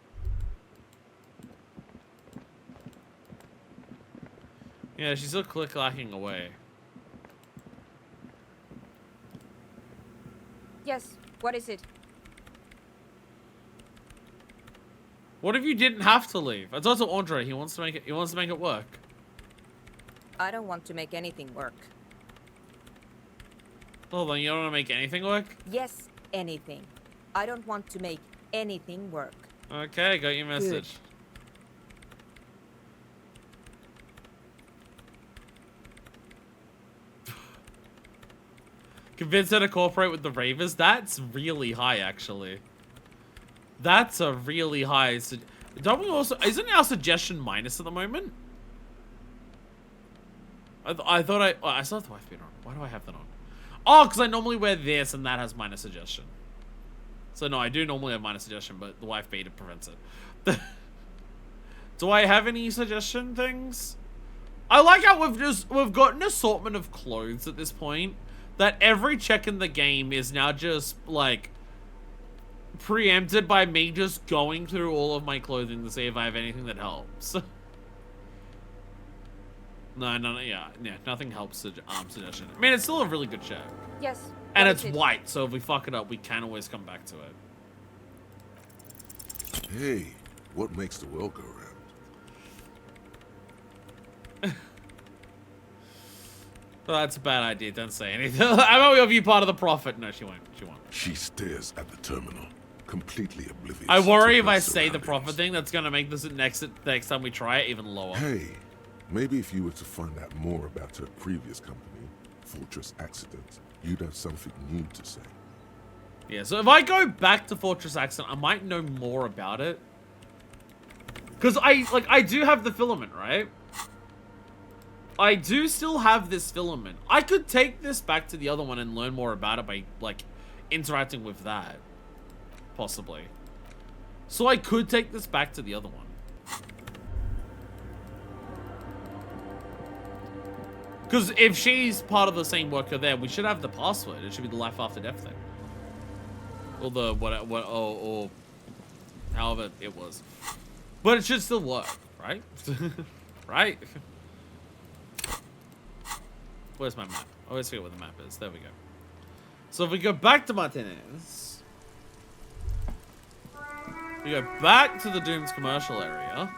Yeah, she's still click-clacking away. Yes, what is it? What if you didn't have to leave? I told to Andre, he wants to make it work. I don't want to make anything work. Hold on, you don't want to make anything work? Yes, anything. I don't want to make anything work. Okay, got your message. Convince her to cooperate with the Ravers? That's really high, actually. That's a really high... Don't we also... Isn't our suggestion minus at the moment? I thought I... Oh, I still have the wife beater on. Why do I have that on? Oh, because I normally wear this and that has minus suggestion. So no, I do normally have minus suggestion, but the wife beater prevents it. Do I have any suggestion things? I like how we've got an assortment of clothes at this point that every check in the game is now just like preempted by me just going through all of my clothing to see if I have anything that helps. No, yeah, nothing helps suggestion. I mean, it's still a really good check. Yes. And it's white, so if we fuck it up, we can always come back to it. Hey, what makes the world go round. Well, that's a bad idea. Don't say anything. I know you'll be part of the profit. No, she won't. She won't. She stares at the terminal, completely oblivious. I worry to if her I say the surroundings. profit thing, that's gonna make this next time we try it even lower. Hey, maybe if you were to find out more about her previous company, Fortress Accident, you'd have something new to say. Yeah, so if I go back to Fortress Accident, I might know more about it. Because I do have the filament, right? I do still have this filament. I could take this back to the other one and learn more about it by, like, interacting with that. Possibly. So I could take this back to the other one. Because if she's part of the same worker there, we should have the password. It should be the life after death thing. Or the, or however it was. But it should still work, right? Right? Where's my map? I always forget where the map is. There we go. So if we go back to Martinez, we go back to the Doom's commercial area.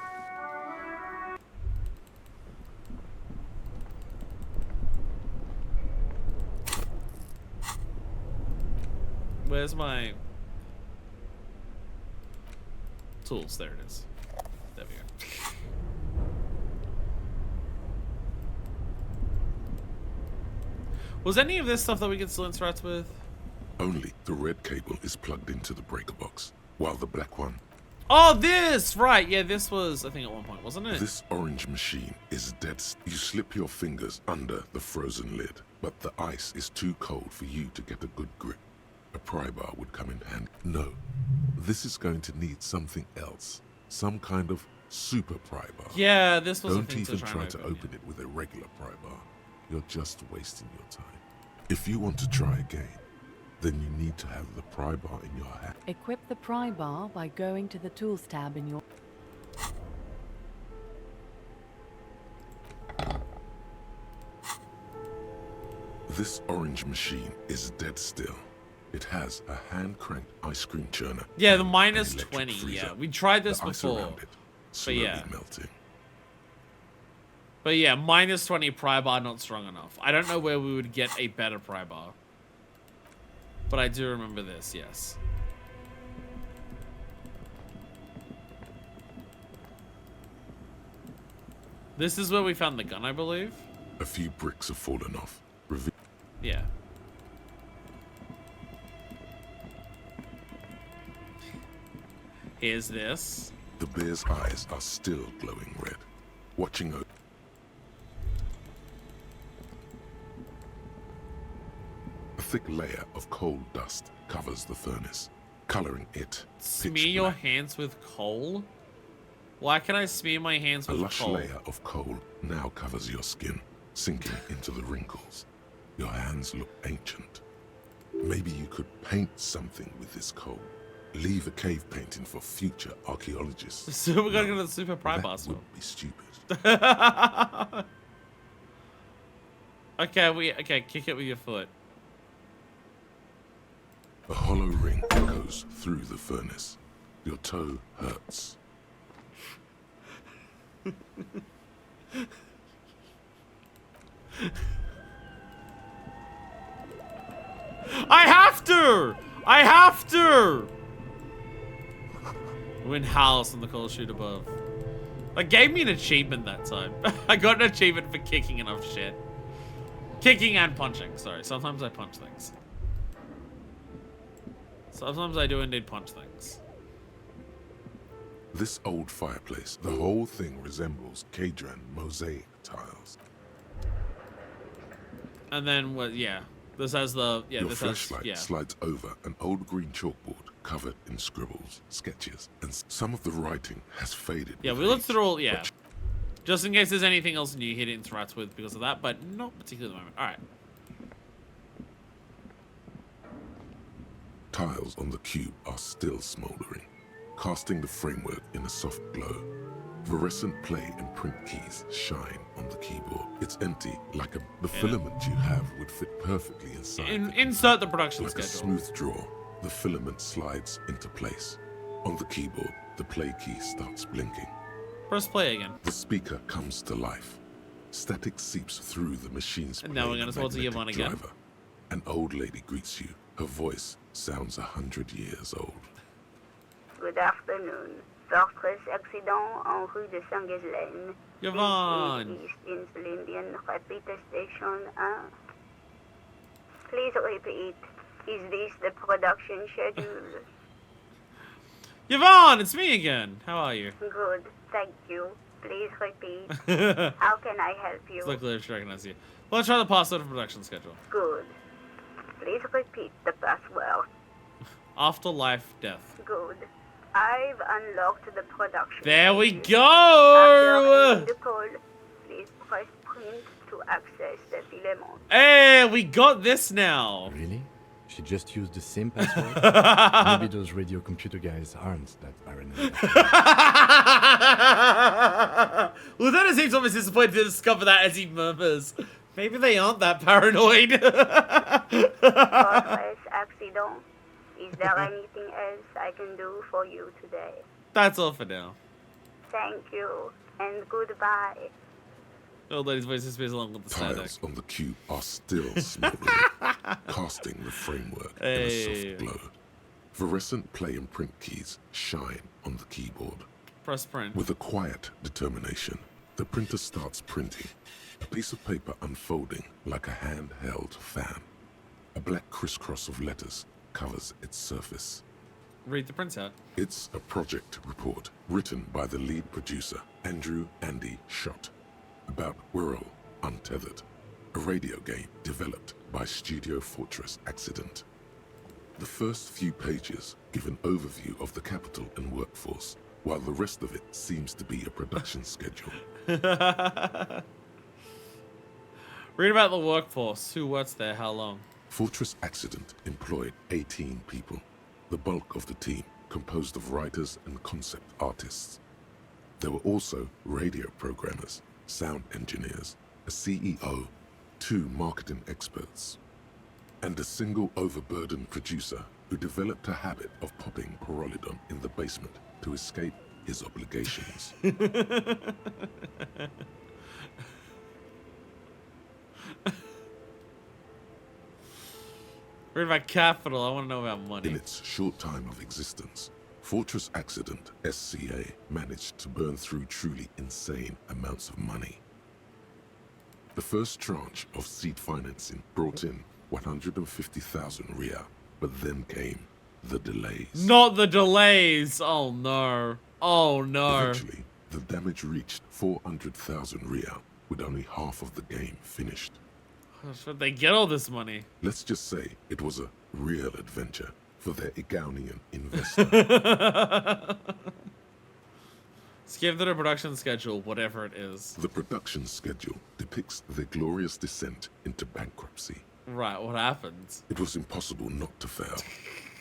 Where's my tools? There it is. There we go. Was any of this stuff that we could still interact with? Only the red cable is plugged into the breaker box, while the black one... Oh, this! Right, yeah, this was, I think, at one point, wasn't it? This orange machine is dead. You slip your fingers under the frozen lid, but the ice is too cold for you to get a good grip. A pry bar would come in handy. No, this is going to need something else. Some kind of super pry bar. Yeah, this was a Don't thing to even try and try to open, open it with a regular pry bar. You're just wasting your time. If you want to try again, then you need to have the pry bar in your hand. Equip the pry bar by going to the Tools tab in your... This orange machine is dead still. It has a hand-cranked ice cream churner. Yeah, the and minus an electric 20, freezer. yeah. We tried this The ice before. around it, But slowly yeah. melting. But yeah, minus 20 pry bar, not strong enough. I don't know where we would get a better pry bar. But I do remember this, yes. This is where we found the gun, I believe. A few bricks have fallen off. Yeah. Here's this. The bear's eyes are still glowing red. Watching over. A thick layer of coal dust covers the furnace, coloring it Smear pitch your black. hands with coal? Why can I smear my hands A with lush coal? layer of coal now covers your skin, sinking into the wrinkles. Your hands look ancient. Maybe you could paint something with this coal. Leave a cave painting for future archaeologists. So we're gonna go to the super pry bar That would be stupid. Okay, kick it with your foot. A hollow ring goes through the furnace. Your toe hurts. I have to! I have to! Win house on the call shoot above. That gave me an achievement that time. I got an achievement for kicking enough shit. Kicking and punching, sorry. Sometimes I punch things. Sometimes I do indeed punch things. This old fireplace, the whole thing resembles Kadran mosaic tiles. And then, well, yeah. This has the, yeah, Your this has, flashlight yeah. slides over an old green chalkboard covered in scribbles, sketches, and some of the writing has faded. Yeah, with we looked age, through all, yeah. but Just in case there's anything else new here to interact with because of that, but not particularly at the moment. Alright. tiles on the cube are still smoldering, casting the framework in a soft glow. Fluorescent play and print keys shine on the keyboard. It's empty, like the filament you have would fit perfectly inside. Insert the production like schedule. a smooth draw, the filament slides into place. On the keyboard, the play key starts blinking. Press play again. The speaker comes to life. Static seeps through the machine's And now we're playing gonna swap to magnetic Yvonne again. driver. An old lady greets you. Her voice sounds 100 years old. Good afternoon. Fortress accident en rue de Saint-Ghislaine. Yvonne. East Insulindian Repeater Station 1. Please repeat. Is this the production schedule? Yvonne, it's me again. How are you? Good, thank you. Please repeat. How can I help you? It's luckily I recognize you. Well, let's try the password of production schedule. Good. Please repeat the password. Afterlife death. Good. I've unlocked the production. There we schedule. go! After ending the call, please press print to access the filament. Hey, we got this now. Really? She just used the same password? Maybe those radio computer guys aren't that paranoid. Lieutenant seems almost disappointed to discover that as he murmurs. Maybe they aren't that paranoid. Fortress accident. Is there anything else I can do for you today? That's all for now. Thank you, and goodbye. Old lady's voice is along with the static. Tiles on the cube are still smoldering, casting the framework in a soft glow. Fluorescent play and print keys shine on the keyboard. Press print. With a quiet determination, the printer starts printing, a piece of paper unfolding like a handheld fan. A black crisscross of letters covers its surface. Read the printout. It's a project report written by the lead producer, Andrew Andy Schott, about Whirl Untethered, a radio game developed by Studio Fortress Accident. The first few pages give an overview of the capital and workforce, while the rest of it seems to be a production schedule. Read about the workforce. Who works there? How long? Fortress Accident employed 18 people, the bulk of the team composed of writers and concept artists. There were also radio programmers, sound engineers, a CEO, 2 marketing experts, and a single overburdened producer who developed a habit of popping Pyrrolidon in the basement to escape his obligations. Read about capital. I want to know about money. In its short time of existence, Fortress Accident SCA managed to burn through truly insane amounts of money. The first tranche of seed financing brought in 150,000 Riyal, but then came the delays. Not the delays! Oh no. Oh no. Eventually, the damage reached 400,000 Riyal, with only half of the game finished. How should they get all this money? Let's just say it was a real adventure for their Igaunian investor. Let's give them a production schedule, whatever it is. The production schedule depicts their glorious descent into bankruptcy. Right, what happens? It was impossible not to fail.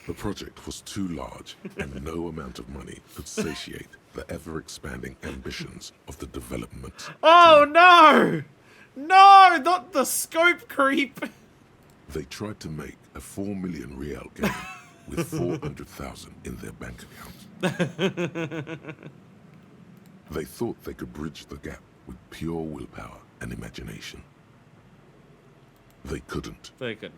The project was too large, and no amount of money could satiate the ever-expanding ambitions of the development. Oh no! No, not the scope creep! They tried to make a 4 million Riyal game with 400,000 in their bank account. They thought they could bridge the gap with pure willpower and imagination. They couldn't. They couldn't.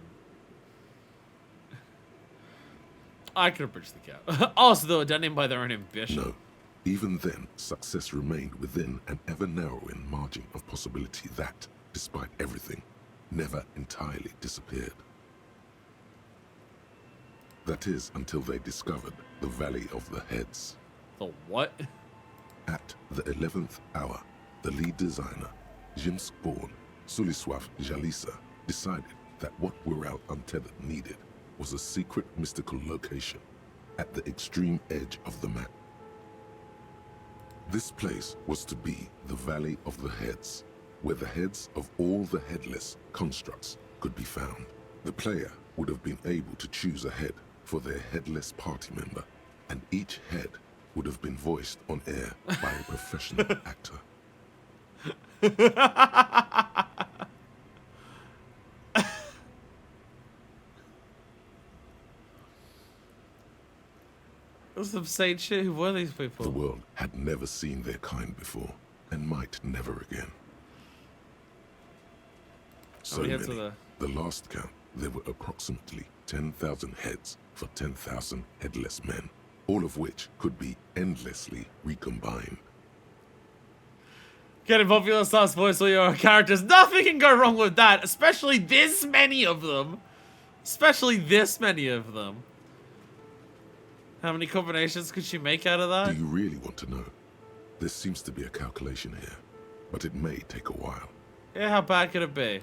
I could have bridged the gap. Oh, so they were done in by their own ambition. No. Even then, success remained within an ever-narrowing margin of possibility that, despite everything, never entirely disappeared. That is, until they discovered the Valley of the Heads. The what? At the 11th hour, the lead designer, Jimsk-born Suliswaf Jalisa, decided that what Whirl Untethered needed was a secret mystical location at the extreme edge of the map. This place was to be the Valley of the Heads, where the heads of all the headless constructs could be found. The player would have been able to choose a head for their headless party member, and each head would have been voiced on air by a professional actor. some sage shit. Who were these people? The world had never seen their kind before, and might never again. So many many. heads were The last count, there were approximately 10,000 heads for 10,000 headless men, all of which could be endlessly recombined. Get a popular stars voice all your characters. Nothing can go wrong with that, especially this many of them. Especially this many of them. How many combinations could she make out of that? Do you really want to know? There seems to be a calculation here, but it may take a while. Yeah, how bad could it be?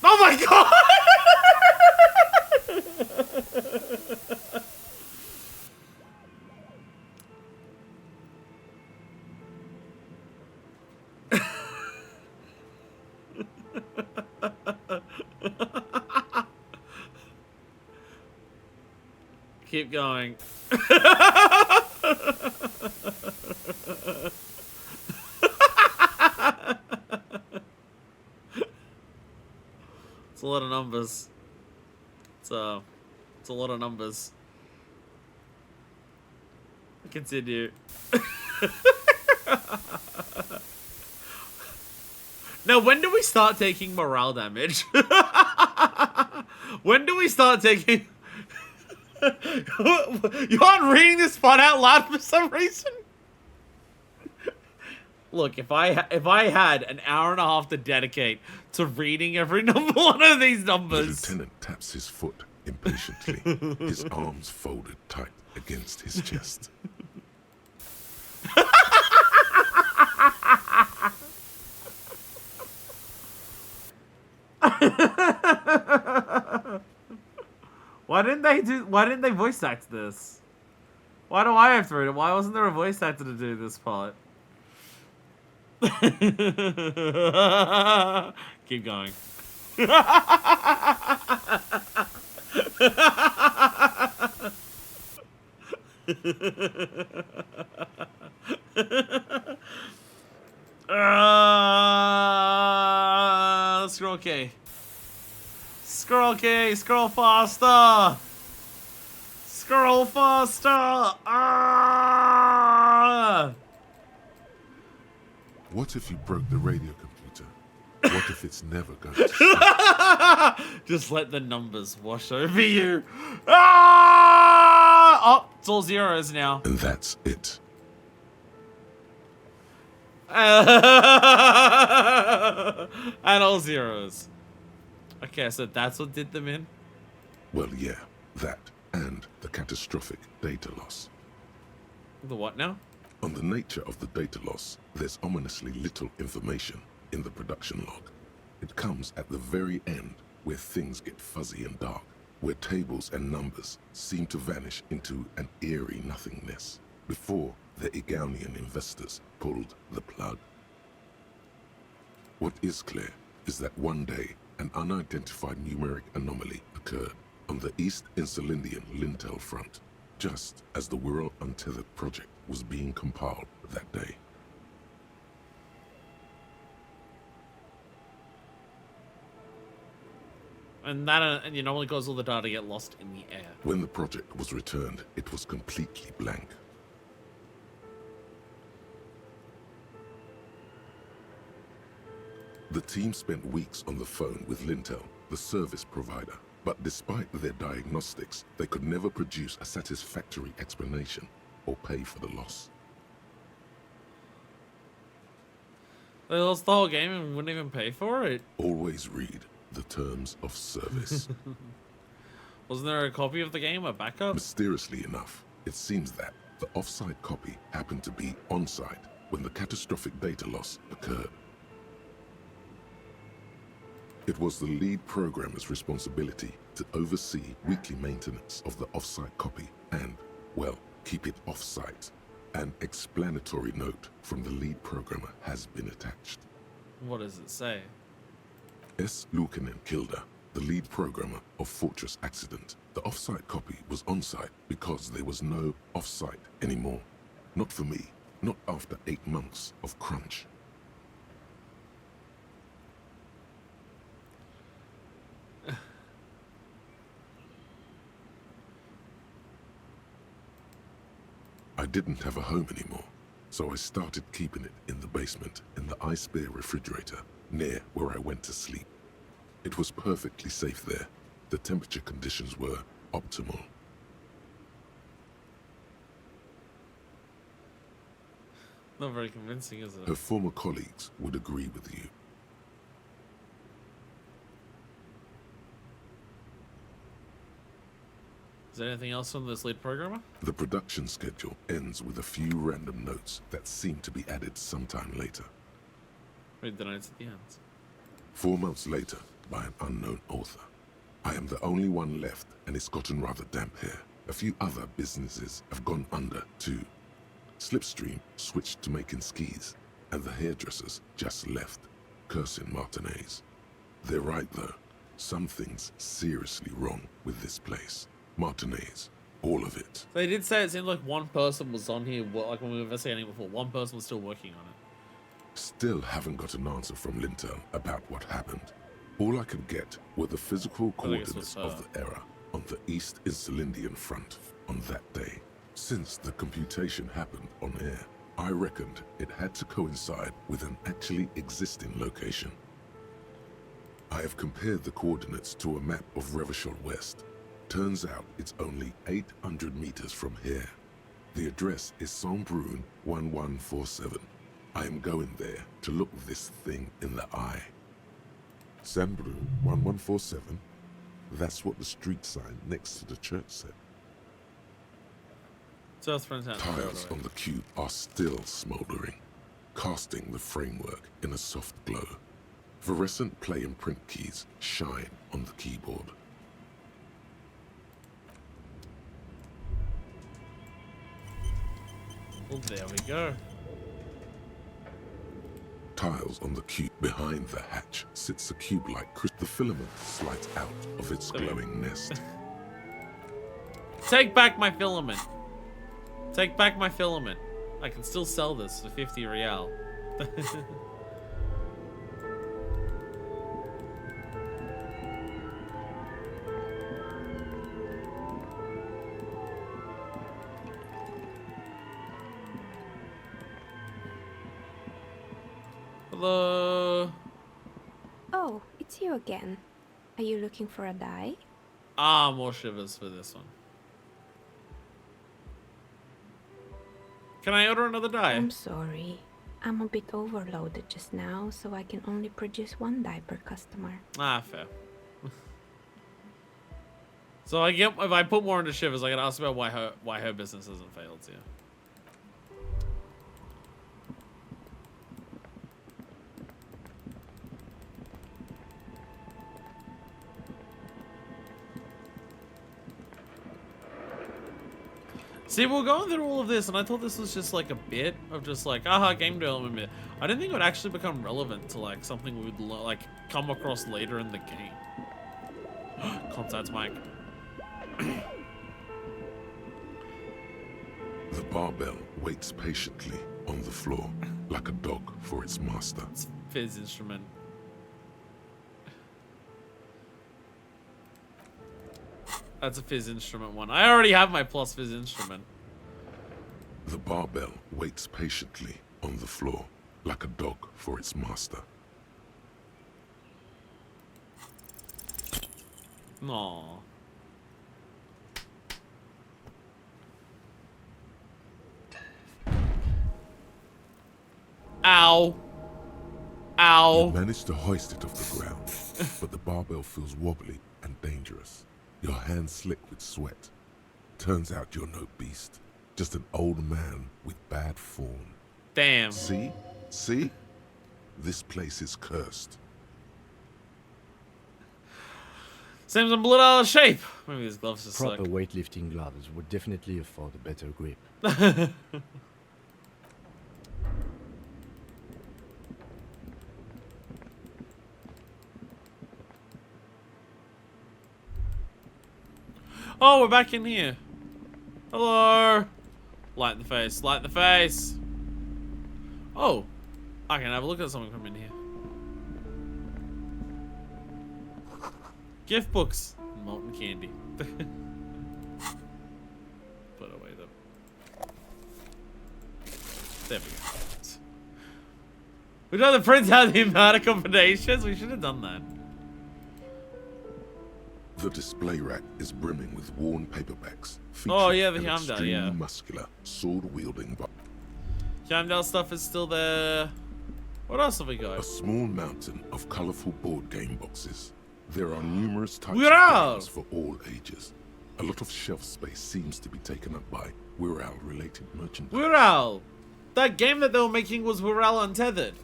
Oh my god! Keep going. It's a lot of numbers. It's a lot of numbers. Continue. Now, when do we start taking morale damage? When do we start taking... You aren't reading this part out loud for some reason? Look, if I had an hour and a half to dedicate to reading every number one of these numbers... The lieutenant taps his foot impatiently, his arms folded tight against his chest. Why didn't they voice act this? Why do I have to read it? Why wasn't there a voice actor to do this part? Keep going. Scroll K. Scroll K, scroll faster! Scroll faster! Ah! What if you broke the radio computer? What if it's never going to stop? Just let the numbers wash over you. Ah! Oh, it's all zeros now. And that's it. And all zeros. Okay, so that's what did them in? Well, yeah, that and the catastrophic data loss. The what now? On the nature of the data loss, there's ominously little information in the production log. It comes at the very end, where things get fuzzy and dark, where tables and numbers seem to vanish into an eerie nothingness, before the Egonian investors pulled the plug. What is clear is that one day, an unidentified numeric anomaly occurred on the East Insulindian Lintel front, just as the Wirral Untethered project was being compiled that day. And that anomaly caused all the data to get lost in the air. When the project was returned, it was completely blank. The team spent weeks on the phone with Lintel, the service provider, but despite their diagnostics, they could never produce a satisfactory explanation or pay for the loss. They lost the whole game and wouldn't even pay for it. Always read the terms of service. Wasn't there a copy of the game, a backup? Mysteriously enough, it seems that the off-site copy happened to be on-site when the catastrophic data loss occurred. It was the lead programmer's responsibility to oversee weekly maintenance of the off-site copy and, well, keep it off-site. An explanatory note from the lead programmer has been attached. What does it say? S. Luukkonen killed her, the lead programmer of Fortress Accident. The off-site copy was on-site because there was no off-site anymore. Not for me, not after 8 months of crunch. I didn't have a home anymore, so I started keeping it in the basement in the ice bear refrigerator near where I went to sleep. It was perfectly safe there. The temperature conditions were optimal. Not very convincing, is it? Her former colleagues would agree with you. Is there anything else on this lead programmer? The production schedule ends with a few random notes that seem to be added sometime later. Read the notes at the end. 4 months later, by an unknown author. I am the only one left, and it's gotten rather damp here. A few other businesses have gone under, too. Slipstream switched to making skis, and the hairdressers just left, cursing Martinez. They're right, though. Something's seriously wrong with this place. Martinez, all of it. They did say it seemed like one person was on here, like when we were investigating before, one person was still working on it. Still haven't got an answer from Linton about what happened. All I could get were the physical coordinates of the error on the East Insulindian front on that day. Since the computation happened on air, I reckoned it had to coincide with an actually existing location. I have compared the coordinates to a map of Revachol West. Turns out it's only 800 meters from here. The address is Saint-Brun 1147. I am going there to look this thing in the eye. Saint-Brun 1147? That's what the street sign next to the church said. Tiles on the cube are still smoldering, casting the framework in a soft glow. Fluorescent play and print keys shine on the keyboard. Well, there we go. Tiles on the cube. Behind the hatch sits a cube-like crystal. The filament slides out of its glowing nest. Take back my filament. Take back my filament. I can still sell this for 50 real. Hello. Oh, it's you again. Are you looking for a dye? Ah, more shivers for this one. Can I order another dye? I'm sorry. I'm a bit overloaded just now, so I can only produce one dye per customer. Ah, fair. So I get if I put more into shivers, I gotta ask about why her business hasn't failed yet. See, we're going through all of this, and I thought this was just like a bit of just like, aha, game development bit. I didn't think it would actually become relevant to like something we would like come across later in the game. Contacts mic. The barbell waits patiently on the floor, like a dog for its master. It's Fizz instrument. That's a Fizz instrument one. I already have my plus Fizz instrument. The barbell waits patiently on the floor, like a dog for its master. Aww. Ow. Ow. You managed to hoist it off the ground, but the barbell feels wobbly and dangerous. Your hands slick with sweat. Turns out you're no beast. Just an old man with bad form. Damn. See? See? This place is cursed. Seems I'm a little out of shape. Maybe these gloves just Proper suck. weightlifting gloves would definitely afford a better grip. Oh, we're back in here. Hello. Light in the face. Light in the face. Oh, I can have a look at something from in here. Gift books. Molten candy. Put away them. There we go. We don't have to print out the amount of combinations. We should have done that. The display rack is brimming with worn paperbacks. Oh yeah, the an Hyundai, extremely yeah. muscular, sword-wielding. Hyundai stuff is still there. What else have we got? A small mountain of colorful board game boxes. There are numerous types Wirral! of games for all ages. A lot of shelf space seems to be taken up by Wirral-related merchandise. Wirral! That game that they were making was Wirral Untethered.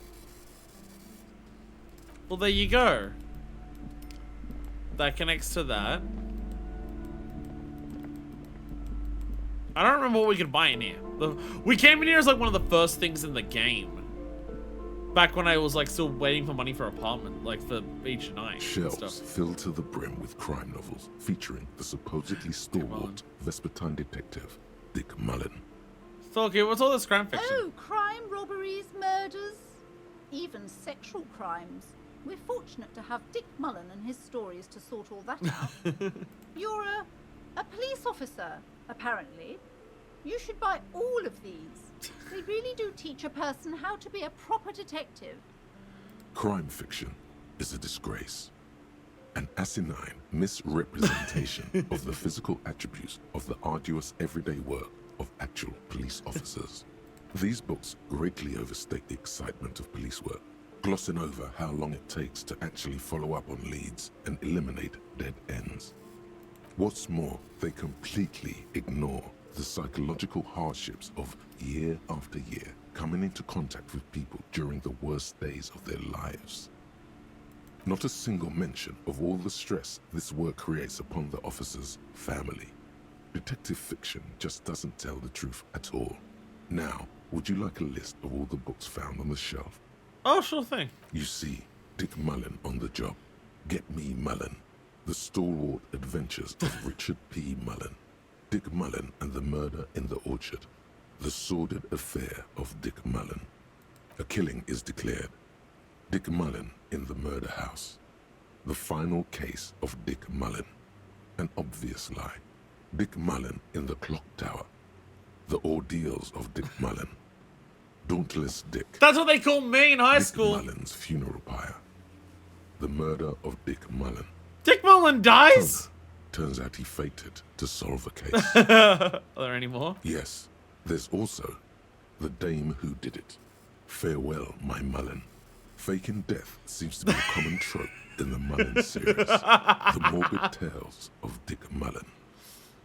Well, there you go. That connects to that. I don't remember what we could buy in here. We came in here as like one of the first things in the game. Back when I was like still waiting for money for apartment, like for each night. And Shelves stuff. filled to the brim with crime novels featuring the supposedly stalwart Vespertine detective, Dick Mullen. So, okay, what's all this crime fiction? Oh, crime, robberies, murders, even sexual crimes. We're fortunate to have Dick Mullen and his stories to sort all that out. You're a police officer, apparently. You should buy all of these. They really do teach a person how to be a proper detective. Crime fiction is a disgrace. An asinine misrepresentation of the physical attributes of the arduous everyday work of actual police officers. These books greatly overstate the excitement of police work, glossing over how long it takes to actually follow up on leads and eliminate dead ends. What's more, they completely ignore the psychological hardships of year after year coming into contact with people during the worst days of their lives. Not a single mention of all the stress this work creates upon the officer's family. Detective fiction just doesn't tell the truth at all. Now, would you like a list of all the books found on the shelf? Oh, sure thing. You see Dick Mullen on the job. Get Me Mullen. The Stalwart Adventures of Richard P. Mullen. Dick Mullen and the Murder in the Orchard. The Sordid Affair of Dick Mullen. A killing is declared. Dick Mullen in the Murder House. The Final Case of Dick Mullen. An Obvious Lie. Dick Mullen in the Clock Tower. The Ordeals of Dick Mullen. Dauntless Dick. That's what they called me in high Dick school. Mullen's Funeral Pyre. The Murder of Dick Mullen. Dick Mullen dies? Turns out he fated to solve a case. Are there any more? Yes. There's also The Dame Who Did It. Farewell, My Mullen. Faking death seems to be a common trope in the Mullen series. The morbid tales of Dick Mullen.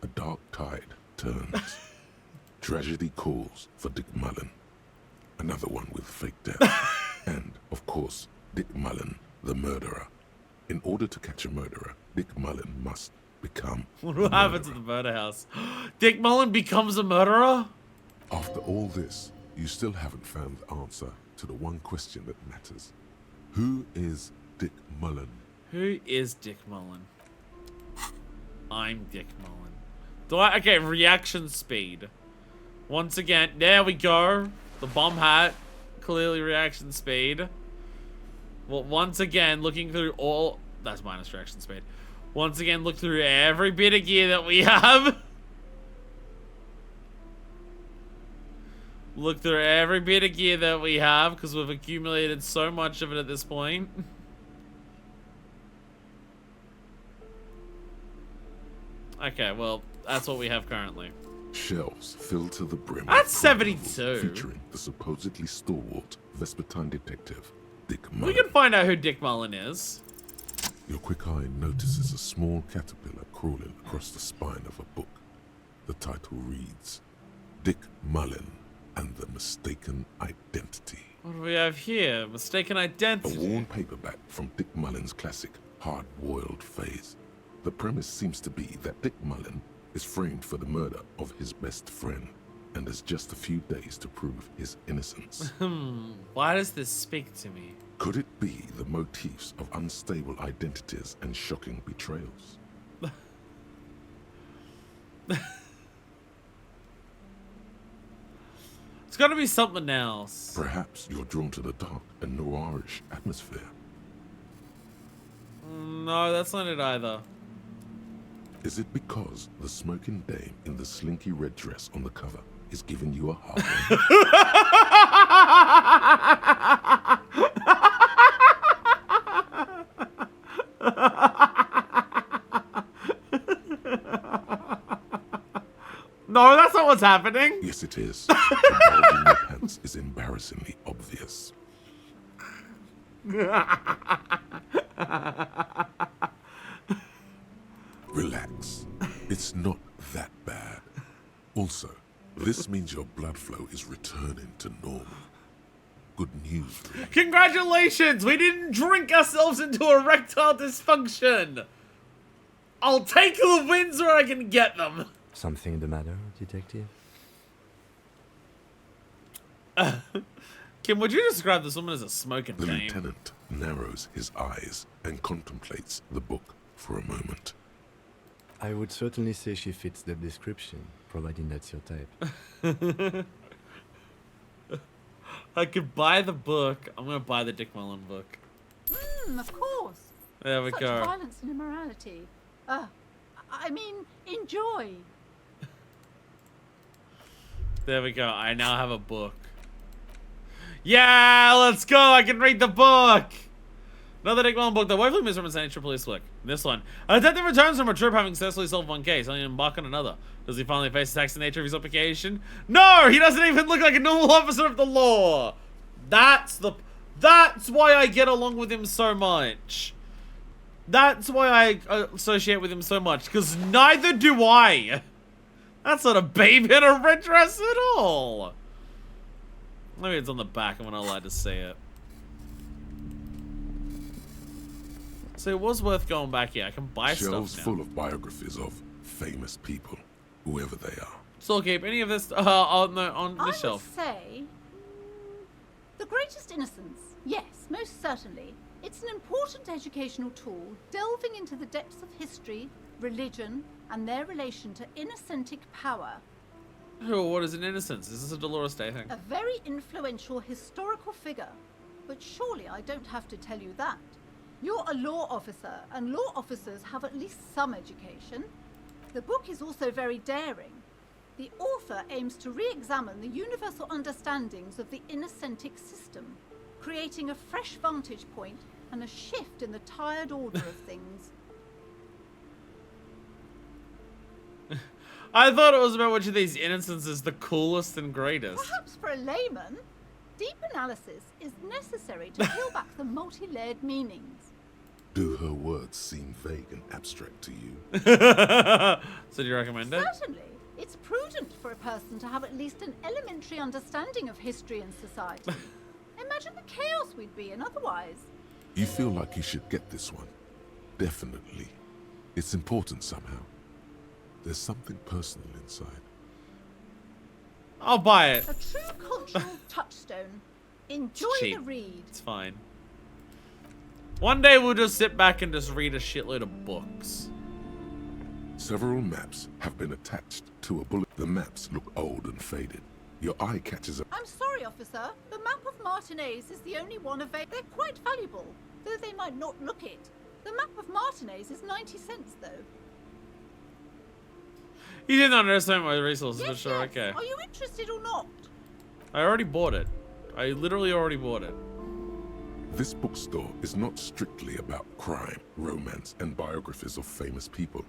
A dark tide turns. Tragedy calls for Dick Mullen. Another one with fake death. And, of course, Dick Mullen, the murderer. In order to catch a murderer, Dick Mullen must become What will happen to the murder house? Dick Mullen becomes a murderer? After all this, you still haven't found the answer to the one question that matters. Who is Dick Mullen? Who is Dick Mullen? I'm Dick Mullen. Do I? Okay, reaction speed. Once again, there we go. The bomb hat. Clearly reaction speed. Well, once again, looking through all... That's minus reaction speed. Once again, look through every bit of gear that we have. Look through every bit of gear that we have, because we've accumulated so much of it at this point. Okay, well, that's what we have currently. Shelves filled to the brim. That's with crime 72. novels Featuring the supposedly stalwart Vespertine detective, Dick Mullen. We can find out who Dick Mullen is. Your quick eye notices a small caterpillar crawling across the spine of a book. The title reads, Dick Mullen and the Mistaken Identity. What do we have here? Mistaken Identity. A worn paperback from Dick Mullen's classic hard-boiled phase. The premise seems to be that Dick Mullen is framed for the murder of his best friend and has just a few days to prove his innocence. Why does this speak to me? Could it be the motifs of unstable identities and shocking betrayals? It's got to be something else. Perhaps you're drawn to the dark and noirish atmosphere. No, that's not it either. Is it because the smoking dame in the slinky red dress on the cover is giving you a hard No, that's not what's happening. Yes, it is. The bulge in your pants is embarrassingly obvious. Relax. It's not that bad. Also, this means your blood flow is returning to normal. Good news. Really. Congratulations! We didn't drink ourselves into erectile dysfunction. I'll take the wins where I can get them. Something the matter, detective? Kim, would you describe this woman as a smoking The dame? lieutenant narrows his eyes and contemplates the book for a moment. I would certainly say she fits the description, providing that's your type. I could buy the book. I'm gonna buy the Dick Mullen book. Of course. There we Such go. violence and immorality. I mean, enjoy. There we go. I now have a book. Yeah, let's go. I can read the book. Another Dick Mullen book. The woefully misrepresented police flick. This one. A detective returns from a trip having successfully solved one case, only to embark on another. Does he finally face the taxing nature of his application? No, he doesn't even look like a normal officer of the law. That's why I get along with him so much. That's why I associate with him so much, because neither do I. That's not a babe in a red dress at all. Maybe it's on the back. I'm not allowed to see it. So it was worth going back here. I can buy Shelves stuff now. full of biographies of famous people, whoever they are. Still keep any of this on the shelf. I would say The Greatest Innocence. Yes, most certainly. It's an important educational tool, delving into the depths of history, religion, and their relation to innocentic power. Oh, what is an innocence? Is this a Dolores Day thing? A very influential historical figure. But surely I don't have to tell you that. You're a law officer, and law officers have at least some education. The book is also very daring. The author aims to re-examine the universal understandings of the innocentic system, creating a fresh vantage point and a shift in the tired order of things. I thought it was about which of these innocents is the coolest and greatest. Perhaps for a layman, deep analysis is necessary to peel back the multi-layered meanings. Do her words seem vague and abstract to you? So do you recommend it? Certainly. It's prudent for a person to have at least an elementary understanding of history and society. Imagine the chaos we'd be in otherwise. You feel like you should get this one. Definitely. It's important somehow. There's something personal inside. I'll buy it. A true cultural touchstone. Enjoy Cheap. the read. It's fine. One day we'll just sit back and just read a shitload of books. Several maps have been attached to a bullet. The maps look old and faded. Your eye catches a... I'm sorry, officer. The map of Martinez is the only one available. They're quite valuable, though they might not look it. The map of Martinez is 90 cents, though. You didn't understand my resources, Yes, but sure, yes. okay. Are you interested or not? I already bought it. I literally already bought it. This bookstore is not strictly about crime, romance, and biographies of famous people.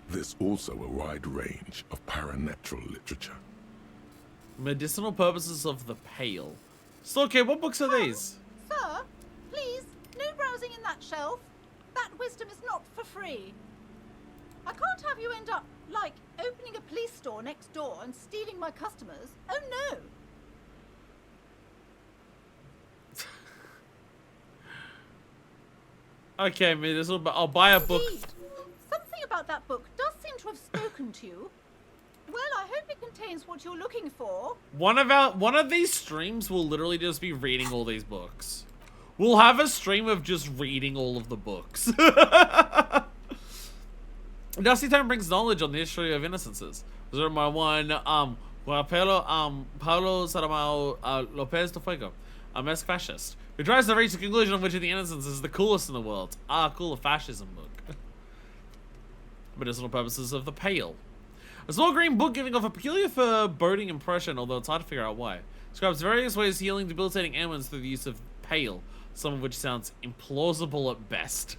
There's also a wide range of paranatural literature. Medicinal purposes of the pale. So, okay, what books are these? Sir, please, no browsing in that shelf. That wisdom is not for free. I can't have you end up, like, opening a police store next door and stealing my customers. Oh, no. Okay, medicinal, but I'll buy a book. Indeed. Something about that book does seem to have spoken to you. Well, I hope it contains what you're looking for. One of these streams will literally just be reading all these books. We'll have a stream of just reading all of the books. Dusty Tone brings knowledge on the history of innocences. Reserve my one, Paulo Saramao Lopez de Fuego, a Mexican fascist, who tries to reach the conclusion of which of the innocents is the coolest in the world. Cool fascism book. Medicinal purposes of the Pale. A small green book giving off a peculiar foreboding impression, although it's hard to figure out why. Describes various ways of healing debilitating ailments through the use of Pale, some of which sounds implausible at best.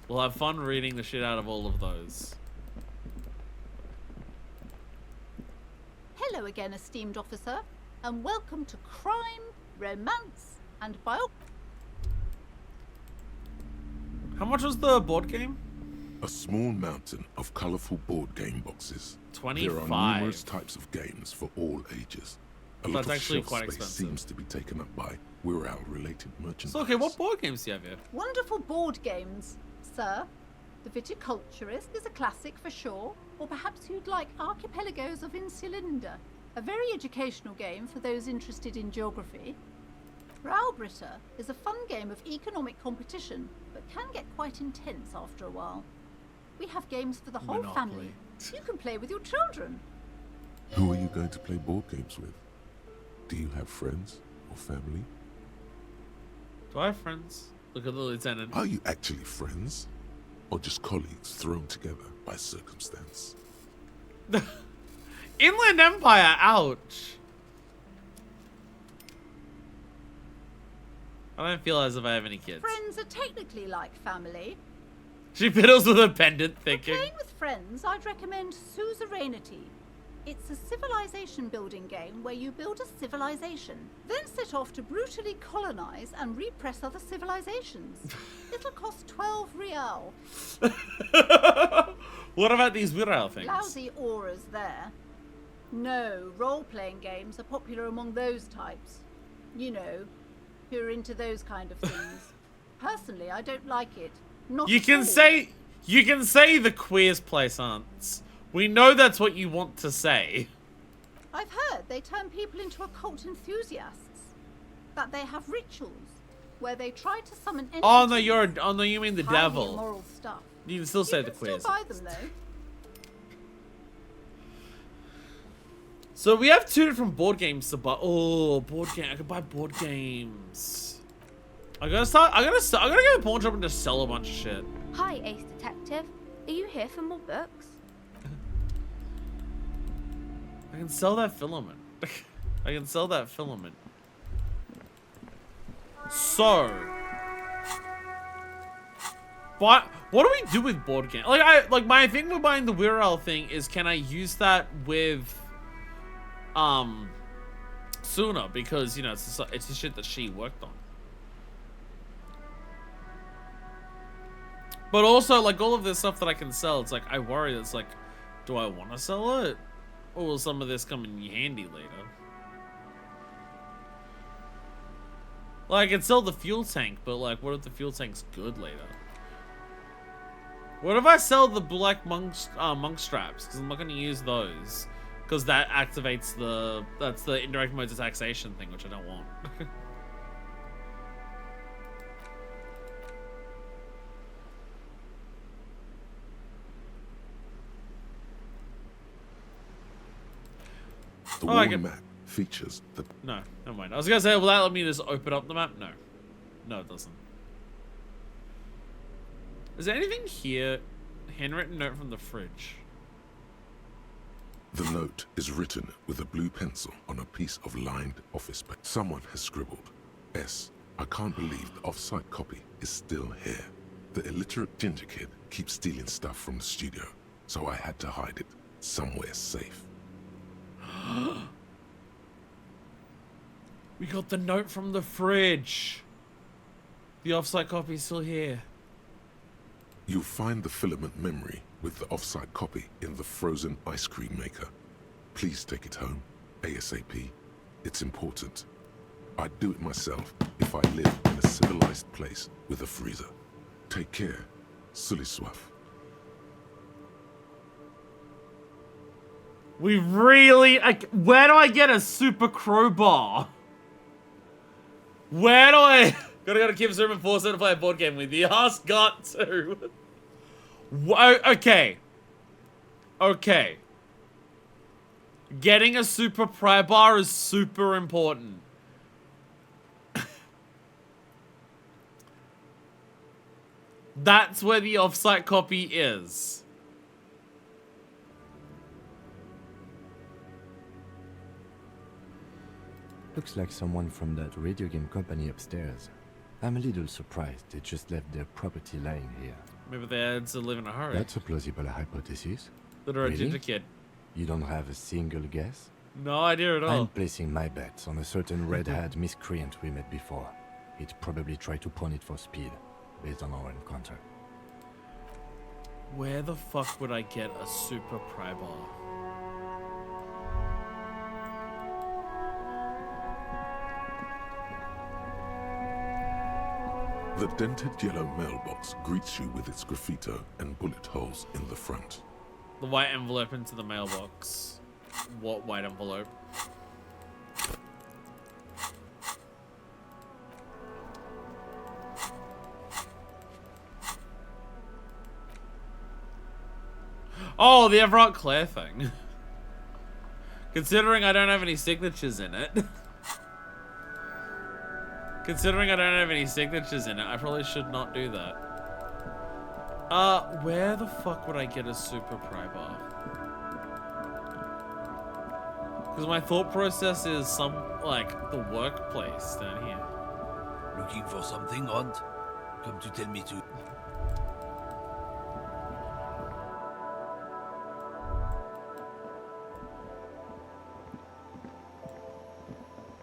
We'll have fun reading the shit out of all of those. Hello again, esteemed officer, and welcome to Crime, Romance, and Bio. How much was the board game? A small mountain of colorful board game boxes. 25. There are numerous types of games for all ages. A lot That's of actually shelf quite space expensive. seems to be taken up by Wirral-related merchandise. So, okay, what board games do you have here? Wonderful board games, sir. The Viticulturist is a classic for sure, or perhaps you'd like Archipelagos of Insulinda, a very educational game for those interested in geography. Raubritter is a fun game of economic competition, but can get quite intense after a while. We have games for the whole family. You can play with your children. Who are you going to play board games with? Do you have friends or family? Do I have friends? Look at the lieutenant. Are you actually friends? Or just colleagues thrown together by circumstance? Inland Empire, ouch. I don't feel as if I have any kids. Friends are technically like family. She fiddles with her pendant, thinking. For playing with friends, I'd recommend Suzerainty. It's a civilization building game where you build a civilization, then set off to brutally colonize and repress other civilizations. It'll cost 12 real. What about these Wirral things? Lousy auras there. No, role-playing games are popular among those types. You know, who are into those kind of things. Personally, I don't like it. Not You at can all. say the queers play aunts. We know that's what you want to say. I've heard they turn people into occult enthusiasts. That they have rituals where they try to summon entities. Oh no, you mean the highly devil. immoral stuff. You can still say the Still queers. buy them though. So we have 2 different board games to buy. Oh, board game. I could buy board games. I gotta go to the pawn shop and just sell a bunch of shit. Hi, Ace Detective. Are you here for more books? I can sell that filament. I can sell that filament. So, but what do we do with board game? Like my thing with buying the Wirral thing is, can I use that with Suna, because you know it's the shit that she worked on. But also, like, all of this stuff that I can sell, it's like, I worry that's like, do I want to sell it? Or will some of this come in handy later? Like, I can sell the fuel tank, but like, what if the fuel tank's good later? What if I sell the black monk straps? Because I'm not going to use those. Because that activates that's the indirect modes of taxation thing, which I don't want. The Oh, I wall get- map features the... No, never mind. I was gonna say, will that let me just open up the map? No. No, it doesn't. Is there anything here? Handwritten note from the fridge. The note is written with a blue pencil on a piece of lined office paper. Someone has scribbled, S. I can't believe the off-site copy is still here. The illiterate ginger kid keeps stealing stuff from the studio, so I had to hide it somewhere safe. We got the note from the fridge. The off-site copy is still here. You'll find the filament memory with the off-site copy in the frozen ice cream maker. Please take it home, ASAP. It's important. I'd do it myself if I lived in a civilized place with a freezer. Take care, Suliswaf. We really... where do I get a super crowbar? Where do I... Gotta go to Kim's room and force her to play a board game with you. Yes, got to. Okay. Okay. Getting a super pry bar is super important. That's where the offsite copy is. Looks like someone from that radio game company upstairs. I'm a little surprised they just left their property lying here. Maybe they had to live in a hurry. That's a plausible hypothesis. That are a ginger kid. You don't have a single guess? No idea at all. I'm placing my bets on a certain red-haired miscreant we met before. He'd probably try to pawn it for speed, based on our encounter. Where the fuck would I get a super pry bar? The dented yellow mailbox greets you with its graffito and bullet holes in the front. The white envelope into the mailbox. What white envelope? Oh, the Everett Claire thing. Considering I don't have any signatures in it. Considering I don't have any signatures in it, I probably should not do that. Where the fuck would I get a super pry bar? Because my thought process is like, the workplace down here. Looking for something, Aunt? Come to tell me to...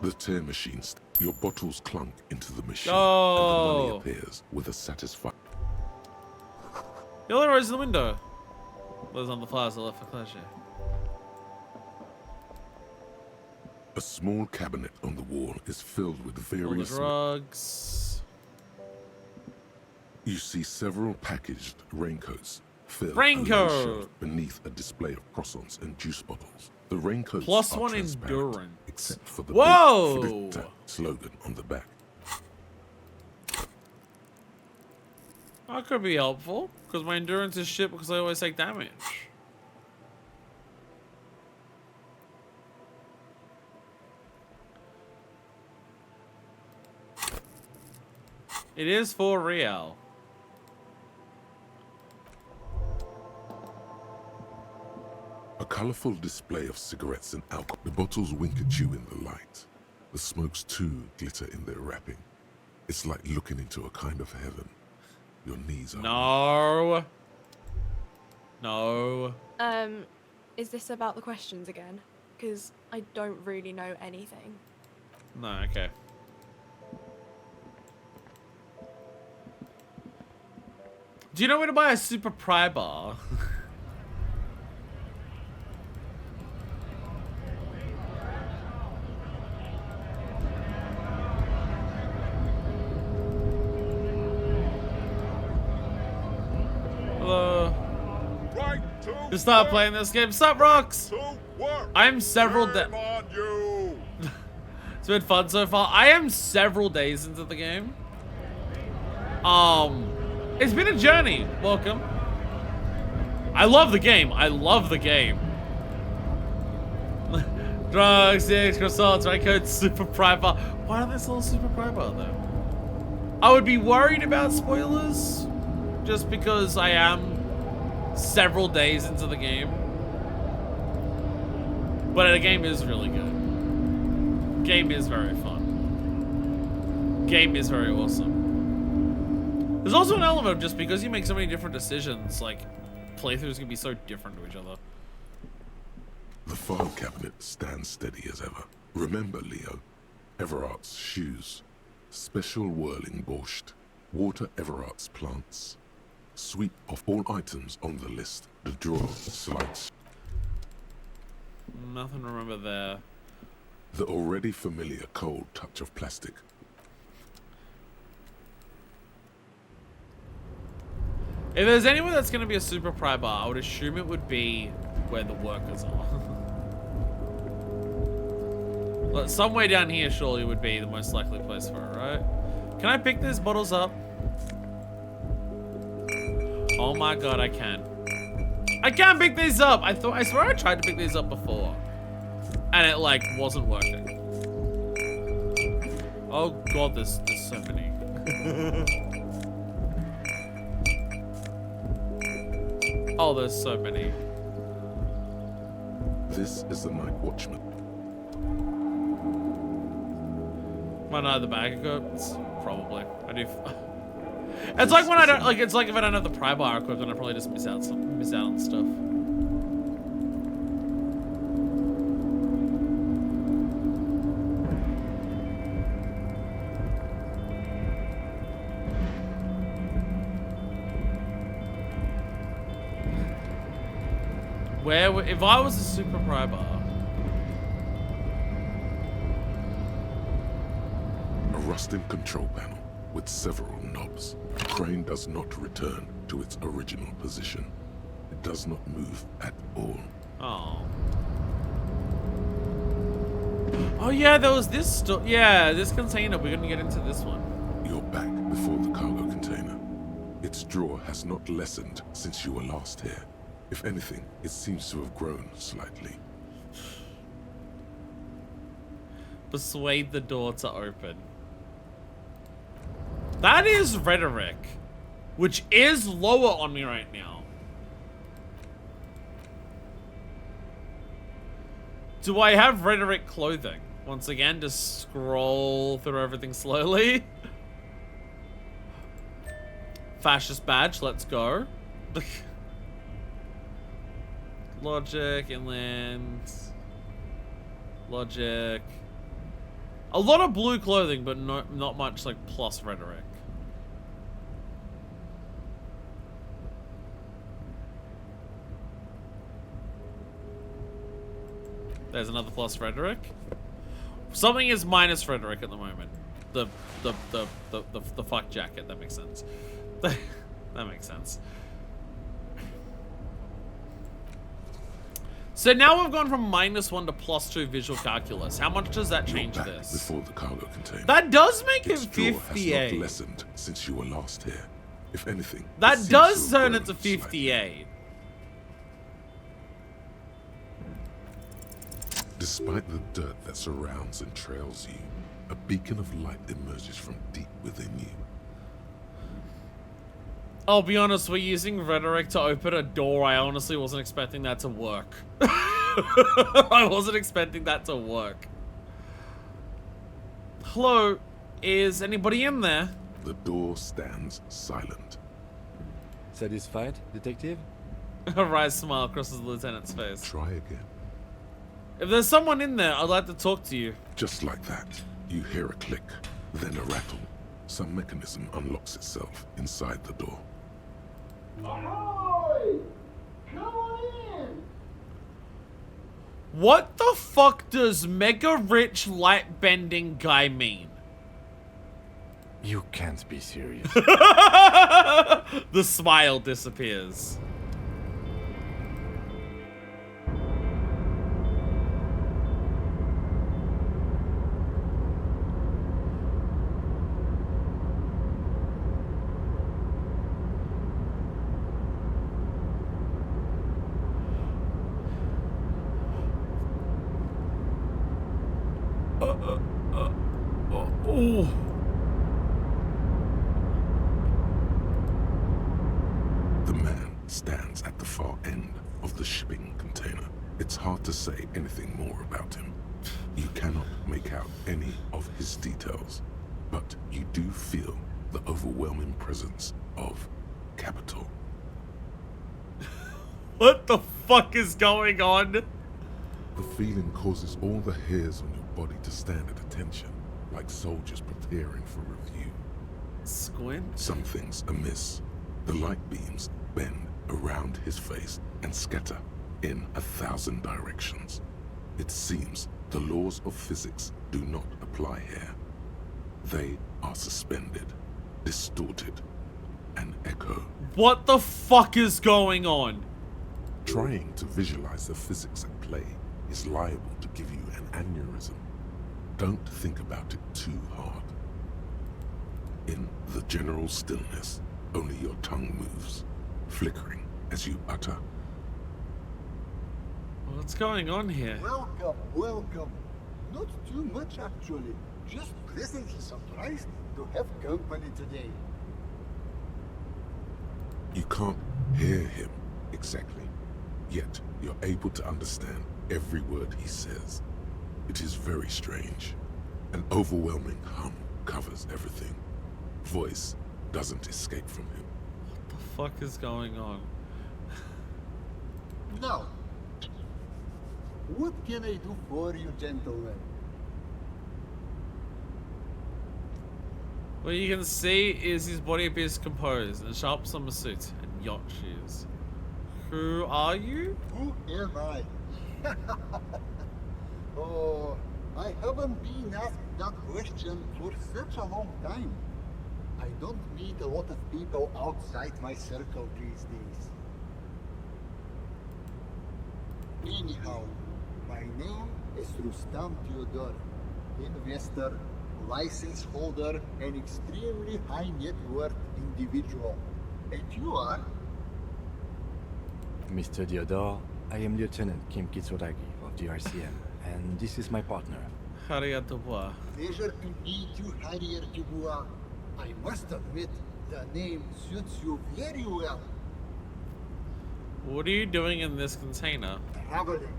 The tear machines. Your bottles clunk into the machine, Oh. and the money appears with a satisfied. Yellow rose in the window. Those on the flowers I left for pleasure. A small cabinet on the wall is filled with All the various. drugs. You see several packaged raincoats filled Raincoat! on a shelf beneath a display of croissants and juice bottles. The raincoats Plus are one transparent, endurance. except for the Whoa! big Fritta slogan on the back. That could be helpful, because my endurance is shit because I always take damage. It is for real. A colorful display of cigarettes and alcohol. The bottles wink at you in the light. The smokes too glitter in their wrapping. It's like looking into a kind of heaven. Your knees are. No. No. Is this about the questions again? Because I don't really know anything. No, okay. Do you know where to buy a super pry bar? Hello. Just start playing this game. Sup, Rocks? I'm several days. It's been fun so far. I am several days into the game. It's been a journey. Welcome. I love the game. I love the game. Drugs, sticks, croissants, raincoats, super pry bar. Why don't they sell a super pry bar though? I would be worried about spoilers, just because I am several days into the game. But the game is really good. Game is very fun. Game is very awesome. There's also an element of just because you make so many different decisions, like playthroughs can be so different to each other. The file cabinet stands steady as ever. Remember, Leo, Everart's shoes, special whirling borscht, water Everart's plants. Sweep off all items on the list. The drawer slides. Nothing to remember there. The already familiar cold touch of plastic. If there's anywhere that's going to be a super pry bar, I would assume it would be where the workers are. But somewhere down here surely would be the most likely place for it, right? Can I pick these bottles up? Oh my god, I can. I can't pick these up! I swear I tried to pick these up before. And it, like, wasn't working. Oh god, there's so many. Oh, there's so many. This is the night watchman. Might I know the bag equipped? Probably. I do. It's like when I don't like. It's like if I don't have the pry bar equipped, then I probably just miss out on stuff. If I was a super pry bar. A rusted control panel with several knobs. The crane does not return to its original position. It does not move at all. Oh. Oh yeah, there was this yeah, this container. We're gonna get into this one. You're back before the cargo container. Its drawer has not lessened since you were last here. If anything, it seems to have grown slightly. Persuade the door to open. That is rhetoric, which is lower on me right now. Do I have rhetoric clothing? Once again, just scroll through everything slowly. Fascist badge, let's go. Logic, inland. Logic. A lot of blue clothing, but not much like plus rhetoric. There's another plus rhetoric. Something is minus rhetoric at the moment. The fuck jacket. That makes sense. That makes sense. So now we've gone from -1 to +2 visual calculus. How much does that change this? Before the cargo container. That does make it Its drawer 58. has not lessened since you were last here. If anything, That does turn it to 58. Despite the dirt that surrounds and trails you, a beacon of light emerges from deep within you. I'll be honest, we're using rhetoric to open a door. I honestly wasn't expecting that to work. I wasn't expecting that to work. Hello, is anybody in there? The door stands silent. Satisfied, detective? A wry smile crosses the lieutenant's face. Try again. If there's someone in there, I'd like to talk to you. Just like that, you hear a click, then a rattle. Some mechanism unlocks itself inside the door. Ahoy! Come on in! What the fuck does mega rich light bending guy mean? You can't be serious. The smile disappears. Oh. The man stands at the far end of the shipping container. It's hard to say anything more about him. You cannot make out any of his details, but you do feel the overwhelming presence of capital. What the fuck is going on? The feeling causes all the hairs on your body to stand at attention, like soldiers preparing for review. Squint? Something's amiss. The light beams bend around his face and scatter in 1,000 directions. It seems the laws of physics do not apply here. They are suspended, distorted, and echo. What the fuck is going on? Trying to visualize the physics at play is liable to give you an aneurysm. Don't think about it too hard. In the general stillness, only your tongue moves, flickering as you utter. What's going on here? Welcome, welcome. Not too much actually. Just pleasantly surprised to have company today. You can't hear him exactly, yet you're able to understand every word he says. It is very strange. An overwhelming hum covers everything. Voice doesn't escape from him. What the fuck is going on? Now, what can I do for you, gentlemen? What you can see is his body appears composed in a sharp summer suit and yacht shoes. Who are you? Who am I? Oh, I haven't been asked that question for such a long time. I don't meet a lot of people outside my circle these days. Anyhow, my name is Rustam Theodor, investor, license holder, and extremely high net worth individual. And you are? Mr. Theodore, I am Lieutenant Kim Kitsuragi of the RCM, and this is my partner. Harrier Dubois. Pleasure to meet you, Harrier Dubois. I must admit, the name suits you very well. What are you doing in this container? Traveling.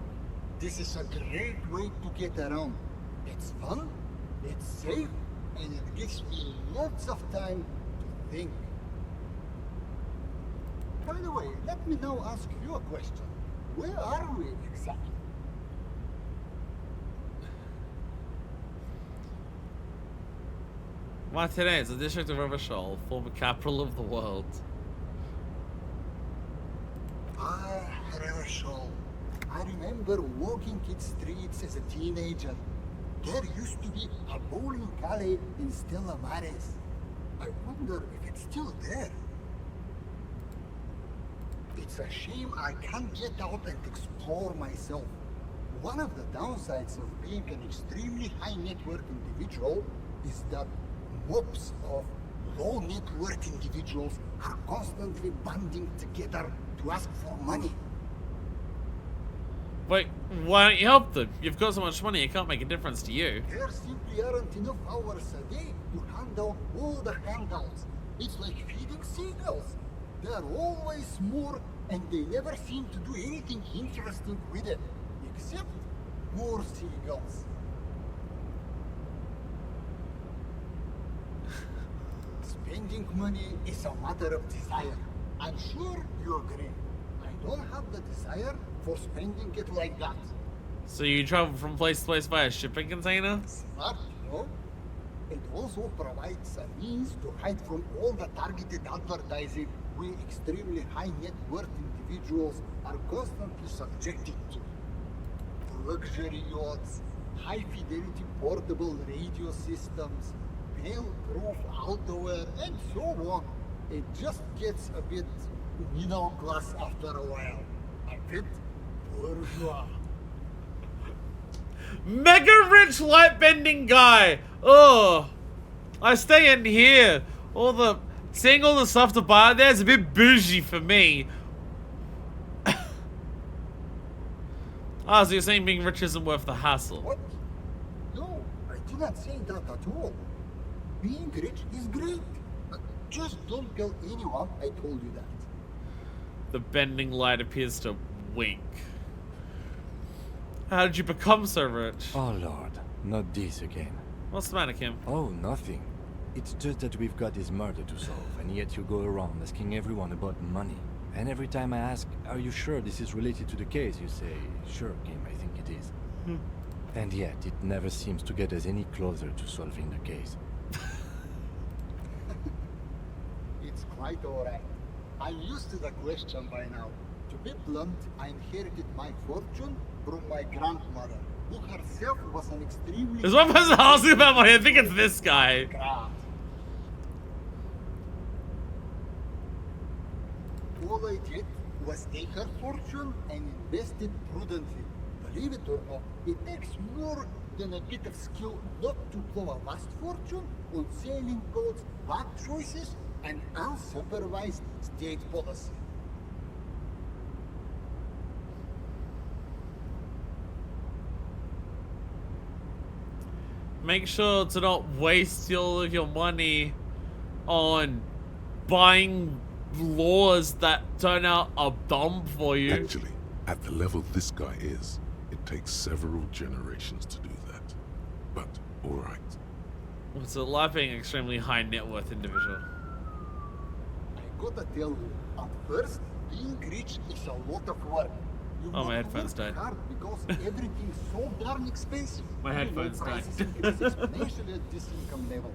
This is a great way to get around. It's fun, it's safe, and it gives me lots of time to think. By the way, let me now ask you a question. Where are we exactly? Martinez is the district of Revachol, former capital of the world. Ah, Revachol. I remember walking its streets as a teenager. There used to be a bowling alley in Stella Maris. I wonder if it's still there. It's a shame I can't get out and explore myself. One of the downsides of being an extremely high net worth individual is that mobs of low net worth individuals are constantly banding together to ask for money. Wait, why don't you help them? You've got so much money, it can't make a difference to you. There simply aren't enough hours a day to handle all the handouts. It's like feeding seagulls. There are always more, and they never seem to do anything interesting with it, except more seagulls. Spending money is a matter of desire. I'm sure you agree. I don't have the desire for spending it like that. So you travel from place to place via shipping container? Smart, no? It also provides a means to hide from all the targeted advertising we extremely high net worth individuals are constantly subjected to. Luxury yachts, high fidelity portable radio systems, fail-proof outerwear, and so on. It just gets a bit middle class after a while. A bit bourgeois. Mega rich light bending guy! Oh, I stay in here. Seeing all the stuff to buy there is a bit bougie for me. Ah, so you're saying being rich isn't worth the hassle? What? No, I did not say that at all. Being rich is great. Just don't tell anyone I told you that. The bending light appears to wink. How did you become so rich? Oh lord, not this again. What's the matter, Kim? Oh, nothing. It's just that we've got this murder to solve, and yet you go around asking everyone about money. And every time I ask, are you sure this is related to the case, you say, sure, Kim, I think it is. And yet, it never seems to get us any closer to solving the case. It's quite alright. I'm used to the question by now. To be blunt, I inherited my fortune from my grandmother, who herself was an extremely... There's one person asking about money, I think it's this guy. All I did was take her fortune and invest it prudently. Believe it or not, it takes more than a bit of skill not to blow a vast fortune on sailing boats, bad choices, and unsupervised state policy. Make sure to not waste all of your money on buying laws that turn out are dumb for you. Actually, at the level this guy is, it takes several generations to do that. But, alright. What's it like being an extremely high net worth individual? I gotta tell you, at first, being rich is a lot of work. You Oh, my have to headphones work died. hard because everything's so darn expensive. My headphones died. Prices increase exponentially at this income level.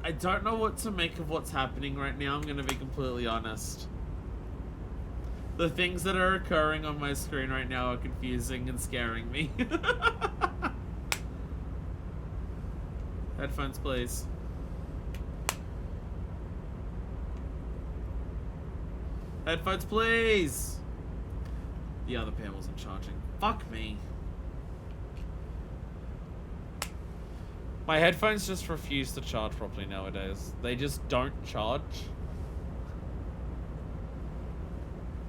I don't know what to make of what's happening right now, I'm gonna be completely honest. The things that are occurring on my screen right now are confusing and scaring me. Headphones, please. Headphones, please! The other pair wasn't charging. Fuck me. My headphones just refuse to charge properly nowadays. They just don't charge.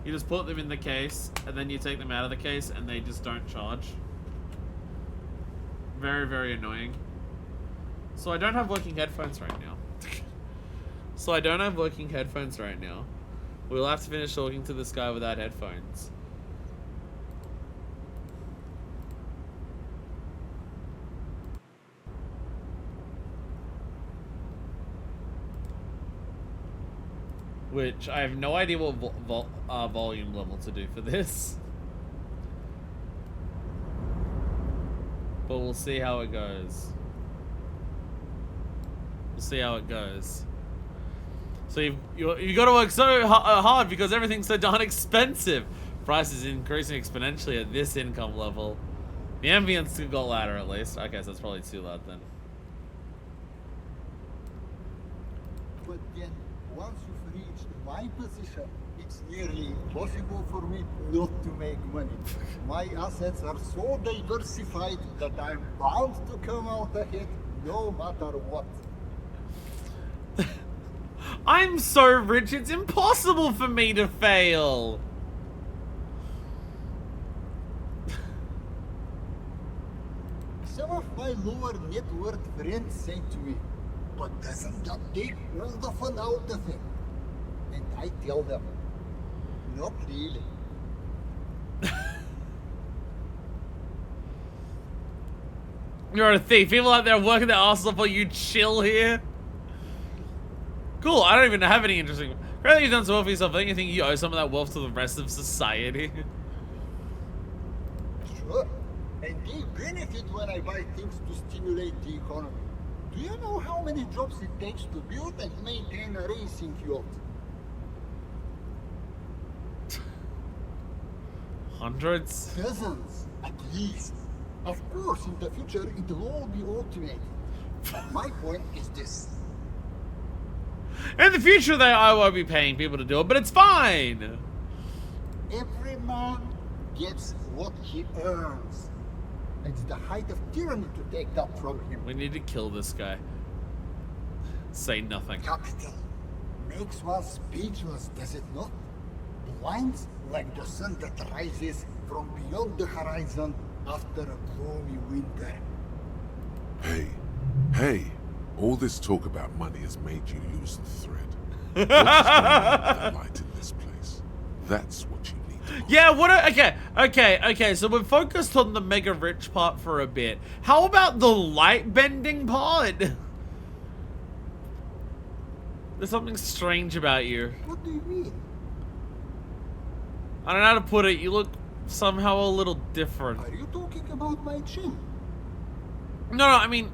You just put them in the case, and then you take them out of the case, and they just don't charge. Very, very annoying. So I don't have working headphones right now. We'll have to finish talking to this guy without headphones. Which I have no idea what volume level to do for this. But we'll see how it goes. So you got to work so hard because everything's so darn expensive. Price is increasing exponentially at this income level. The ambience got louder at least. Okay, so it's probably too loud then. But then, once you've reached my position, it's nearly impossible for me not to make money. My assets are so diversified that I'm bound to come out ahead no matter what. I'm so rich, it's impossible for me to fail. Some of my lower net worth friends say to me, but doesn't that take all the fun out of it? And I tell them, not really. You're a thief. People out there working their asses off while you chill here. Cool, I don't even have any interesting... Great that you've done so well for yourself. Don't you think you owe some of that wealth to the rest of society? Sure. And they benefit when I buy things to stimulate the economy. Do you know how many jobs it takes to build and maintain a racing yacht? Hundreds? Dozens, at least. Of course, in the future, it will all be automated. But my point is this. In the future, though, I won't be paying people to do it, but it's fine. Every man gets what he earns. It's the height of tyranny to take that from him. We need to kill this guy. Say nothing. Capital makes one speechless, does it not? Blinds like the sun that rises from beyond the horizon after a gloomy winter. Hey, all this talk about money has made you lose the thread. What's going on with the light in this place? That's what you need. Yeah, okay, so we're focused on the mega rich part for a bit. How about the light bending part? There's something strange about you. What do you mean? I don't know how to put it, you look somehow a little different. Are you talking about my chin? No, I mean,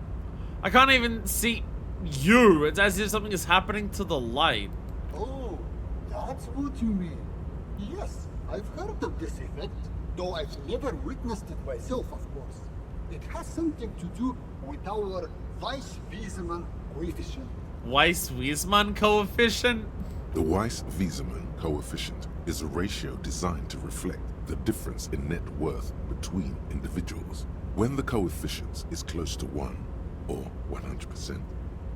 I can't even see you. It's as if something is happening to the light. Oh, that's what you mean. Yes, I've heard of this effect, though I've never witnessed it myself, of course. It has something to do with our Weiss-Wiesemann coefficient. Weiss-Wiesmann coefficient? The Weiss-Wiesmann coefficient is a ratio designed to reflect the difference in net worth between individuals. When the coefficient is close to 1, or 100%,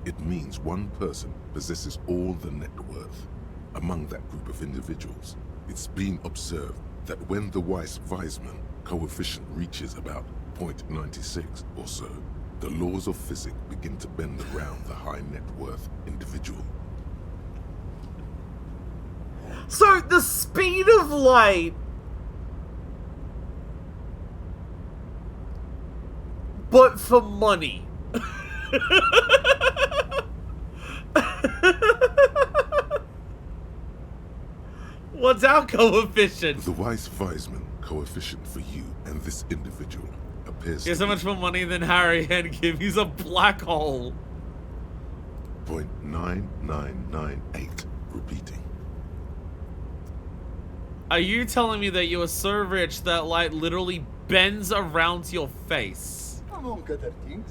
it means one person possesses all the net worth. Among that group of individuals, it's been observed that when the Weiss-Wiesmann coefficient reaches about 0.96 or so, the laws of physics begin to bend around the high net worth individual. So the speed of light, but for money. What's our coefficient? The Weiss-Wiesmann coefficient for you and this individual appears Here's to so much more money than Harry and Kimmy's a black hole. 0.9998. Repeating. Are you telling me that you are so rich that light literally bends around your face? Among other things.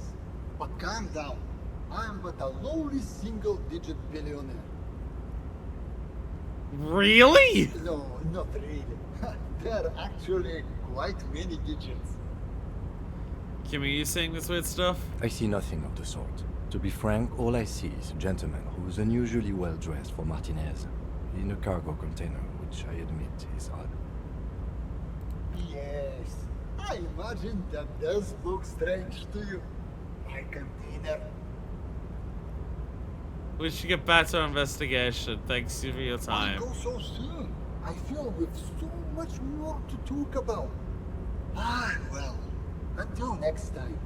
But calm down. I am but a lowly single-digit billionaire. Really? No, not really. There are actually quite many digits. Kimmy, are you saying this weird stuff? I see nothing of the sort. To be frank, all I see is a gentleman who's unusually well dressed for Martinez, in a cargo container, which I admit is odd. Yes, I imagine that does look strange to you. My container. We should get back to our investigation. Thanks for your Why time. go so soon? I feel we've so much more to talk about. Ah, well, until next time.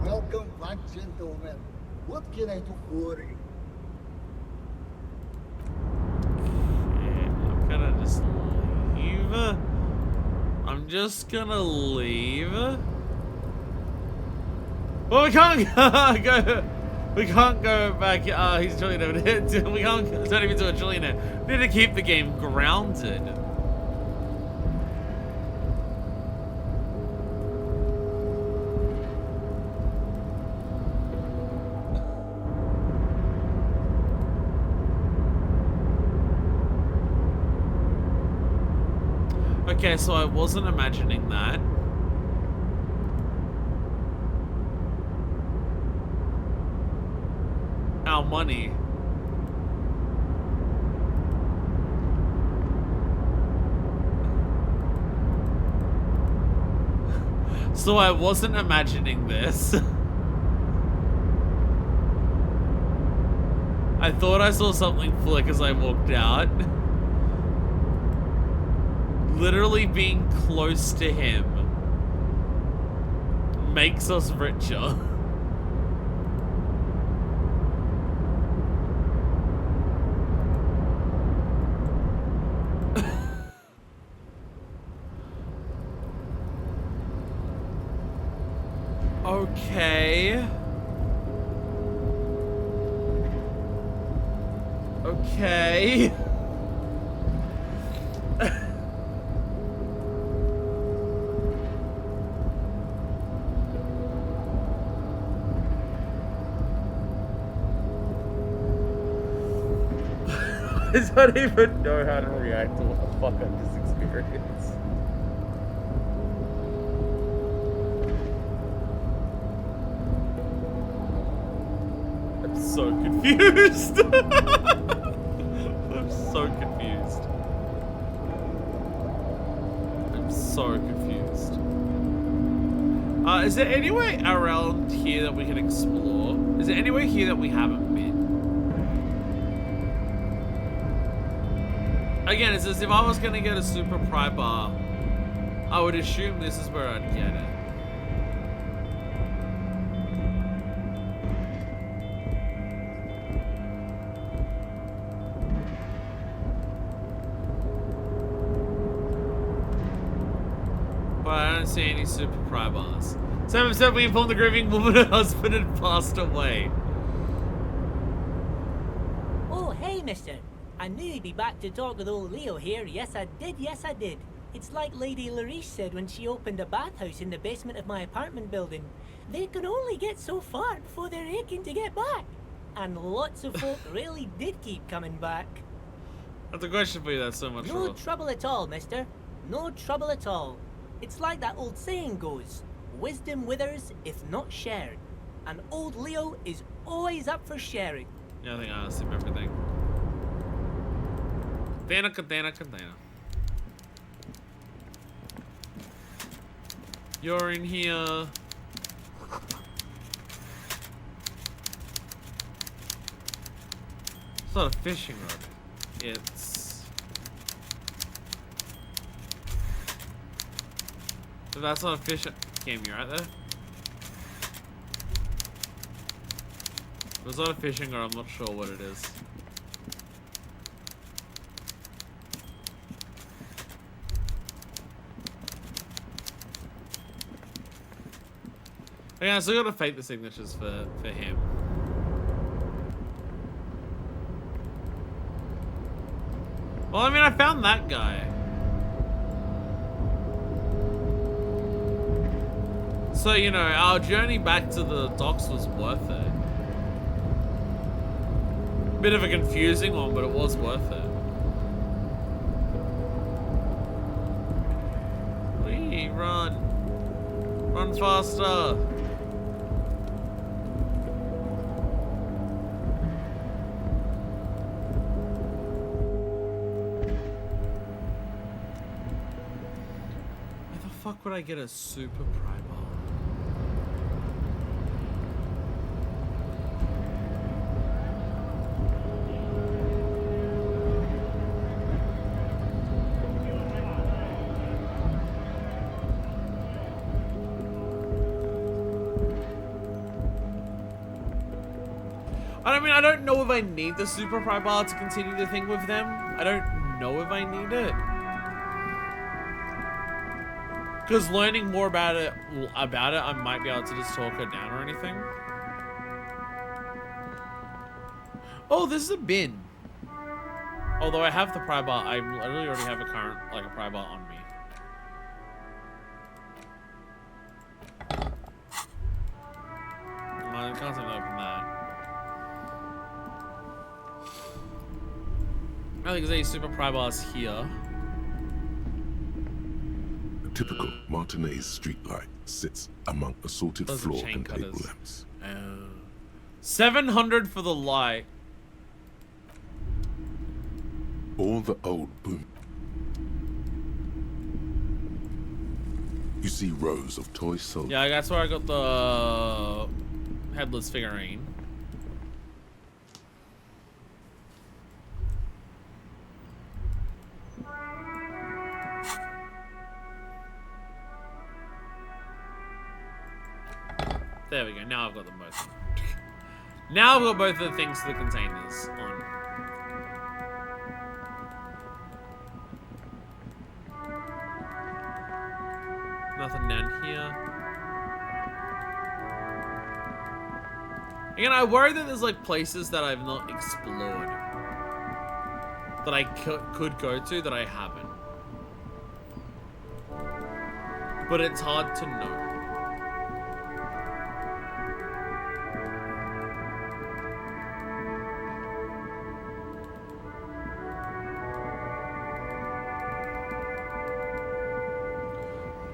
Welcome back, gentlemen. What can I do for you? I'm gonna just leave. I'm just gonna leave. Well, we can't go. We can't go back. He's a trillionaire. We can't turn him into a trillionaire. We need to keep the game grounded. Okay, so I wasn't imagining that. Our money. So I wasn't imagining this. I thought I saw something flick as I walked out. Literally being close to him makes us richer. Okay. Okay. I don't even know how to react to what the fuck I just experienced. I'm so confused. I'm so confused. I'm so confused. Is there any way around here that we can explore? Is there anywhere here that we haven't been? Again, it's as if I was gonna get a super pry bar. I would assume this is where I'd get it. But I don't see any super pry bars. 7 we informed the grieving woman her husband had passed away. Oh, hey, mister. I knew you'd be back to talk with old Leo here. Yes, I did. Yes, I did. It's like Lady Larice said when she opened a bathhouse in the basement of my apartment building. They can only get so far before they're aching to get back. And lots of folk really did keep coming back. That's a question for you. That's so much No trouble. trouble at all, mister. No trouble at all. It's like that old saying goes, wisdom withers if not shared. And old Leo is always up for sharing. Yeah, I think I understand everything. Container. You're in here. It's not a fishing rod. It's... If that's not a fishing... Cam, you right there? If it's not a fishing rod, I'm not sure what it is. Okay, I still gotta fake the signatures for him. Well, I mean, I found that guy. So, you know, our journey back to the docks was worth it. Bit of a confusing one, but it was worth it. Wee, run. Run faster. Where the fuck would I get a super pry bar? I don't know if I need the super pry bar to continue the thing with them. I don't know if I need it. Because learning more about it, I might be able to just talk her down or anything. Oh, this is a bin. Although I have the pry bar, I literally already have a pry bar on me. I can't seem to open that. I think there's a super pry bars here. A typical Martinez streetlight sits among assorted Those are floor chain and table cutters. lamps. 700 for the light. All the old boom. You see rows of toy soldiers. Yeah, that's where I got the headless figurine. There we go. Now I've got them both. Now I've got both of the things to the containers on. Nothing down here. Again, I worry that there's like places that I've not explored that I could go to that I haven't. But it's hard to know.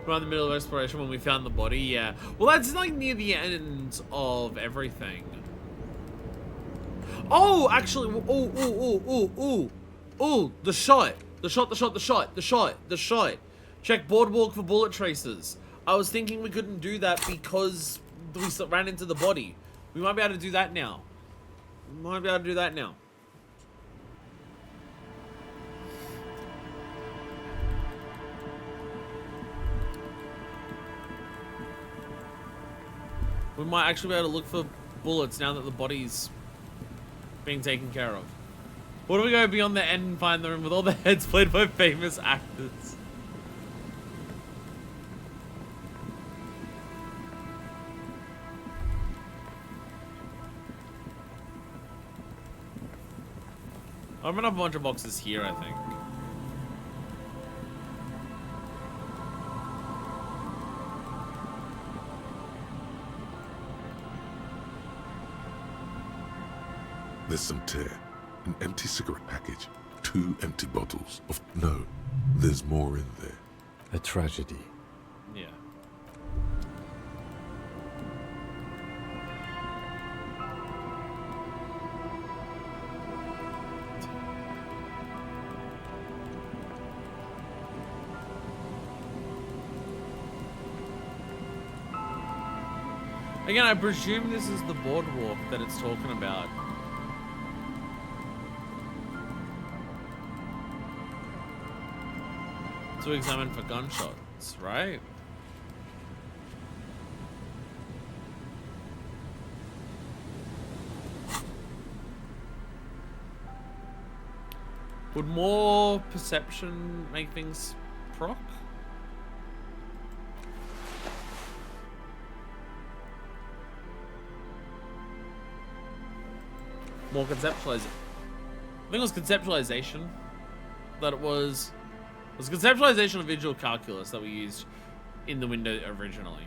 Around the middle of exploration when we found the body, yeah. Well, that's like near the end of everything. Oh, actually, the shot. Check boardwalk for bullet traces. I was thinking we couldn't do that because we ran into the body. We might be able to do that now. We might actually be able to look for bullets now that the body's being taken care of. What do we go beyond the end and find the room with all the heads played by famous actors? I'm gonna have a bunch of boxes here, I think. There's some tear, an empty cigarette package, 2 empty bottles of... No, there's more in there. A tragedy. Yeah. Again, I presume this is the boardwalk that it's talking about. To examine for gunshots, right? Would more perception make things proc? More conceptualization. I think it was conceptualization. That it was conceptualization of visual calculus that we used in the window originally.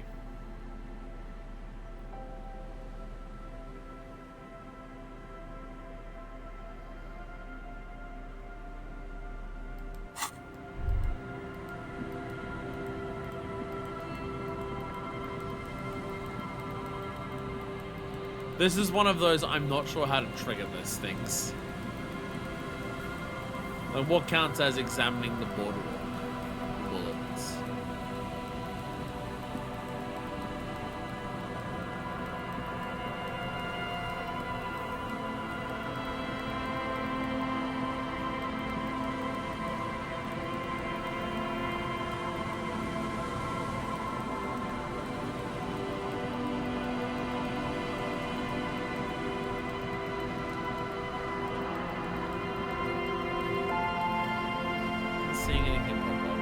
This is one of those I'm not sure how to trigger this things. Like what counts as examining the boardwalk? Bullets. Seeing anything pop up.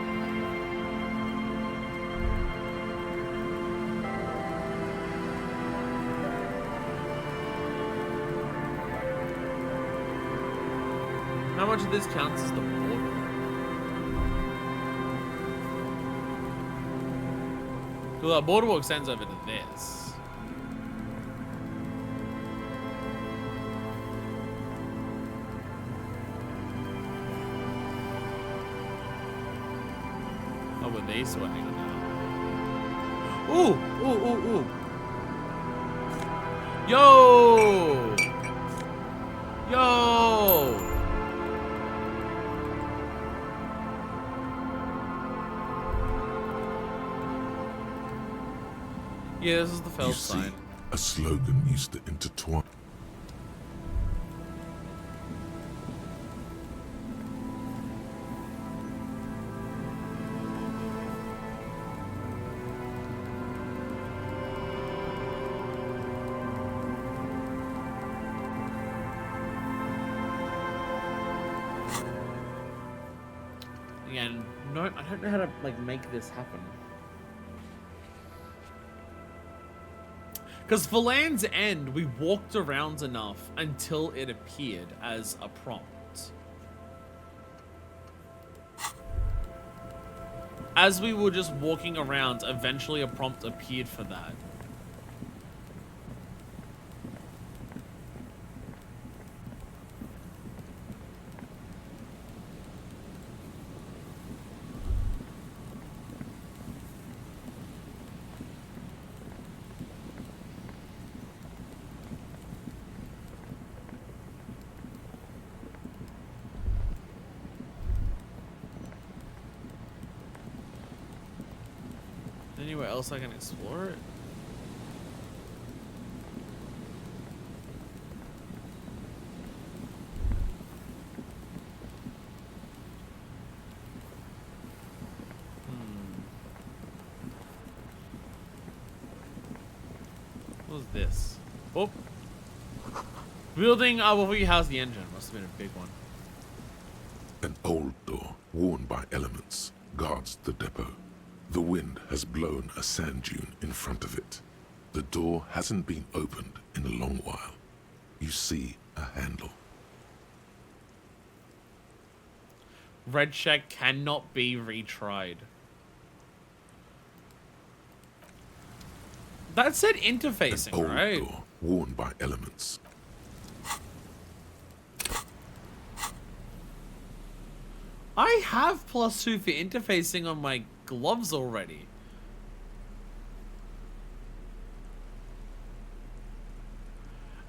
How much of this counts as the boardwalk? Well, the boardwalk sends over to this. Oh, were they sweating now? Ooh, ooh, ooh, ooh. Yo! Yo! Yeah, this is the Feld sign. A slogan used to intertwine. Again, no, I don't know how to like make this happen. Because for Land's End, we walked around enough until it appeared as a prompt. As we were just walking around, eventually a prompt appeared for that. Anywhere else I can explore it? What was this? Oh! Building, before you house the engine. Must have been a big one. An old door, worn by elements, guards the depot. The wind has blown a sand dune in front of it. The door hasn't been opened in a long while. You see a handle. Red check cannot be retried. That said interfacing, An old right? door, worn by elements. I have +2 for interfacing on my gloves already.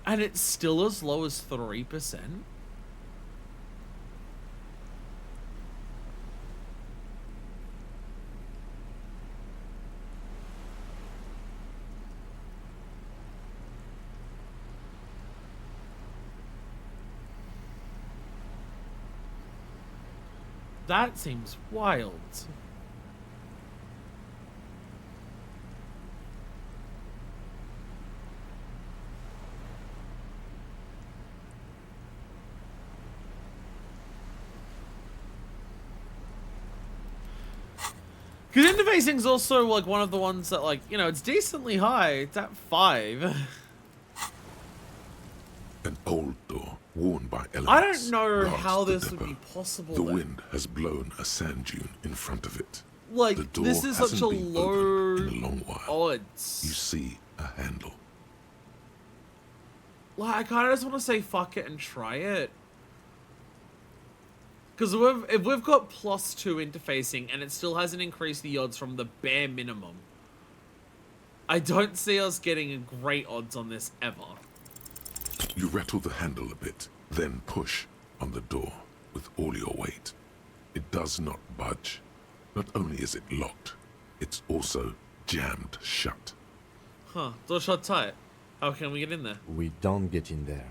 And it's still as low as 3%. That seems wild. Because interfacing's also like one of the ones that, like, you know, it's decently high. It's at 5. An old door worn by elements. I don't know guards how the this would depot. be possible. The then. wind has blown a sand dune in front of it. Like, the door this is such hasn't a been low opened in a long while. odds. You see a handle. Like, I kind of just want to say fuck it and try it. Because if we've got +2 interfacing and it still hasn't increased the odds from the bare minimum, I don't see us getting great odds on this ever. You rattle the handle a bit, then push on the door with all your weight. It does not budge. Not only is it locked, it's also jammed shut. Huh, door shut tight. How can we get in there? We don't get in there.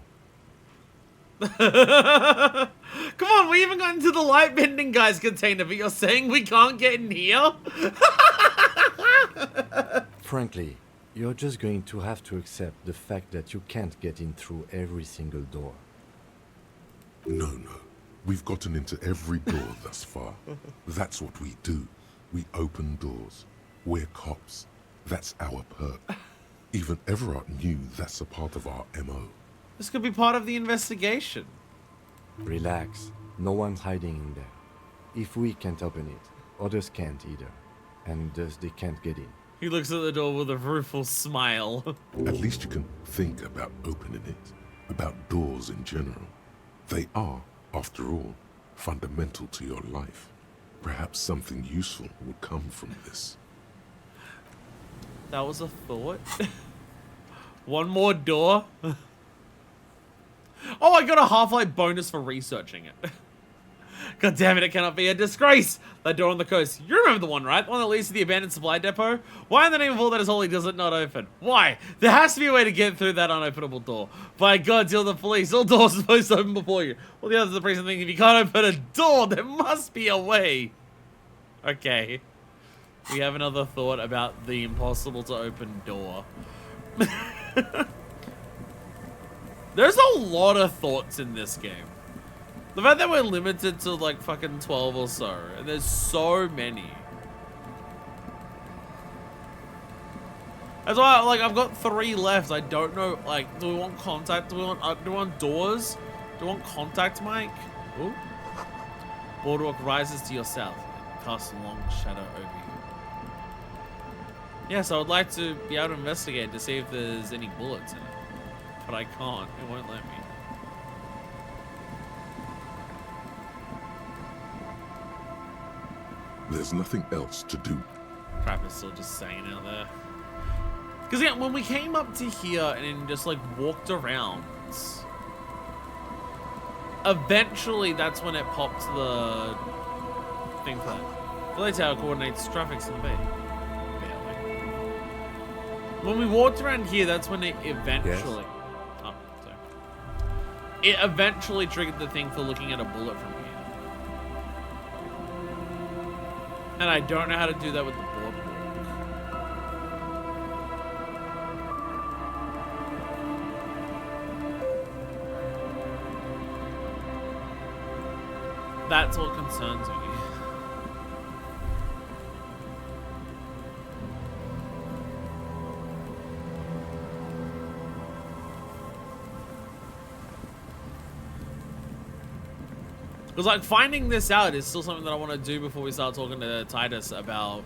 Come on, we even got into the light bending guy's container, but you're saying we can't get in here? Frankly, you're just going to have to accept the fact that you can't get in through every single door. No. We've gotten into every door thus far. That's what we do. We open doors. We're cops. That's our perk. Even Everard knew that's a part of our MO. This could be part of the investigation. Relax. No one's hiding in there. If we can't open it, others can't either. And thus they can't get in. He looks at the door with a rueful smile. At least you can think about opening it. About doors in general. They are, after all, fundamental to your life. Perhaps something useful will come from this. That was a thought. One more door. Oh, I got a Half-Life bonus for researching it. God damn it, it cannot be a disgrace. That door on the coast. You remember the one, right? The one that leads to the abandoned supply depot? Why in the name of all that is holy does it not open? Why? There has to be a way to get through that unopenable door. By God, tell the police. All doors are supposed to open before you. Well, the others are the priest think if you can't open a door, there must be a way. Okay. We have another thought about the impossible to open door. There's a lot of thoughts in this game. The fact that we're limited to like fucking 12 or so, and there's so many. That's why, like, I've got 3 left. I don't know, like, do we want contact? Do we want doors? Do we want contact, Mike? Ooh. Boardwalk rises to your south and casts a long shadow over you. Yes, I would like to be able to investigate to see if there's any bullets in it. But I can't. It won't let me. There's nothing else to do. Crap is still just saying out there. Because yeah, when we came up to here and just like walked around, eventually that's when it popped the thing for that. Relay tower coordinates traffic in the bay. When we walked around here, that's when it eventually... Yes. Oh, sorry. It eventually triggered the thing for looking at a bullet from here. And I don't know how to do that with the boardwalk. That's what concerns me. Because, like, finding this out is still something that I want to do before we start talking to Titus about,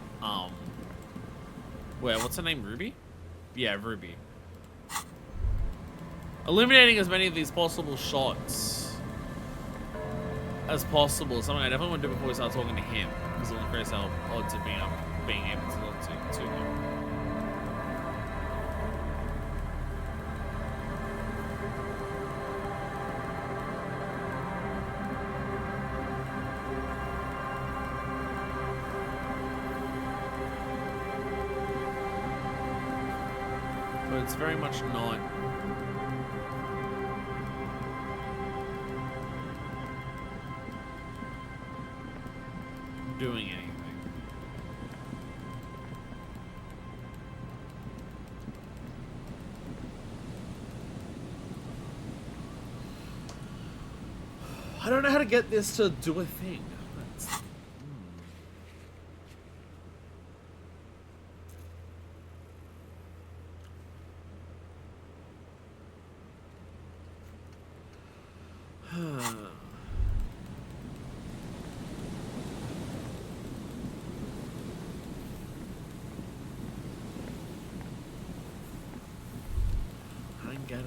what's her name, Ruby? Yeah, Ruby. Eliminating as many of these possible shots as possible. Something I definitely want to do before we start talking to him, because it'll increase our odds of being able to talk to him. But it's very much not doing anything. I don't know how to get this to do a thing. I don't get it.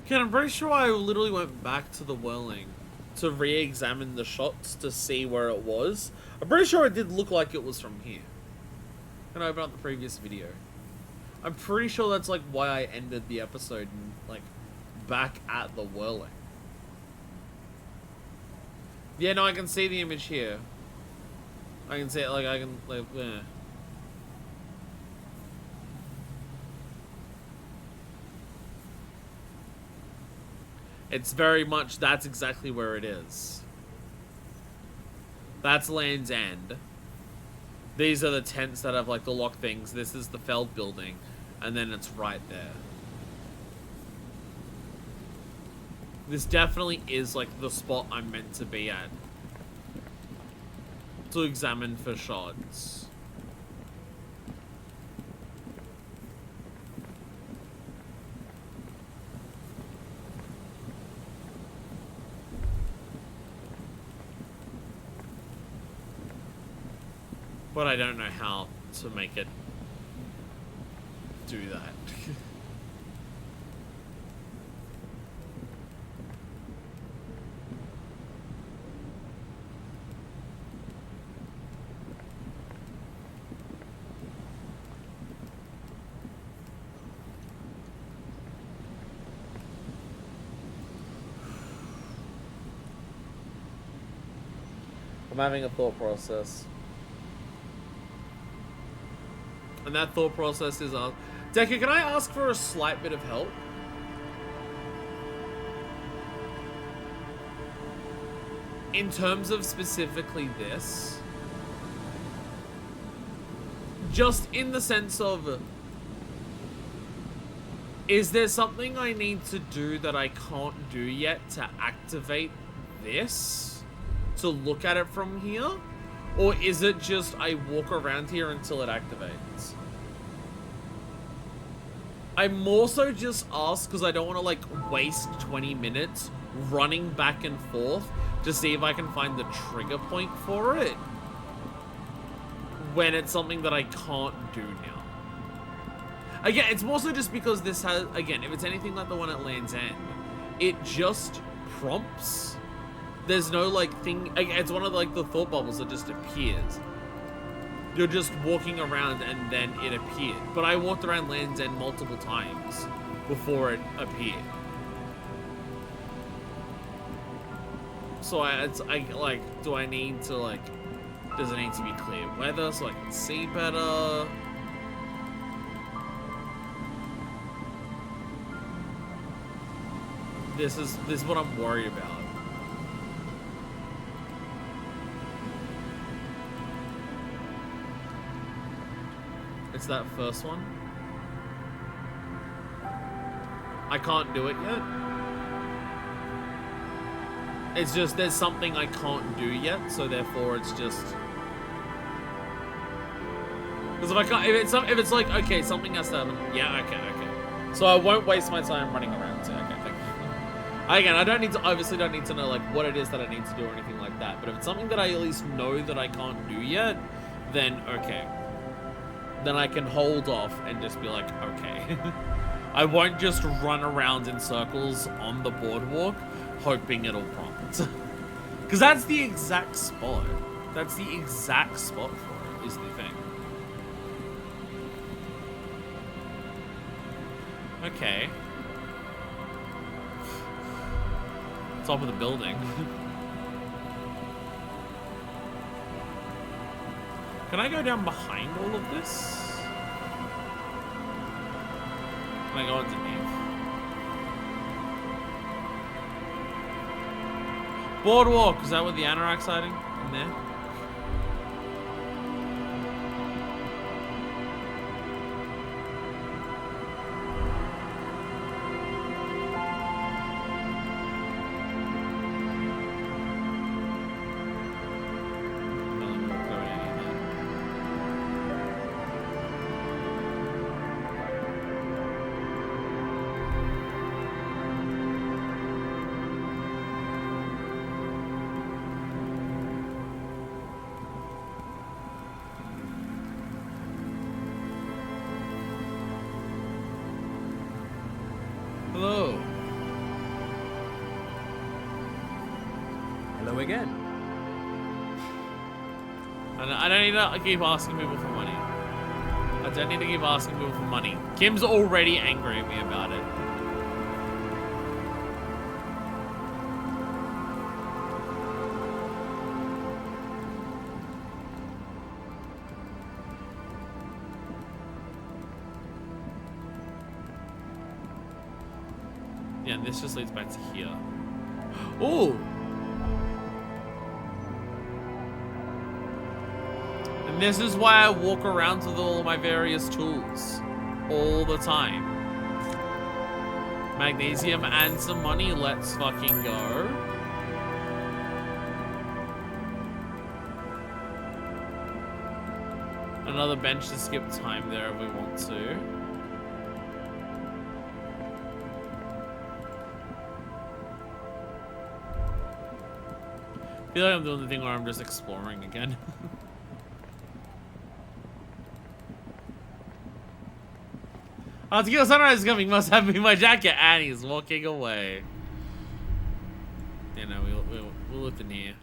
Ken, I'm pretty sure I literally went back to the Whirling to re-examine the shots to see where it was. I'm pretty sure it did look like it was from here. Can I open up the previous video? I'm pretty sure that's like why I ended the episode like back at the Whirling. Yeah, no, I can see the image here. I can see it, like I can like yeah. It's very much, that's exactly where it is. That's Land's End. These are the tents that have like the lock things. This is the Feld building. And then it's right there. This definitely is like the spot I'm meant to be at. To examine for shots. But I don't know how to make it do that. I'm having a thought process. And that thought process is, Decker, can I ask for a slight bit of help? In terms of specifically this, just in the sense of, is there something I need to do that I can't do yet to activate this? To look at it from here? Or is it just I walk around here until it activates? I more so just ask because I don't want to like waste 20 minutes running back and forth to see if I can find the trigger point for it when it's something that I can't do now. Again, it's more so just because this has, again, if it's anything like the one at Land's End, it just prompts. There's no like thing, it's one of like the thought bubbles that just appears. You're just walking around and then it appeared. But I walked around Land's End multiple times before it appeared. So do I need to like, does it need to be clear weather so I can see better? This is what I'm worried about. It's that first one. I can't do it yet. It's just there's something I can't do yet, so therefore it's just. Because if I can't, if it's like okay, something has to happen. Yeah, okay. So I won't waste my time running around. So okay, thank you. Again, I don't need to, obviously don't need to know like what it is that I need to do or anything like that. But if it's something that I at least know that I can't do yet, then okay. Then I can hold off and just be like, okay. I won't just run around in circles on the boardwalk hoping it'll prompt. Because that's the exact spot. That's the exact spot for it, is the thing. Okay. Top of the building. Can I go down behind all of this? Can I go underneath? Boardwalk, is that what the anorak sighting in there? Hello. Hello again. I don't need to keep asking people for money. I don't need to keep asking people for money. Kim's already angry at me about it. Yeah, and this just leads back to here. Ooh! And this is why I walk around with all my various tools. All the time. Magnesium and some money, let's fucking go. Another bench to skip time there if we want to. I feel like I'm doing the thing where I'm just exploring again. Oh, Tequila Sunrise is coming. Must have me my jacket. And he's walking away. Yeah, no, we'll look in here.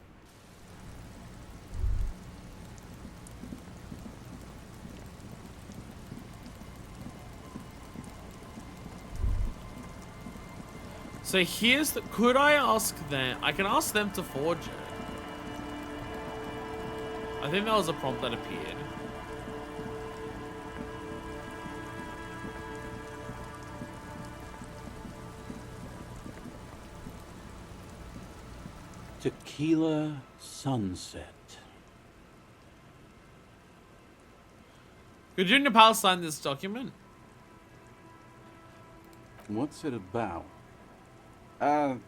So here's the... Could I ask them... I can ask them to forge it. I think that was a prompt that appeared. Tequila Sunset. Could Junior Pal sign this document? What's it about? I'll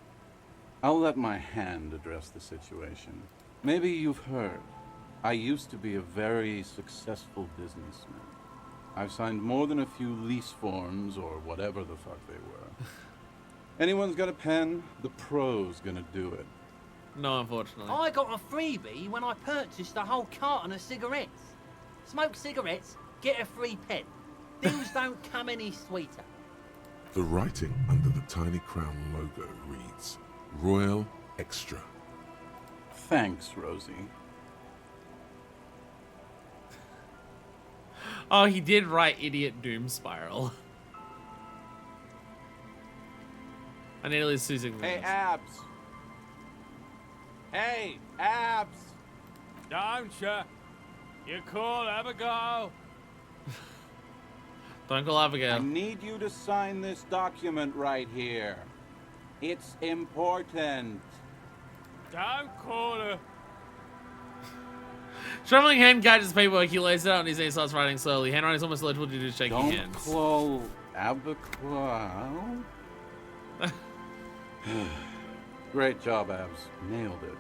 let my hand address the situation. Maybe you've heard. I used to be a very successful businessman. I've signed more than a few lease forms or whatever the fuck they were. Anyone's got a pen? The pro's gonna do it. No, unfortunately. I got a freebie when I purchased a whole carton of cigarettes. Smoke cigarettes, get a free pen. Things don't come any sweeter. The writing under the tiny crown logo reads, Royal Extra. Thanks, Rosie. Oh, he did write Idiot Doom Spiral. I nearly Susan. Hey, Abs. Hey, Abs. Don't you? You cool, have a go. Don't call Abigail. I need you to sign this document right here. It's important. Don't call her. Traveling hand guides his paperwork. He lays it out on his knee, starts writing slowly. Handwriting is almost legible due to shaking Don't hands. call Abigail. Great job, Abs. Nailed it.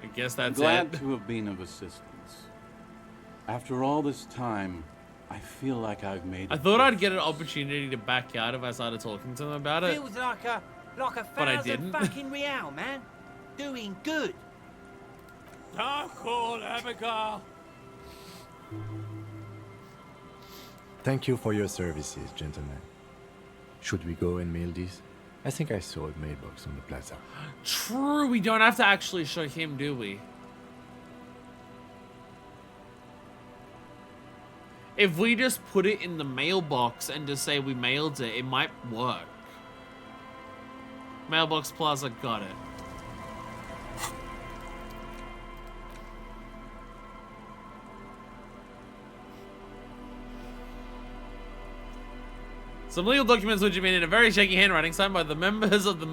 I guess that's Glad it. to have been of assistance. After all this time, I feel like I've made. I thought I'd get an opportunity to back out if I started talking to them about it. Feels like a But I 1,000 didn't. fucking real, man. Doing good. Don't call Abigail. Thank you for your services, gentlemen. Should we go and mail these? I think I saw a mailbox on the plaza. True, we don't have to actually show him, do we? If we just put it in the mailbox and just say we mailed it, it might work. Mailbox Plaza, got it. Some legal documents which have been in a very shaky handwriting signed by the members of the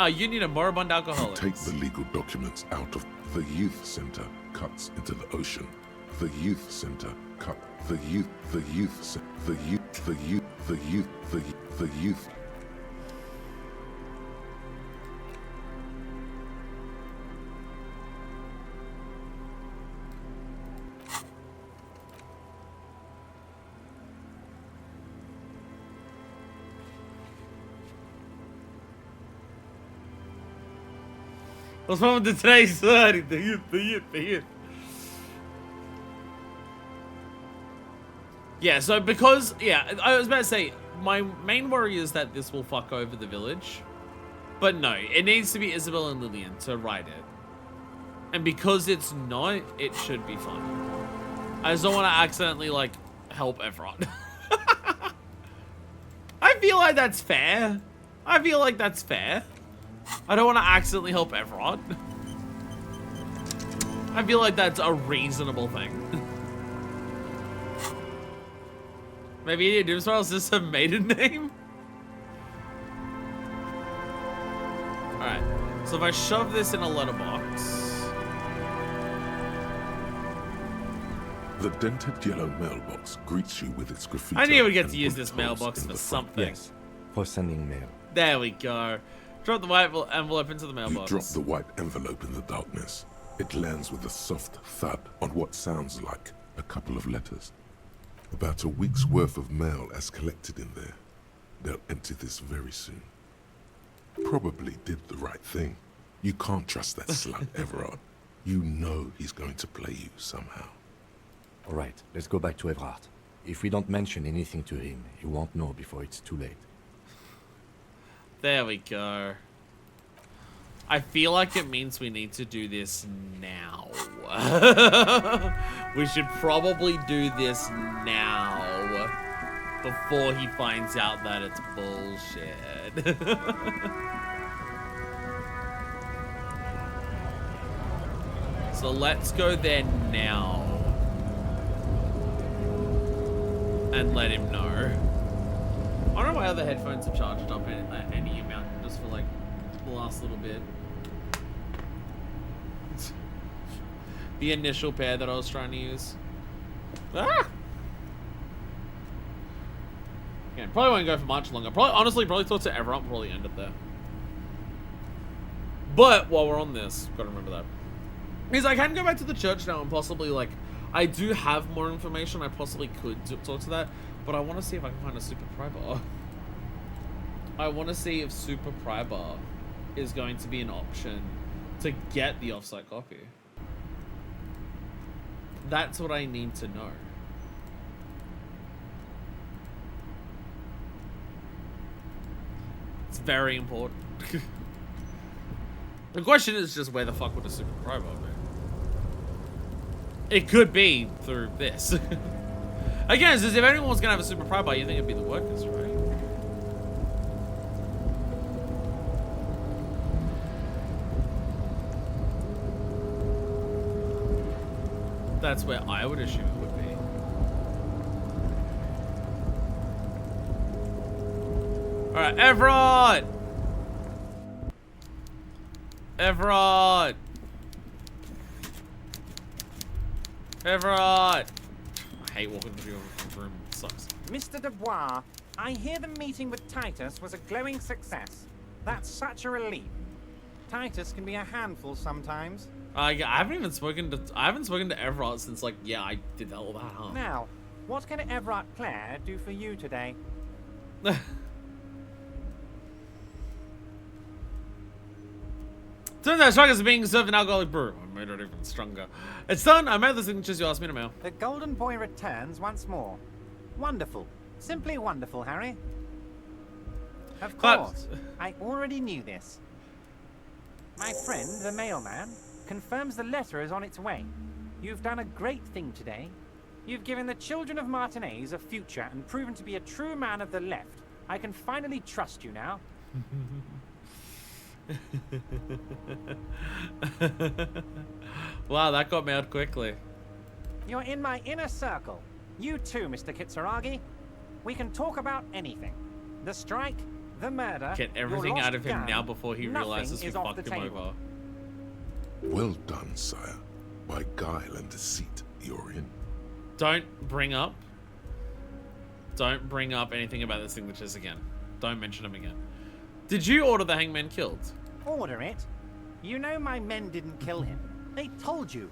Union of Moribund Alcoholics. Take the legal documents out of the youth center, cuts into the ocean. The youth center, cut. The youth What's wrong with today's study? The youth. Yeah, so because, I was about to say, my main worry is that this will fuck over the village. But no, it needs to be Isabel and Lillian to write it. And because it's not, it should be fine. I just don't want to accidentally, like, help Everett. I feel like that's fair. I don't want to accidentally help Everett. I feel like that's a reasonable thing. Maybe Idiot Doomstar is just a maiden name? Alright, so if I shove this in a letterbox... The dented yellow mailbox greets you with its graffiti. I knew we'd get to use this mailbox for something. Yes, for sending mail. There we go. Drop the white envelope into the mailbox. You drop the white envelope in the darkness. It lands with a soft thud on what sounds like a couple of letters. About a week's worth of mail as collected in there. They'll empty this very soon. Probably did the right thing. You can't trust that slut, Everard. You know he's going to play you somehow. All right, let's go back to Everard. If we don't mention anything to him, he won't know before it's too late. There we go. I feel like it means we need to do this now. We should probably do this now before he finds out that it's bullshit. So let's go there now and let him know. I don't know why other headphones are charged up at any amount, just for like the last little bit. The initial pair that I was trying to use. Ah! Yeah, probably won't go for much longer. Honestly, talk to everyone, probably end it there. But while we're on this, gotta remember that. Because I can go back to the church now and possibly, like, I do have more information. I possibly could talk to that. But I want to see if I can find a super pry bar. I want to see if super pry bar is going to be an option to get the offsite copy. That's what I need to know. It's very important. The question is just where the fuck would a super pry bar be? It could be through this. Again, it's as if anyone was gonna have a super pry bar, you think it'd be the workers, right? That's where I would assume it would be. Alright, Everard! Everard! Everard! I hate walking through your room. It sucks. Mr. Dubois, I hear the meeting with Titus was a glowing success. That's such a relief. Titus can be a handful sometimes. I haven't spoken to Everard since, like, yeah, I did all that, huh? Now, What can Everard Clare do for you today? Turns out strikers are being served an alcoholic brew. I made it even stronger. It's done. I made the signatures you asked me to mail. The Golden Boy returns once more. Wonderful. Simply wonderful, Harry. Of course. I already knew this. My friend, the mailman, confirms the letter is on its way. You've done a great thing today. You've given the children of Martinez a future and proven to be a true man of the left. I can finally trust you now. Wow, that got mailed quickly. You're in my inner circle. You too, Mr. Kitsuragi. We can talk about anything. The strike, the murder, Get everything out of him now before he realizes we fucked him over. Well done, sire. By guile and deceit, you're in. Don't bring up anything about the signatures again. Don't mention them again. Did you order the hangman killed? Order it? You know my men didn't kill him. They told you.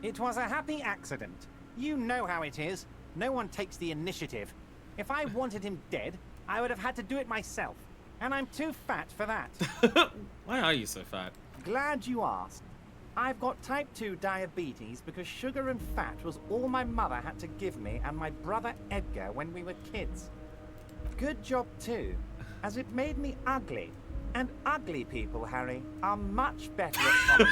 It was a happy accident. You know how it is. No one takes the initiative. If I wanted him dead, I would have had to do it myself. And I'm too fat for that. Why are you so fat? Glad you asked. I've got type 2 diabetes because sugar and fat was all my mother had to give me and my brother Edgar when we were kids. Good job too, as it made me ugly. And ugly people, Harry, are much better at politics.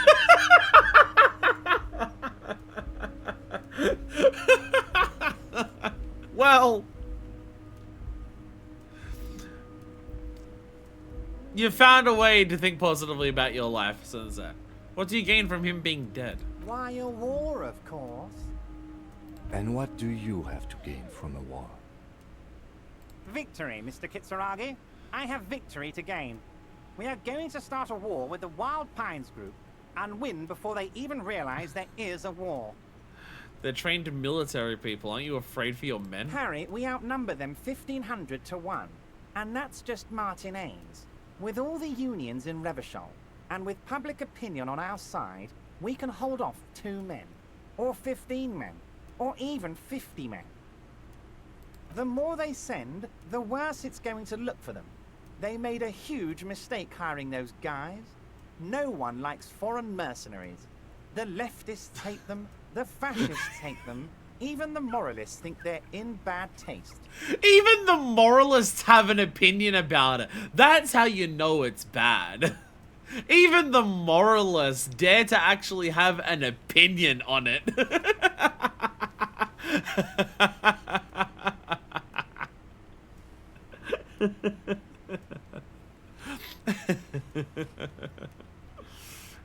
Well, you found a way to think positively about your life since that. What do you gain from him being dead? Why, a war, of course. And what do you have to gain from a war? Victory, Mr. Kitsuragi. I have victory to gain. We are going to start a war with the Wild Pines group and win before they even realize there is a war. They're trained military people. Aren't you afraid for your men? Harry, we outnumber them 1,500 to 1. And that's just Martinez. With all the unions in Revachol, and with public opinion on our side, we can hold off 2 men, or 15 men, or even 50 men. The more they send, the worse it's going to look for them. They made a huge mistake hiring those guys. No one likes foreign mercenaries. The leftists hate them, the fascists hate them, even the moralists think they're in bad taste. Even the moralists have an opinion about it. That's how you know it's bad. Even the moralists dare to actually have an opinion on it.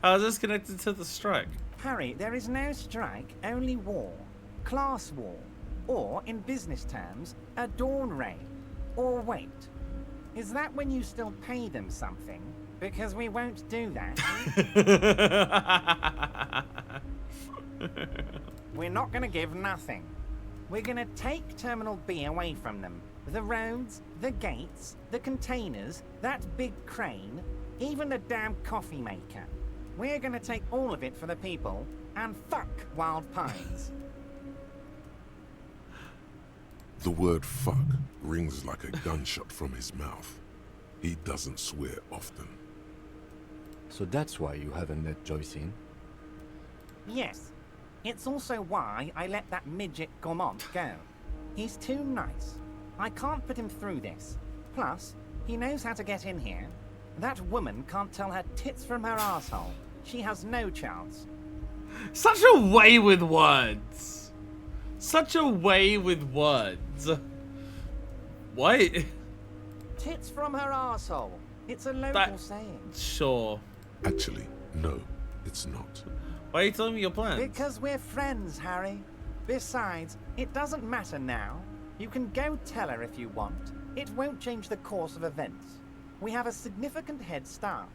How is this connected to the strike? Harry, there is no strike, only war. Class war. Or, in business terms, a dawn raid. Or wait. Is that when you still pay them something? Because we won't do that. We're not going to give nothing. We're going to take Terminal B away from them. The roads, the gates, the containers, that big crane, even the damn coffee maker. We're going to take all of it for the people, and fuck Wild Pines. The word fuck rings like a gunshot from his mouth. He doesn't swear often. So that's why you haven't let Joyce in? Yes. It's also why I let that midget Gaumont go. He's too nice. I can't put him through this. Plus, he knows how to get in here. That woman can't tell her tits from her asshole. She has no chance. Such a way with words. Such a way with words. What? Tits from her asshole. It's a local saying. Sure. Actually, no, it's not. Why are you telling me your plans? Because we're friends, Harry. Besides, it doesn't matter now. You can go tell her if you want. It won't change the course of events. We have a significant head start.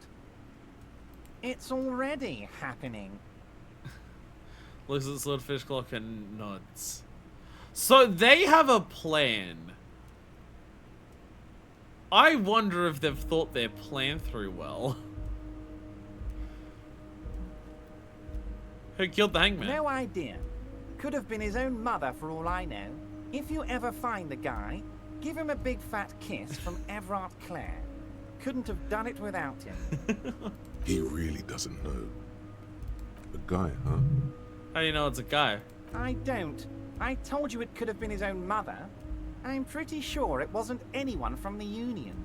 It's already happening. Looks at the swordfish clock and nods. So they have a plan. I wonder if they've thought their plan through well. Who killed the hangman? No idea. Could have been his own mother for all I know. If you ever find the guy, give him a big fat kiss from Everard Clare. Couldn't have done it without him. He really doesn't know. A guy, huh? How do you know it's a guy? I don't. I told you it could have been his own mother. I'm pretty sure it wasn't anyone from the Union.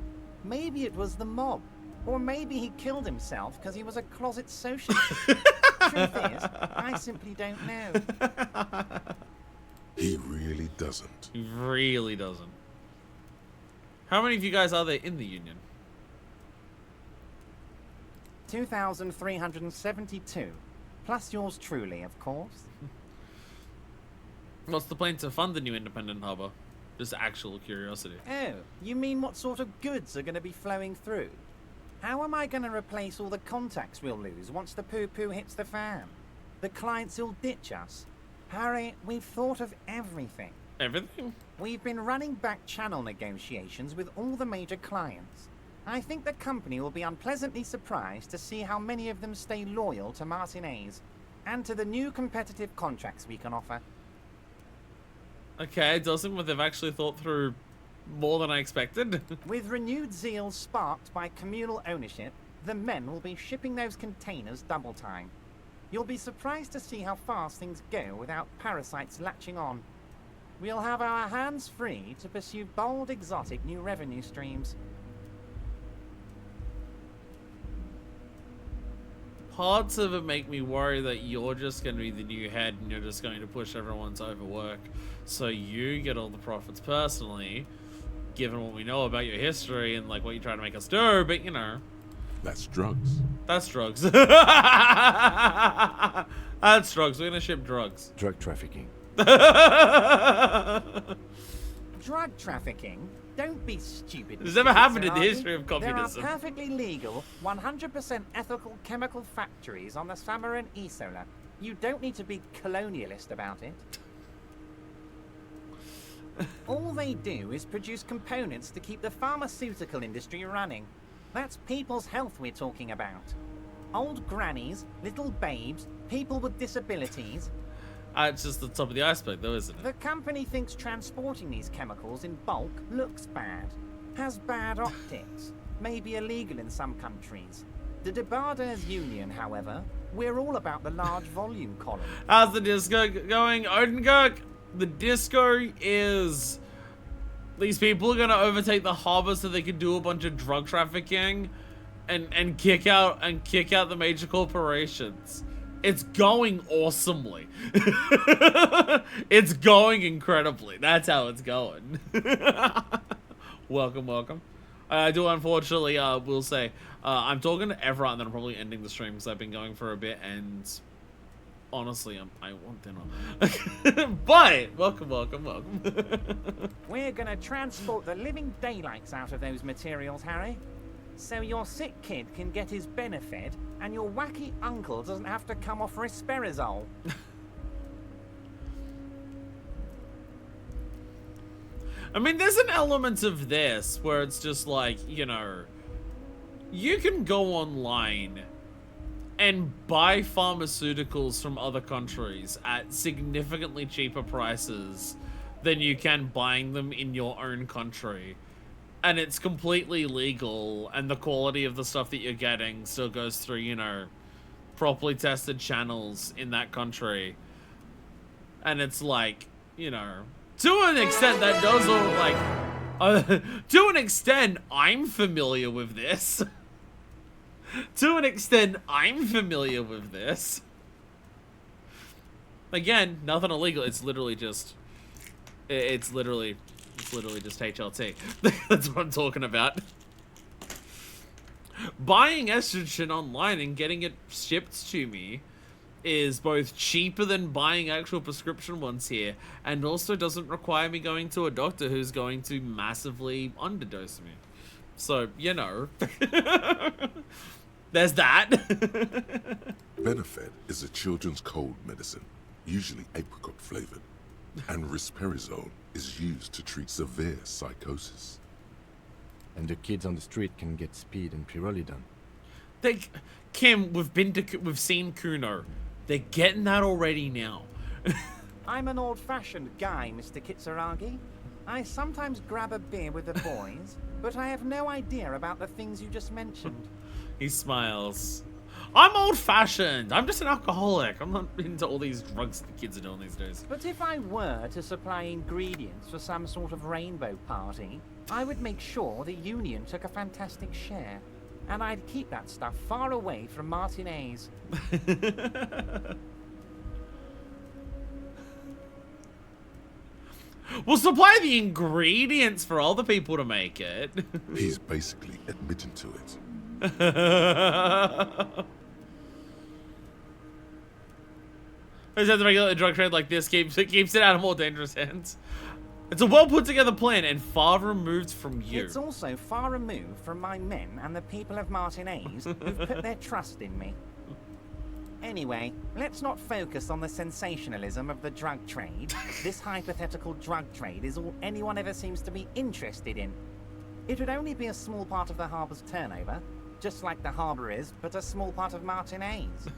Maybe it was the mob. Or maybe he killed himself because he was a closet socialist. Truth is, I simply don't know. He really doesn't. He really doesn't. How many of you guys are there in the Union? 2,372. Plus yours truly, of course. What's the plan to fund the new independent harbour? Just actual curiosity. Oh, you mean what sort of goods are going to be flowing through? How am I going to replace all the contacts we'll lose once the poo-poo hits the fan? The clients will ditch us. Harry, we've thought of everything. Everything? We've been running back channel negotiations with all the major clients. I think the company will be unpleasantly surprised to see how many of them stay loyal to Martinez and to the new competitive contracts we can offer. Okay, it doesn't, but they've actually thought through more than I expected. With renewed zeal sparked by communal ownership, the men will be shipping those containers double time. You'll be surprised to see how fast things go without parasites latching on. We'll have our hands free to pursue bold, exotic new revenue streams. Parts of it make me worry that you're just going to be the new head and you're just going to push everyone to overwork. So you get all the profits personally, given what we know about your history and like what you're trying to make us do, but you know. That's drugs. That's drugs. That's drugs. We're going to ship drugs. Drug trafficking. Drug trafficking? Don't be stupid. This never happened in the history of communism. There are perfectly legal, 100% ethical chemical factories on the Samaran Isola. You don't need to be colonialist about it. All they do is produce components to keep the pharmaceutical industry running. That's people's health we're talking about. Old grannies, little babes, people with disabilities. It's just the top of the iceberg, though, isn't it? The company thinks transporting these chemicals in bulk looks bad, has bad optics, may be illegal in some countries. The Debarders Union, however, we're all about the large volume column. How's the disco going, Odenkirk? The disco is... These people are going to overtake the harbor so they can do a bunch of drug trafficking and kick out the major corporations. It's going awesomely. It's going incredibly. That's how it's going. Welcome, welcome. I do unfortunately will say I'm talking to Everett and then I'm probably ending the stream because I've been going for a bit and honestly I want dinner. But welcome, welcome, welcome. We're gonna transport the living daylights out of those materials, Harry. So your sick kid can get his benefit, and your wacky uncle doesn't have to come off risperazole. I mean, there's an element of this where it's just like, you know, you can go online and buy pharmaceuticals from other countries at significantly cheaper prices than you can buying them in your own country. And it's completely legal, and the quality of the stuff that you're getting still goes through, you know, properly tested channels in that country. And it's like, you know, to an extent that does all, like, to an extent, I'm familiar with this. To an extent, I'm familiar with this. Again, nothing illegal, it's literally just, it's literally just HLT. That's what I'm talking about. Buying estrogen online and getting it shipped to me is both cheaper than buying actual prescription ones here, and also doesn't require me going to a doctor who's going to massively underdose me. So, you know. There's that. Benefed is a children's cold medicine, usually apricot flavored, and risperazole is used to treat severe psychosis. And the kids on the street can get speed and pyrrolidone. Kim, we've seen Kuno. They're getting that already now. I'm an old-fashioned guy, Mr. Kitsuragi. I sometimes grab a beer with the boys, but I have no idea about the things you just mentioned. He smiles. I'm old-fashioned. I'm just an alcoholic. I'm not into all these drugs the kids are doing these days. But if I were to supply ingredients for some sort of rainbow party, I would make sure the Union took a fantastic share. And I'd keep that stuff far away from Martinez. We'll supply the ingredients for other people to make it. He's basically admitting to it. I just have to regulate the drug trade like this keeps it out of more dangerous hands. It's a well put together plan and far removed from you. It's also far removed from my men and the people of Martinez who've put their trust in me. Anyway, let's not focus on the sensationalism of the drug trade. This hypothetical drug trade is all anyone ever seems to be interested in. It would only be a small part of the harbor's turnover, just like the harbor is, but a small part of Martinez.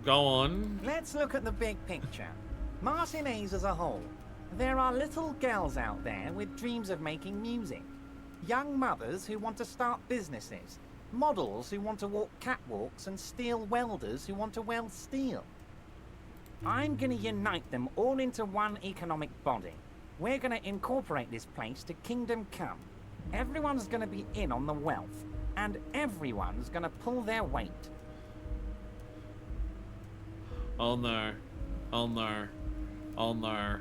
Go on. Let's look at the big picture. Martinez as a whole. There are little girls out there with dreams of making music. Young mothers who want to start businesses. Models who want to walk catwalks and steel welders who want to weld steel. I'm gonna unite them all into one economic body. We're gonna incorporate this place to Kingdom Come. Everyone's gonna be in on the wealth, and everyone's gonna pull their weight. Oh no. Oh no. Oh no.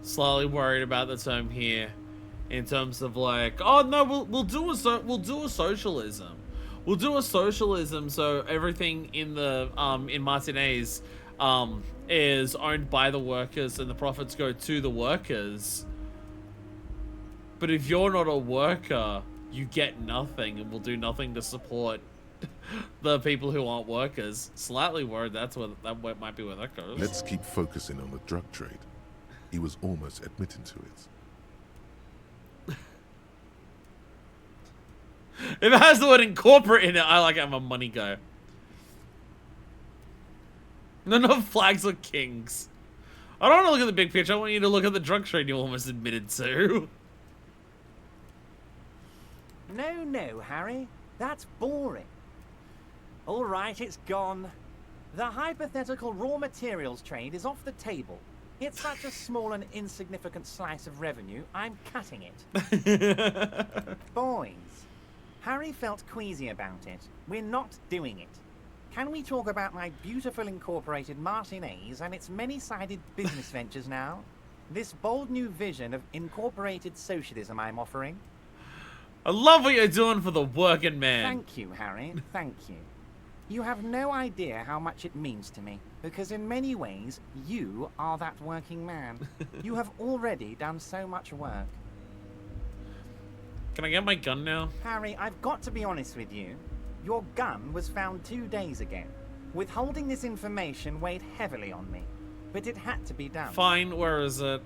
Slightly worried about the term here. In terms of like, oh no, we'll do a socialism. We'll do a socialism so everything in the in Martinez is owned by the workers and the profits go to the workers. But if you're not a worker, you get nothing and will do nothing to support the people who aren't workers. Slightly worried that might be where that goes. Let's keep focusing on the drug trade. He was almost admitting to it. If it has the word incorporate in it, I like it. I'm a money guy. None of flags or kings. I don't want to look at the big picture. I want you to look at the drug trade you almost admitted to. No, Harry. That's boring. All right, it's gone. The hypothetical raw materials trade is off the table. It's such a small and insignificant slice of revenue, I'm cutting it. Boys. Harry felt queasy about it. We're not doing it. Can we talk about my beautiful incorporated Martinez and its many-sided business ventures now? This bold new vision of incorporated socialism I'm offering? I love what you're doing for the working man. Thank you, Harry. Thank you. You have no idea how much it means to me, because in many ways, you are that working man. You have already done so much work. Can I get my gun now? Harry, I've got to be honest with you. Your gun was found 2 days ago. Withholding this information weighed heavily on me, but it had to be done. Fine, where is it?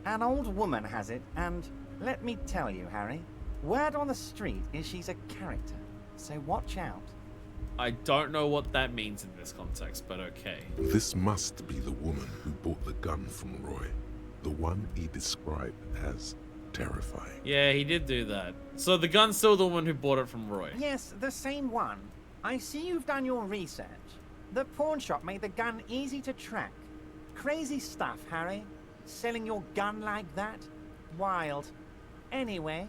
An old woman has it, and let me tell you, Harry, word on the street is she's a character, so watch out. I don't know what that means in this context, but okay. This must be the woman who bought the gun from Roy. The one he described as terrifying. Yeah, he did do that. So the gun's still the one who bought it from Roy. Yes, the same one. I see you've done your research. The pawn shop made the gun easy to track. Crazy stuff, Harry. Selling your gun like that? Wild. Anyway.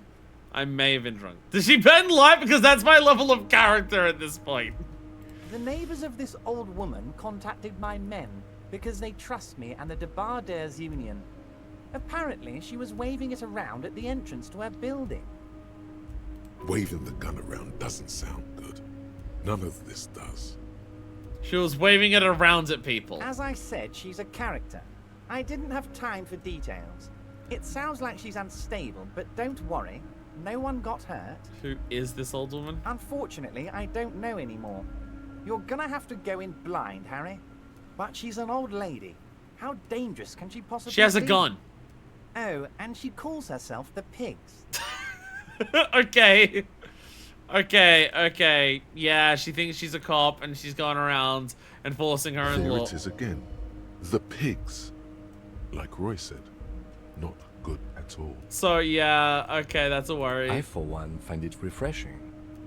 I may have been drunk. Does she bend light? Because that's my level of character at this point. The neighbors of this old woman contacted my men because they trust me and the Debardeurs Union. Apparently, she was waving it around at the entrance to her building. Waving the gun around doesn't sound good. None of this does. She was waving it around at people. As I said, she's a character. I didn't have time for details. It sounds like she's unstable, but don't worry. No one got hurt. Who is this old woman? Unfortunately, I don't know anymore. You're gonna have to go in blind, Harry. But she's an old lady. How dangerous can she possibly be? She has a gun. Oh, and she calls herself the Pigs. Okay. Okay. Yeah, she thinks she's a cop and she's going around enforcing her own law. There it is again. The pigs, like Roy said, not good at all. So yeah, okay, that's a worry. I, for one, find it refreshing.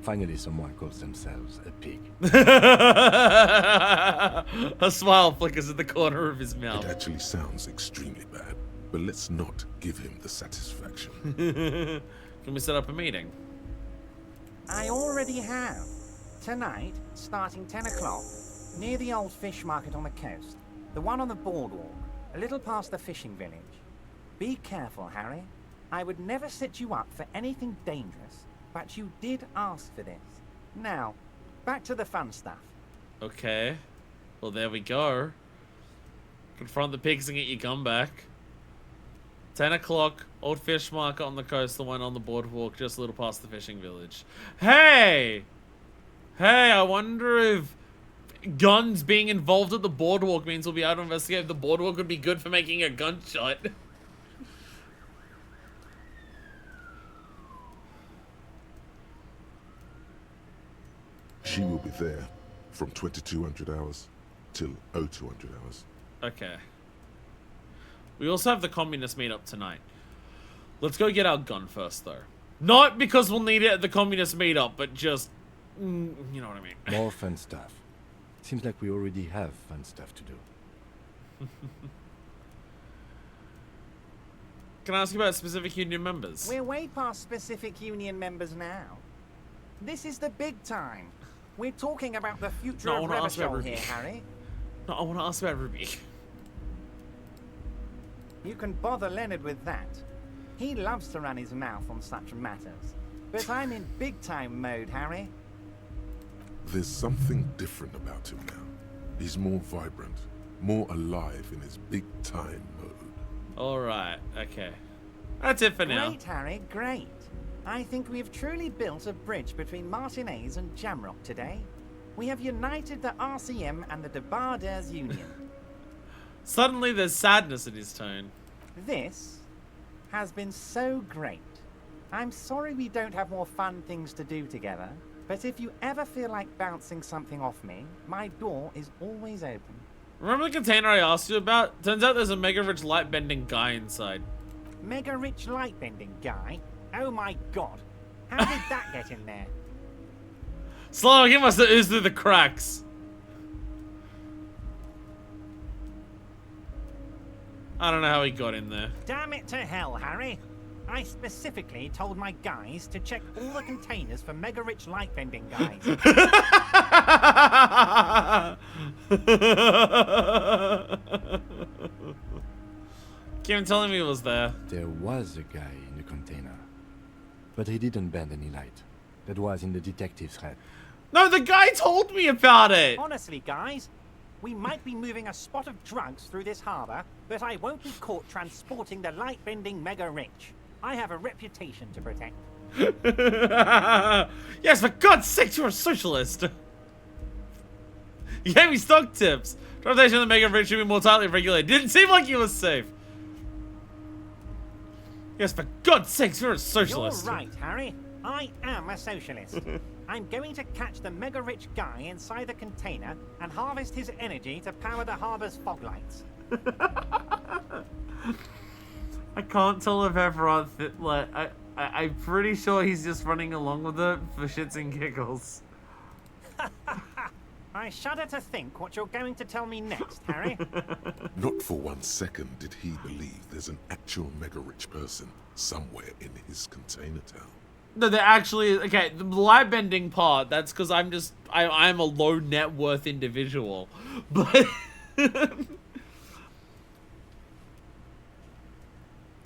Finally, someone calls themselves a pig. A smile flickers in the corner of his mouth. It actually sounds extremely bad, but let's not give him the satisfaction. Can we set up a meeting? I already have. Tonight, starting 10 o'clock, near the old fish market on the coast. The one on the boardwalk, a little past the fishing village. Be careful, Harry. I would never set you up for anything dangerous, but you did ask for this. Now, back to the fun stuff. Okay. Well, there we go. Confront the pigs and get your gun back. 10 o'clock, old fish market on the coast, the one on the boardwalk, just a little past the fishing village. Hey! Hey, I wonder if guns being involved at the boardwalk means we'll be able to investigate if the boardwalk would be good for making a gunshot. She will be there from 2200 hours till 0200 hours. Okay. We also have the communist meetup tonight. Let's go get our gun first, though. Not because we'll need it at the communist meetup, but just... you know what I mean. More fun stuff. Seems like we already have fun stuff to do. Can I ask you about specific union members? We're way past specific union members now. This is the big time. We're talking about the future of Revachol here, Harry. No, I want to ask about Ruby. You can bother Leonard with that. He loves to run his mouth on such matters. But I'm in big-time mode, Harry. There's something different about him now. He's more vibrant, more alive in his big-time mode. Alright, okay. That's it for now. Great, Harry, great. I think we've truly built a bridge between Martinez and Jamrock today. We have united the RCM and the Debarders Union. Suddenly there's sadness in his tone. This has been so great. I'm sorry we don't have more fun things to do together, but if you ever feel like bouncing something off me, my door is always open. Remember the container I asked you about? Turns out there's a mega rich light bending guy inside. Mega rich light bending guy? Oh my god. How did that get in there? Slow, he must have oozed through the cracks. I don't know how he got in there. Damn it to hell, Harry. I specifically told my guys to check all the containers for mega rich light bending guys. Kieran telling me he was there. There was a guy in the container, but he didn't bend any light. That was in the detective's head. No, the guy told me about it! Honestly, guys, we might be moving a spot of drugs through this harbor, but I won't be caught transporting the light-bending mega-rich. I have a reputation to protect. Yes, for God's sake, you're a socialist! You gave me stock tips. Transportation of the mega-rich should be more tightly regulated. Didn't seem like you were safe. Yes, for God's sake, you're a socialist. You're right, Harry. I am a socialist. I'm going to catch the mega-rich guy inside the container and harvest his energy to power the harbor's fog lights. I can't tell if everyone... I'm pretty sure he's just running along with it for shits and giggles. I shudder to think what you're going to tell me next, Harry. Not for 1 second did he believe there's an actual mega-rich person somewhere in his container town. No, they're actually... Okay, the light bending part, that's because I'm just... I'm a low net worth individual. But...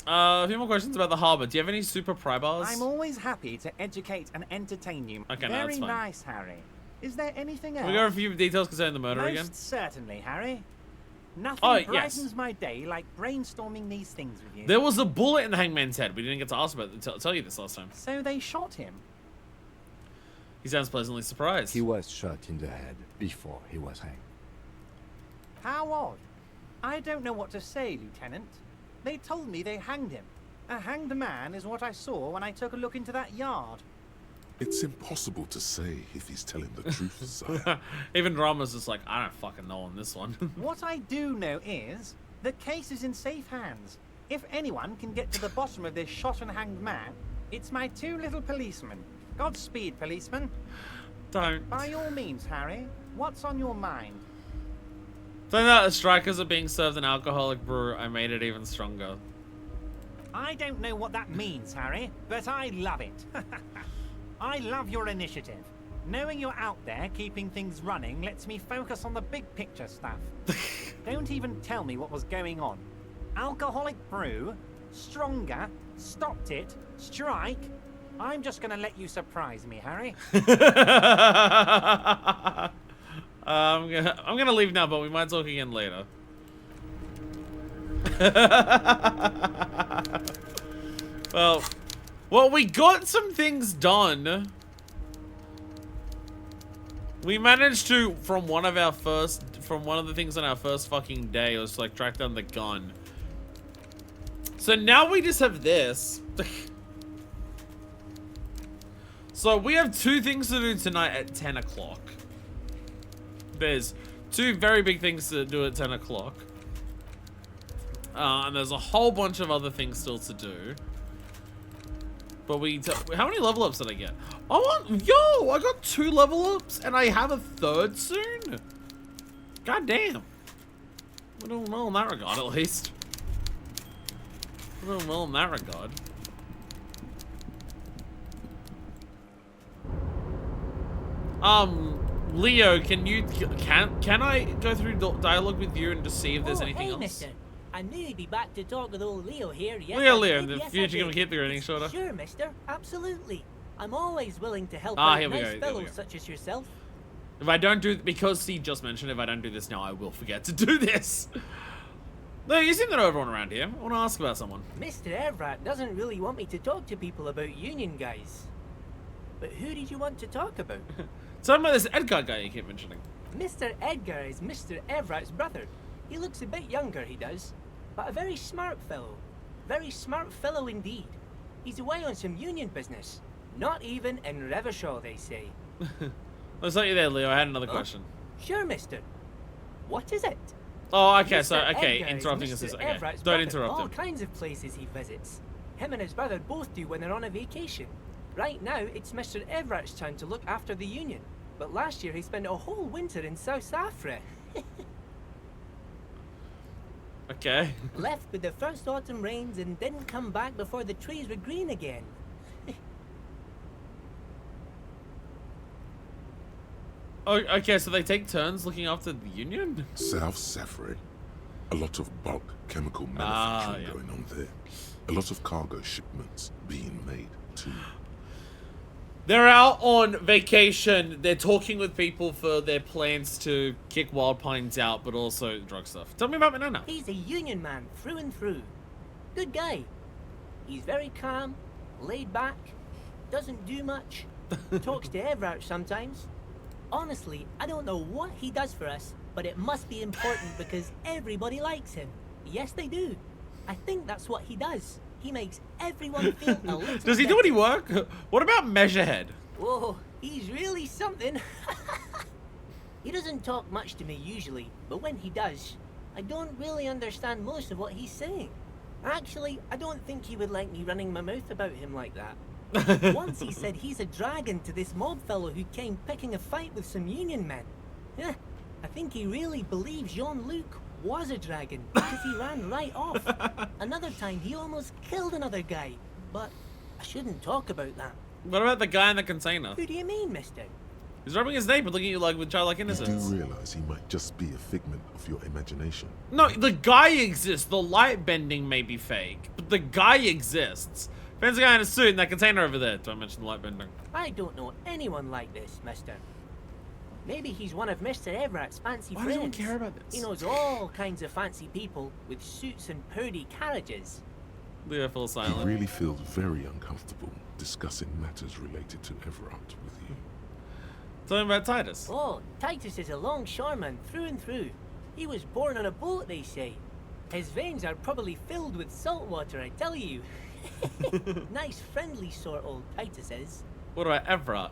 a few more questions about the harbor. Do you have any super pry bars? I'm always happy to educate and entertain you. Okay, no, Very that's fine. nice, Harry. Is there anything else? Can we go over a few details concerning the murder again? Most certainly, Harry. Nothing brightens yes. my day like brainstorming these things with you. There was a bullet in the hangman's head. We didn't get to ask about it. Tell you this last time. So they shot him? He sounds pleasantly surprised. He was shot in the head before he was hanged. How odd. I don't know what to say, Lieutenant. They told me they hanged him. A hanged man is what I saw when I took a look into that yard. It's impossible to say if he's telling the truth, sire. Even Drama's just like, I don't fucking know on this one. What I do know is the case is in safe hands. If anyone can get to the bottom of this shot and hanged man, it's my two little policemen. Godspeed, policeman. Don't. By all means, Harry, what's on your mind? Saying that the strikers are being served an alcoholic brew, I made it even stronger. I don't know what that means, Harry, but I love it. I love your initiative. Knowing you're out there keeping things running lets me focus on the big picture stuff. Don't even tell me what was going on. Alcoholic brew, stronger, stopped it, strike. I'm just gonna let you surprise me, Harry. I'm gonna leave now, but we might talk again later. Well, we got some things done. We managed to, from one of the things on our first fucking day, was to, like, track down the gun. So now we just have this. So we have two things to do tonight at 10 o'clock. There's two very big things to do at 10 o'clock. And there's a whole bunch of other things still to do. But how many level ups did I get? Yo, I got 2 level ups and I have a 3rd soon. God damn. We're doing well in that regard, at least. We're doing well in that regard. Leo, can I go through dialogue with you and just see if there's anything else? Mister. I knew you'd be back to talk with old Leo here. Yes, Leo, in the future can we keep the reading shorter? Sure, mister. Absolutely. I'm always willing to help here out we nice go, fellows such as yourself. If I don't do, because he just mentioned if I don't do this now, I will forget to do this. No, you seem to know everyone around here. I want to ask about someone. Mr. Everett doesn't really want me to talk to people about union guys. But who did you want to talk about? Tell me about this Edgar guy you keep mentioning. Mr. Edgar is Mr. Everett's brother. He looks a bit younger, he does. But a very smart fellow. Very smart fellow indeed. He's away on some union business. Not even in Revershaw, they say. I'll start you there, Leo. I had another question. Sure, mister. What is it? Oh, okay, Edgar interrupting is us. Mr. Okay, Everett's don't brother. interrupt All him. kinds of places he visits. Him and his brother both do when they're on a vacation. Right now, it's Mr. Everett's turn to look after the union. But last year, he spent a whole winter in South Africa. Okay. Left with the first autumn rains and didn't come back before the trees were green again. Oh, okay, so they take turns looking after the union? South Safari. A lot of bulk chemical manufacturing going on there. A lot of cargo shipments being made too. They're out on vacation. They're talking with people for their plans to kick Wild Pines out, but also drug stuff. Tell me about Banana. He's a union man through and through. Good guy. He's very calm, laid back, doesn't do much, talks to Everett sometimes. Honestly, I don't know what he does for us, but it must be important because everybody likes him. Yes, they do. I think that's what he does. He makes everyone feel a little Does he do any work? What about Measurehead? Whoa, he's really something. He doesn't talk much to me usually, but when he does, I don't really understand most of what he's saying. Actually, I don't think he would like me running my mouth about him like that. Once he said he's a dragon to this mob fellow who came picking a fight with some union men. Yeah, I think he really believes Jean-Luc was a dragon because he ran right off. Another time he almost killed another guy, but I shouldn't talk about that. What about the guy in the container? Who do you mean, mister? He's rubbing his name but looking at you like with childlike innocence. You do realize he might just be a figment of your imagination. No, the guy exists. The light bending may be fake, but the guy exists. Fancy guy in a suit in that container over there. Don't mention the light bending. I don't know anyone like this, mister. Maybe he's one of Mr. Everett's fancy Why friends. does anyone care about this? He knows all kinds of fancy people with suits and purdy carriages. Leo feels He silent. really feels very uncomfortable discussing matters related to Everett with you. Tell me about Titus. Oh, Titus is a longshoreman through and through. He was born on a boat, they say. His veins are probably filled with salt water, I tell you. Nice, friendly sort, old Titus is. What about Everett?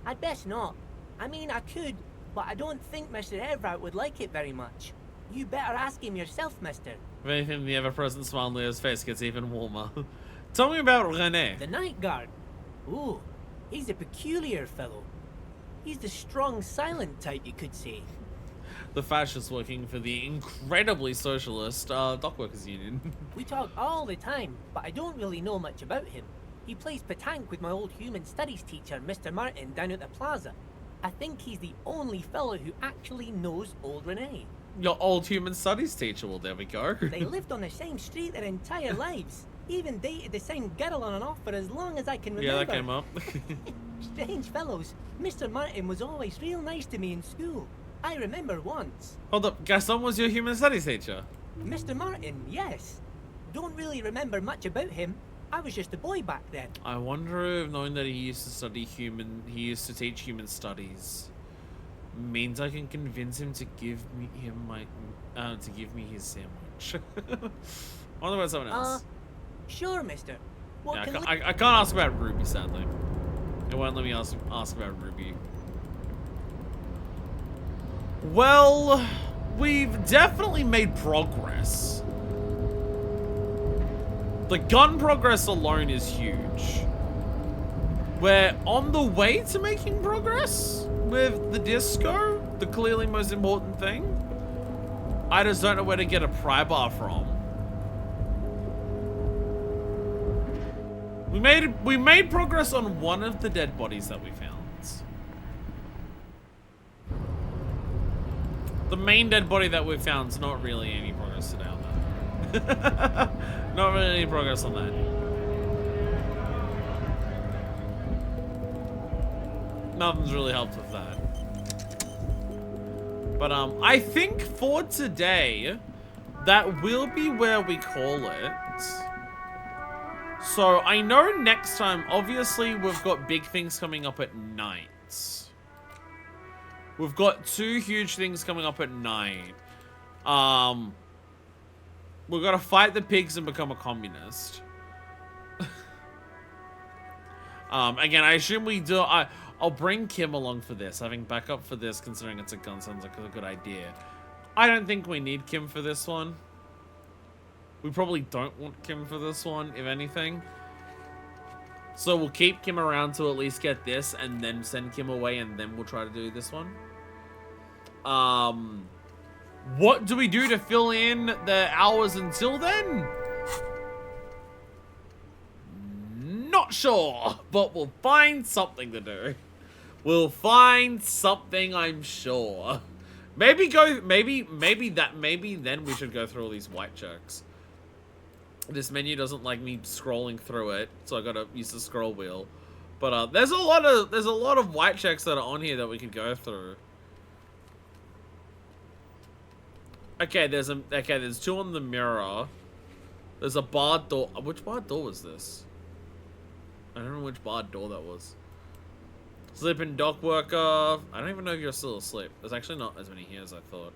I'd best not. I mean, I could, but I don't think Mr. Everett would like it very much. You better ask him yourself, mister. If anything, the ever-present smile on Leo's face gets even warmer. Tell me about René. The night guard. Ooh, he's a peculiar fellow. He's the strong, silent type, you could say. The fascist working for the incredibly socialist Dockworkers Union. We talk all the time, but I don't really know much about him. He plays petanque with my old human studies teacher, Mr. Martin, down at the plaza. I think he's the only fellow who actually knows old René. Your old human studies teacher, well, there we go. They lived on the same street their entire lives. Even dated the same girl on and off for as long as I can remember. Yeah, that came up. Strange fellows. Mr. Martin was always real nice to me in school. I remember once. Hold up, Gaston was your human studies teacher? Mr. Martin, yes. Don't really remember much about him. I was just a boy back then. I wonder if knowing that he used to teach human studies, means I can convince him to give me his sandwich. I wonder about someone else. Sure, mister. Yeah, I can't ask about Ruby, sadly. It won't let me ask about Ruby. Well, we've definitely made progress. The gun progress alone is huge. We're on the way to making progress with the disco, the clearly most important thing. I just don't know where to get a pry bar from. We made progress on one of the dead bodies that we found. The main dead body that we found is not really any progress today on that. Not really any progress on that. Nothing's really helped with that. But I think for today, that will be where we call it. So I know next time, obviously, we've got big things coming up at night. We've got 2 huge things coming up at night. We've got to fight the pigs and become a communist. Again, I assume we do. I'll bring Kim along for this. Having backup for this, considering it's a gun, sounds like a good idea. I don't think we need Kim for this one. We probably don't want Kim for this one, if anything. So we'll keep Kim around to at least get this, and then send Kim away, and then we'll try to do this one. What do we do to fill in the hours until then? Not sure, but we'll find something to do. We'll find something, I'm sure. Maybe then we should go through all these white checks. This menu doesn't like me scrolling through it, so I gotta use the scroll wheel. But there's a lot of white checks that are on here that we could go through. Okay, there's 2 on the mirror. There's a barred door. Which barred door was this? I don't know which barred door that was. Sleeping dock worker. I don't even know if you're still asleep. There's actually not as many here as I thought.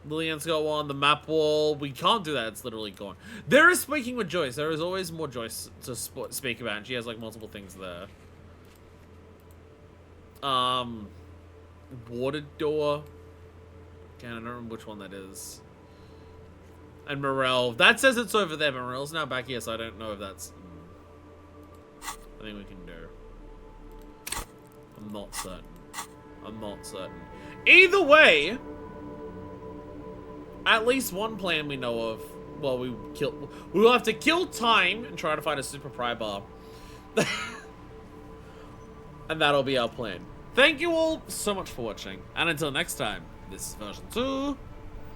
Lillian's got one. The map wall. We can't do that. It's literally gone. There is speaking with Joyce. There is always more Joyce to speak about. And she has like multiple things there. Water door. Okay, I don't remember which one that is. And Morel. That says it's over there, but Morel's now back here, so I don't know if that's... I think we can do. I'm not certain. I'm not certain. Either way, at least one plan we know of. Well, we will have to kill time and try to find a super pry bar. And that'll be our plan. Thank you all so much for watching. And until next time, this is version 2,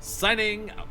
signing out.